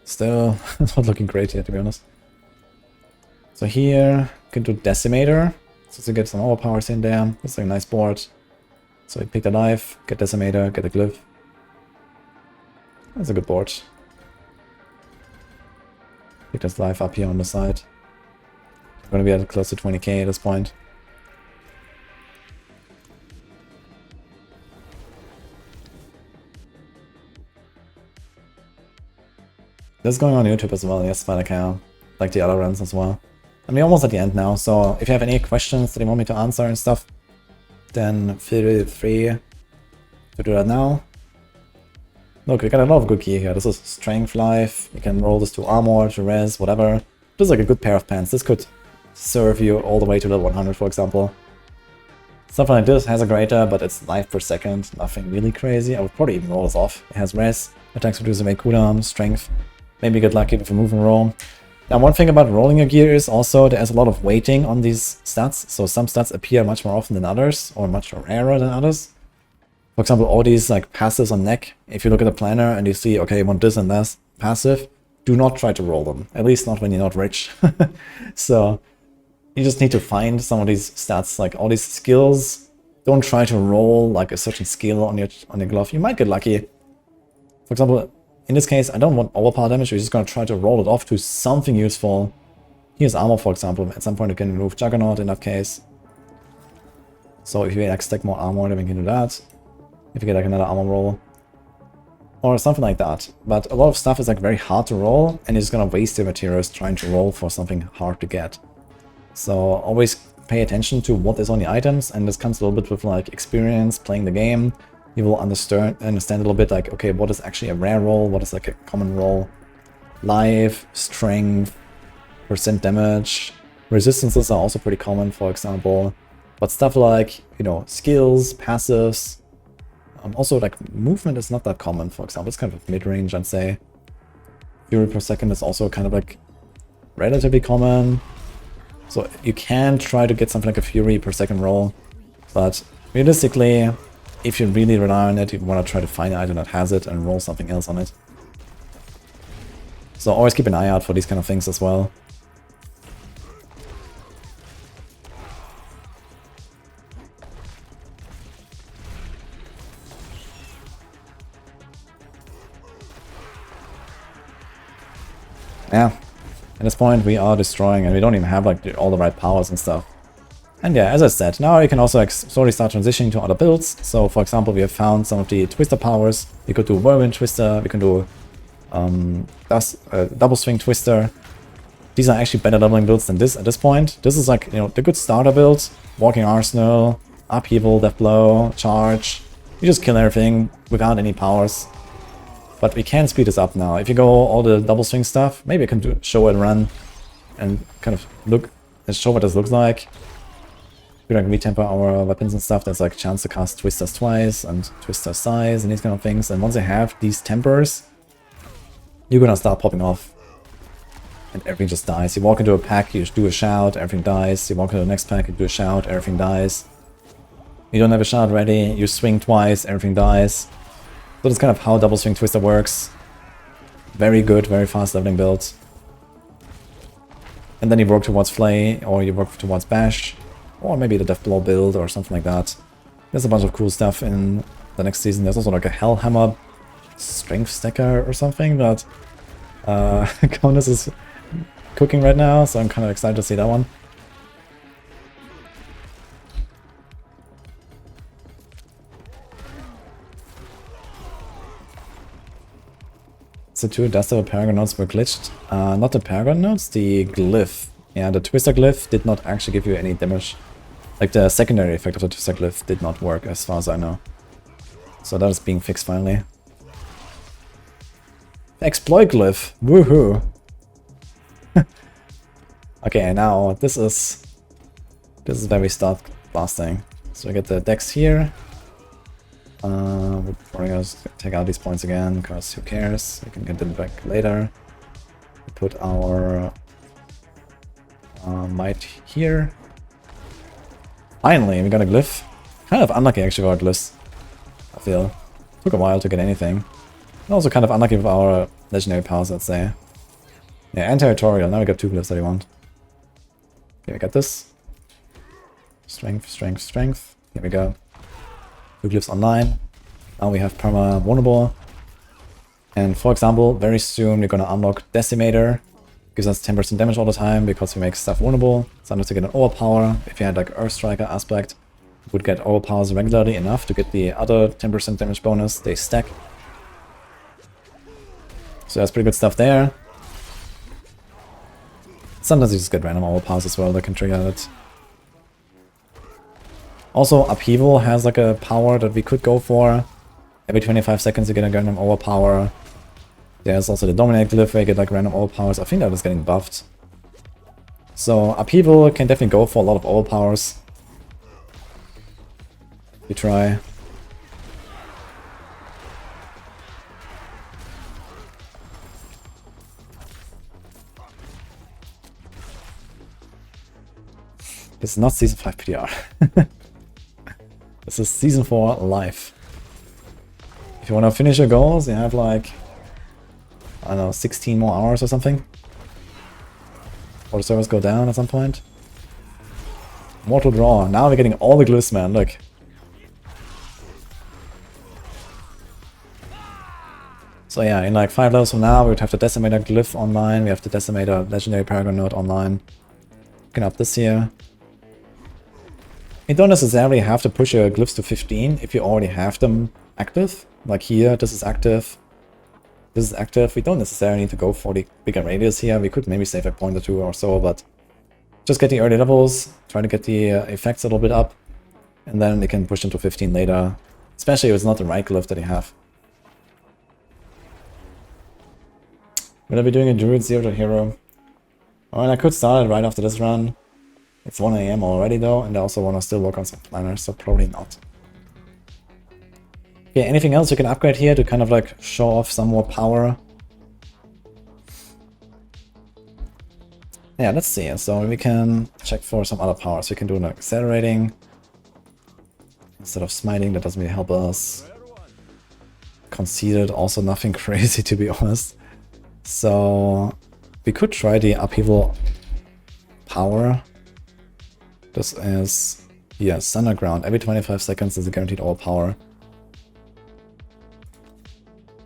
Still not looking great here, to be honest. So here, we can do Decimator. So to get some overpowers in there. It's like a nice board. So we pick the knife, get Decimator, get the glyph. That's a good board. Pick this life up here on the side. I'm gonna be at close to 20k at this point. This is going on YouTube as well, yes, but I can, like the other runs as well. I mean, almost at the end now, so if you have any questions that you want me to answer and stuff, then feel free to do that now. Look, we got a lot of good gear here. This is strength life. You can roll this to armor, to res, whatever. This is like a good pair of pants. This could serve you all the way to level 100, for example. Something like this has a greater, but it's life per second. Nothing really crazy. I would probably even roll this off. It has res, attacks reduce away cooldown, strength. Maybe get lucky with a move and roll. Now, one thing about rolling your gear is also there's a lot of weighting on these stats. So some stats appear much more often than others, or much rarer than others. For example, all these like passives on neck, if you look at the planner and you see, okay, you want this and that passive, do not try to roll them. At least not when you're not rich. So you just need to find some of these stats, like all these skills. Don't try to roll like a certain skill on your glove. You might get lucky. For example, in this case, I don't want overpower damage. We're just going to try to roll it off to something useful. Here's armor, for example. At some point you can remove Juggernaut in that case. So if you like stack more armor, then we can do that. If you get like another armor roll. Or something like that. But a lot of stuff is like very hard to roll, and you're just gonna waste your materials trying to roll for something hard to get. So always pay attention to what is on the items, and this comes a little bit with like experience playing the game. You will understand a little bit like, okay, what is actually a rare roll, what is like a common roll. Life, strength, percent damage. Resistances are also pretty common, for example. But stuff like, you know, skills, passives, also like movement is not that common, for example. It's kind of mid-range, I'd say. Fury per second is also kind of like relatively common. So you can try to get something like a Fury per second roll, but realistically, if you really rely on it, you want to try to find an item that has it and roll something else on it. So always keep an eye out for these kind of things as well. Yeah, at this point we are destroying and we don't even have like all the right powers and stuff. And yeah, as I said, now you can also like slowly start transitioning to other builds. So for example, we have found some of the Twister powers. We could do Whirlwind Twister, we can do Double Swing Twister. These are actually better leveling builds than this at this point. This is like, you know, the good starter build. Walking Arsenal, Upheaval, Death Blow, Charge. You just kill everything without any powers. But we can speed this up now. If you go all the double swing stuff, maybe I can show and run and kind of look and show what this looks like. We like retemper our weapons and stuff. There's like chance to cast Twisters twice and Twister size and these kind of things. And once you have these tempers, you're gonna start popping off. And everything just dies. You walk into a pack, you do a shout, everything dies. You walk into the next pack, you do a shout, everything dies. You don't have a shout ready, you swing twice, everything dies. So that's kind of how Double Swing Twister works. Very good, very fast leveling build. And then you work towards Flay, or you work towards Bash, or maybe the Death Blow build, or something like that. There's a bunch of cool stuff in the next season. There's also like a Hellhammer Strength Stacker or something that Conus is cooking right now, so I'm kind of excited to see that one. So two Dust of Paragon nodes were glitched. Not the Paragon nodes, the glyph. Yeah, the Twister glyph did not actually give you any damage. Like the secondary effect of the Twister glyph did not work as far as I know. So that is being fixed finally. Exploit glyph! Woohoo! Okay, now this is where we start blasting. So we get the decks here. We're probably gonna take out these points again, because who cares? We can get them back later. We put our might here. Finally, we got a glyph. Kind of unlucky actually with our glyphs, I feel. Took a while to get anything. And also kind of unlucky with our legendary powers, let's say. Yeah, and territorial. Now we got two glyphs that we want. Okay, we got this. Strength, strength, strength. Here we go. Two glyphs online. Now we have perma vulnerable. And for example, very soon we're gonna unlock Decimator. Gives us 10% damage all the time because we make stuff vulnerable. Sometimes to get an overpower. If you had like Earth Striker aspect, you would get overpowers regularly enough to get the other 10% damage bonus. They stack. So that's pretty good stuff there. Sometimes you just get random overpowers as well that can trigger it. Also, Upheaval has like a power that we could go for. Every 25 seconds you get a random overpower. There's also the Dominate Glyph where you get like random overpowers. I think that is getting buffed. So Upheaval can definitely go for a lot of overpowers. You try. This is not Season 5 PDR. This is Season 4 live. If you want to finish your goals, you have like, I don't know, 16 more hours or something. Or the servers go down at some point. Mortal Draw. Now we're getting all the glyphs, man. Look. So yeah, in like 5 levels from now, we would have the Decimator glyph online. We have the Decimator Legendary Paragon node online. You can up this here. You don't necessarily have to push your glyphs to 15 if you already have them active. Like here, this is active. This is active. We don't necessarily need to go for the bigger radius here. We could maybe save a point or two or so, but just get the early levels, try to get the effects a little bit up, and then you can push them to 15 later, especially if it's not the right glyph that you have. Will I be doing a Druid 0 to Hero? Alright, I could start it right after this run. It's 1 AM already though, and I also want to still work on some planners, so probably not. Okay, anything else you can upgrade here to kind of like show off some more power? Yeah, let's see. So we can check for some other powers. We can do like accelerating instead of smiting. That doesn't really help us. Conceded, also nothing crazy to be honest. So we could try the upheaval power. This is, yeah, Underground. Every 25 seconds is a guaranteed all power.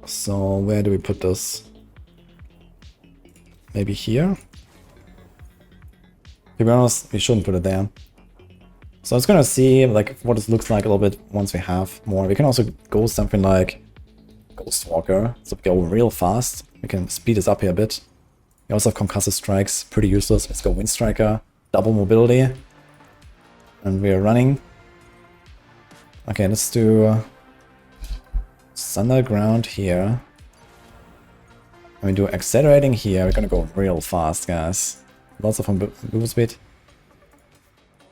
So where do we put this? Maybe here? To be honest, we shouldn't put it there. So it's gonna see like what it looks like a little bit once we have more. We can also go something like Ghostwalker, so we go real fast. We can speed this up here a bit. We also have concussive strikes, pretty useless. Let's go Wind Striker, double mobility. And we are running. Okay, let's do Underground here. And we do accelerating here. We're gonna go real fast, guys. Lots of move speed.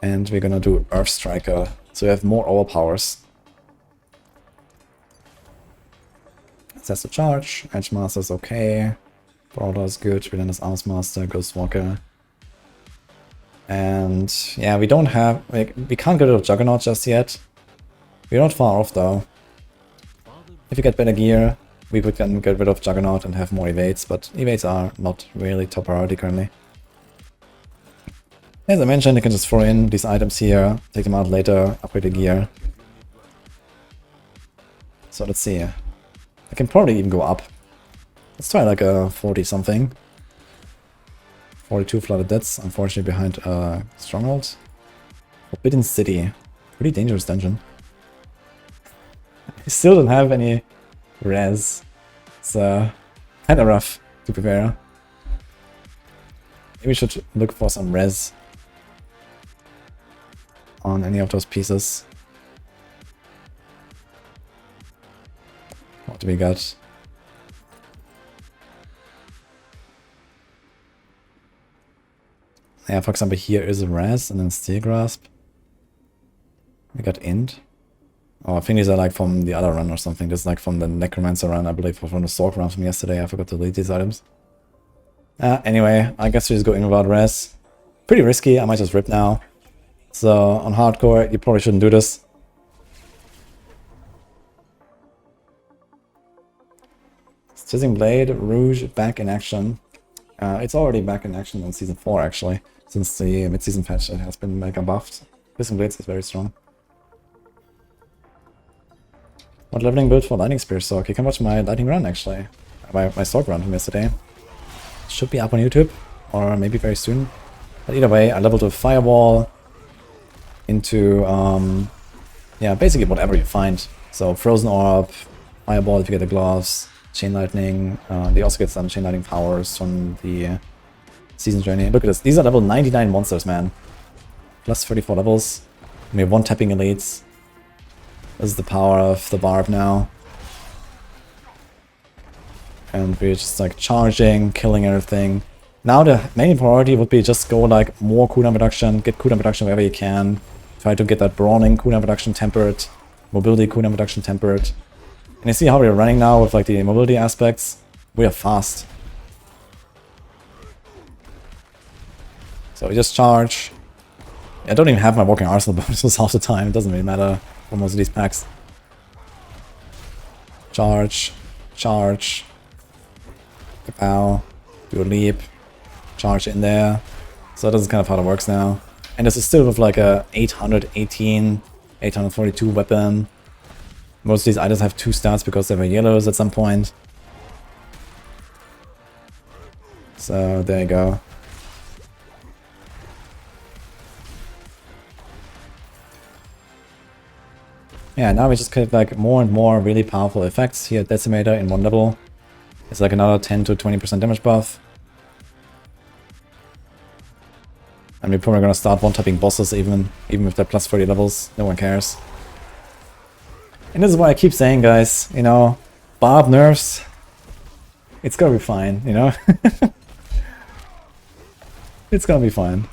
And we're gonna do Earth Striker, so we have more overpowers. That's the charge. Edge Master is okay. Brawler is good. Relentless Arms Master, Ghostwalker. And yeah, we don't have, like, we can't get rid of Juggernaut just yet. We're not far off though. If we get better gear, we could then get rid of Juggernaut and have more evades, but evades are not really top priority currently. As I mentioned, you can just throw in these items here, take them out later, upgrade the gear. So let's see. I can probably even go up. Let's try like a 40 something. 42 flooded deaths, unfortunately behind Stronghold. Forbidden City. Pretty dangerous dungeon. I still don't have any res. It's kinda rough, to be fair. Maybe we should look for some res on any of those pieces. What do we got? Yeah, for example, here is a res and then Steel Grasp. We got Int. Oh, I think these are like from the other run or something. This is like from the Necromancer run, I believe, or from the Sork run from yesterday. I forgot to delete these items. Anyway, I guess we just go in without res. Pretty risky, I might just rip now. So, on hardcore, you probably shouldn't do this. Sizzling Blade, Rouge, back in action. It's already back in action in Season 4, actually. Since the mid-season patch, it has been mega buffed. Sizzling Blades is very strong. What leveling build for Lightning Spear Sork? You can watch my Lightning run, actually. My Sork run from yesterday. Should be up on YouTube, or maybe very soon. But either way, I leveled with Fireball into, yeah, basically whatever you find. So Frozen Orb, Fireball if you get the gloves, Chain Lightning. They also get some Chain Lightning powers from the Season Journey. Look at this. These are level 99 monsters, man. Plus 34 levels. We have one tapping elites. This is the power of the Barb now. And we're just like charging, killing everything. Now the main priority would be just go like more cooldown reduction, get cooldown reduction wherever you can. Try to get that brawling cooldown reduction tempered, mobility cooldown reduction tempered. And you see how we're running now with like the mobility aspects. We are fast. So we just charge. I don't even have my walking arsenal bonuses half the time. It doesn't really matter for most of these packs. Charge, charge. Kapow. Do a leap. Charge in there. So this is kind of how it works now. And this is still with like a 818, 842 weapon. Most of these items have 2 stats because they were yellows at some point. So there you go. Yeah, now we just get like more and more really powerful effects. Here, Decimator in 1 level. It's like another 10 to 20% damage buff. And we're probably gonna start one-tapping bosses even if they're plus 30 levels. No one cares. And this is why I keep saying, guys, you know, Barb nerfs, it's gonna be fine, you know? It's gonna be fine.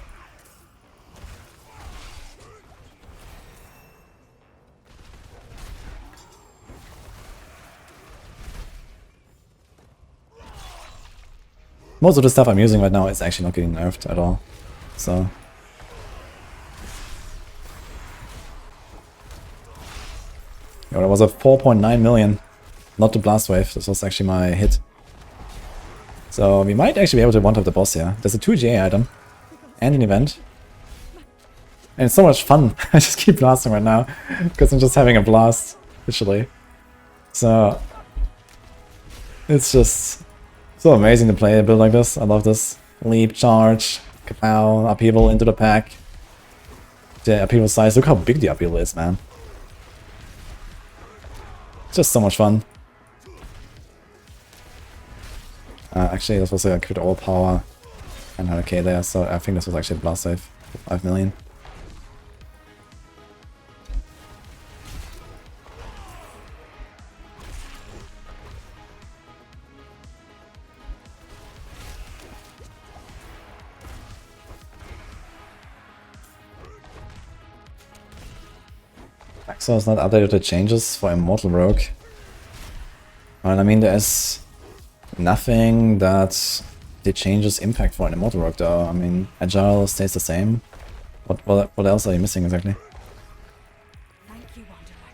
Most of the stuff I'm using right now is actually not getting nerfed at all. So... Yo, that was a 4.9 million. Not the blast wave, this was actually my hit. So we might actually be able to one-tap the boss here. There's a 2 GA item. And an event. And it's so much fun. I just keep blasting right now. Because I'm just having a blast, literally. So... It's just... so amazing to play a build like this. I love this. Leap, charge, kapow, upheaval into the pack. The upheaval size, look how big the upheaval is, man. Just so much fun. Actually, this was a crit all power and 100k there, so I think this was actually a blast save for 5 million. Maxo has not updated the changes for Immortal Rogue. Well, I mean, there's nothing that the changes impact for an Immortal Rogue though. I mean, Agile stays the same. What else are you missing exactly? Thank you, Wanderer.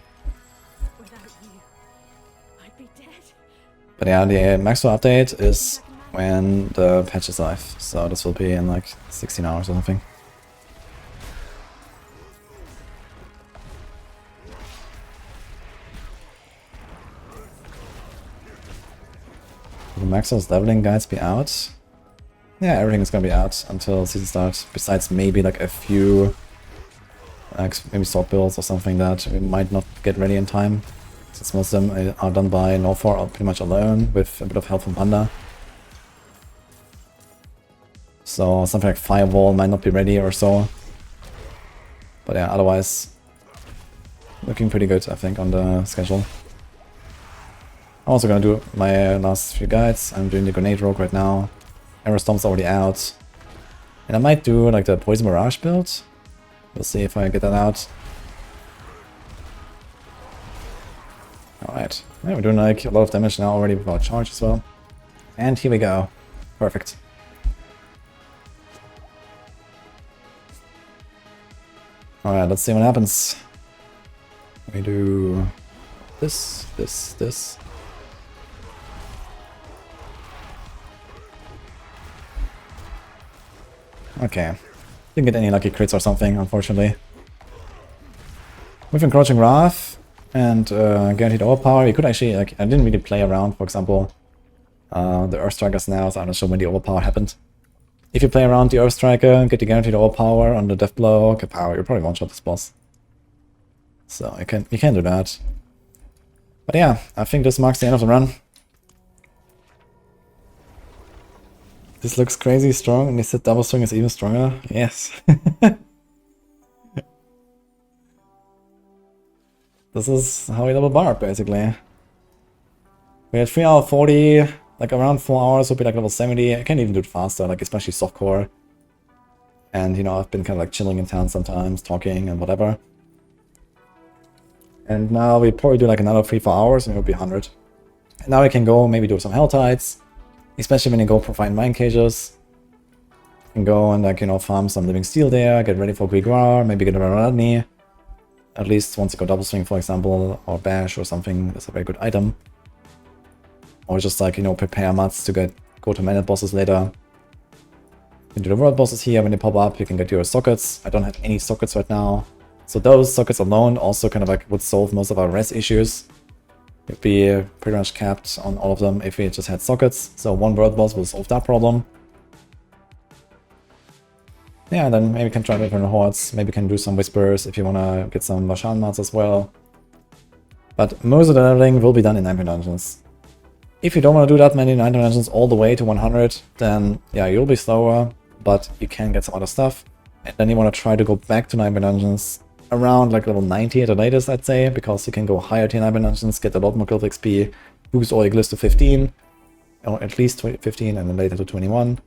Without you, I'd be dead. But yeah, the Maxo update is when the patch is live. So this will be in like 16 hours or something. Will Maxo's leveling guides be out? Yeah, everything is gonna be out until season start. Besides maybe like a few, like maybe sword builds or something that we might not get ready in time. Since most of them are done by Northor pretty much alone with a bit of help from Panda. So something like Firewall might not be ready or so. But yeah, otherwise looking pretty good I think on the schedule. I'm also gonna do my last few guides. I'm doing the Grenade Rogue right now. Aerostorm's already out. And I might do like the Poison Mirage build. We'll see if I get that out. Alright. Yeah, we're doing like a lot of damage now already with our charge as well. And here we go. Perfect. Alright, let's see what happens. We do this, this. Okay. Didn't get any lucky crits or something, unfortunately. With Encroaching Wrath and Guaranteed Overpower, you could actually, like, I didn't really play around, for example, the Earth Strikers now, so I'm not sure when the Overpower happened. If you play around the Earth Striker, get the Guaranteed Overpower on the Death Blow, Kapow, you'll probably one-shot this boss. So you can do that. But yeah, I think this marks the end of the run. This looks crazy strong, and they said double swing is even stronger. Yes. This is how we level Barb, basically. We had 3 hour 40, like around 4 hours would be like level 70. I can't even do it faster, like especially softcore. And you know, I've been kind of like chilling in town sometimes, talking and whatever. And now we probably do like another 3-4 hours and it will be 100. And now we can go maybe do some Helltides. Especially when you go find mine cages. You can go and like, you know, farm some living steel there, get ready for Grimoire, maybe get a Radni. At least once you go double swing, for example, or bash or something, that's a very good item. Or just like, you know, prepare mats to go to minute bosses later. You can do the world bosses here when they pop up, you can get your sockets. I don't have any sockets right now. So those sockets alone also kind of like would solve most of our res issues. We'd be pretty much capped on all of them if we just had sockets. So one world boss will solve that problem. Yeah, and then maybe we can try different hordes. Maybe we can do some whispers if you want to get some Vashan mats as well. But most of the leveling will be done in 9 dungeons. If you don't want to do that many 9 dungeons all the way to 100, then yeah, you'll be slower, but you can get some other stuff. And then you want to try to go back to 9 dungeons around like level 90 at the latest, I'd say, because you can go higher tier 9 dungeons, get a lot more guild XP, boost all your glyphs to 15, or at least 15 and then later to 21.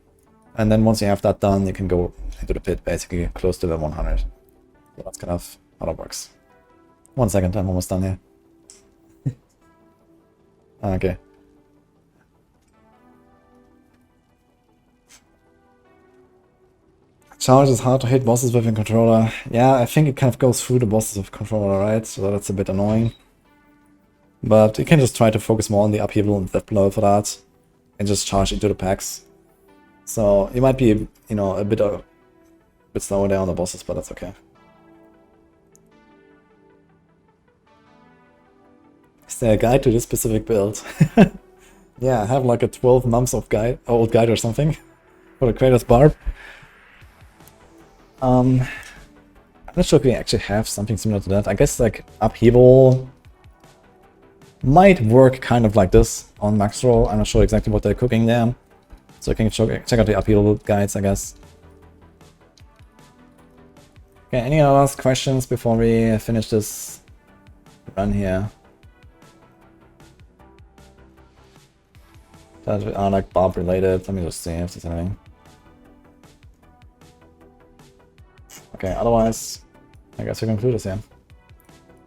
And then once you have that done, you can go into the pit, basically close to level 100. So that's kind of how that works. 1 second, I'm almost done here. Okay. Charge is hard to hit bosses with a controller. Yeah, I think it kind of goes through the bosses with controller, right? So that's a bit annoying. But you can just try to focus more on the upheaval and death blow for that. And just charge into the packs. So you might be, you know, a bit slower there on the bosses, but that's okay. Is there a guide to this specific build? Yeah, I have like a 12 months of old guide or something for the creator's Barb. I'm not sure if we actually have something similar to that. I guess like upheaval might work kind of like this on max roll. I'm not sure exactly what they're cooking there. So you can check out the upheaval guides, I guess. Okay, any last questions before we finish this run here? That are like Barb related. Let me just see if there's anything. Okay, otherwise, I guess we conclude this here.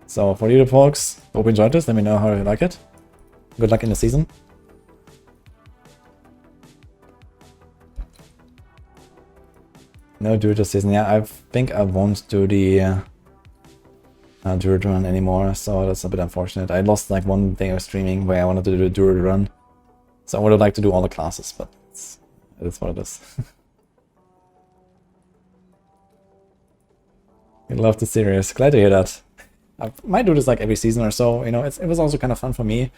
So for you folks, hope you enjoyed this. Let me know how you like it. Good luck in the season. No Druid this season. Yeah, I think I won't do the Druid run anymore, so that's a bit unfortunate. I lost like one day of streaming where I wanted to do a Druid run. So I would have liked to do all the classes, but it is what it is. I love the series. Glad to hear that. I might do this like every season or so. You know, it was also kind of fun for me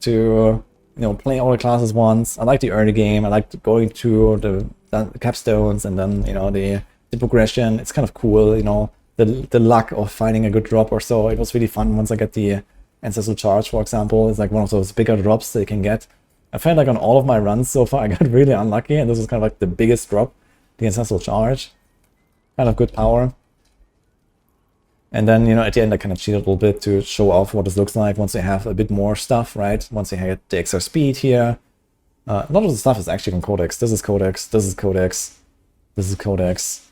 to, you know, play all the classes once. I like the early game. I like going to the capstones and then, you know, the progression. It's kind of cool, you know, the luck of finding a good drop or so. It was really fun once I get the Ancestral Charge, for example. It's like one of those bigger drops that you can get. I felt like on all of my runs so far, I got really unlucky, and this was kind of like the biggest drop, the Ancestral Charge. Kind of good power. And then, you know, at the end I kind of cheated a little bit to show off what this looks like once they have a bit more stuff, right? Once they get the extra speed here. A lot of the stuff is actually from Codex. This is Codex, this is Codex, this is Codex.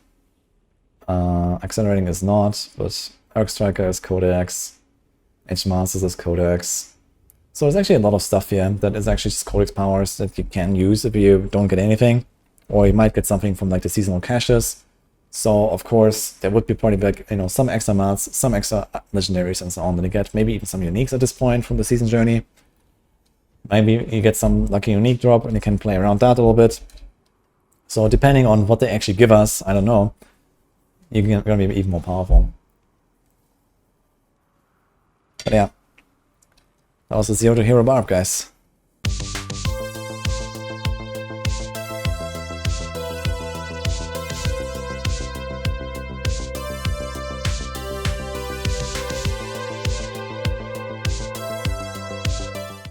Accelerating is not, but Arc Striker is Codex. Edge Masters is Codex. So there's actually a lot of stuff here that is actually just Codex powers that you can use if you don't get anything. Or you might get something from like the seasonal caches. So of course there would be probably like, you know, some extra mods, some extra legendaries and so on that you get. Maybe even some uniques at this point from the season journey. Maybe you get some lucky unique drop and you can play around that a little bit. So depending on what they actually give us, I don't know, you're gonna be even more powerful. But yeah, that was the Zero to Hero Barb, guys.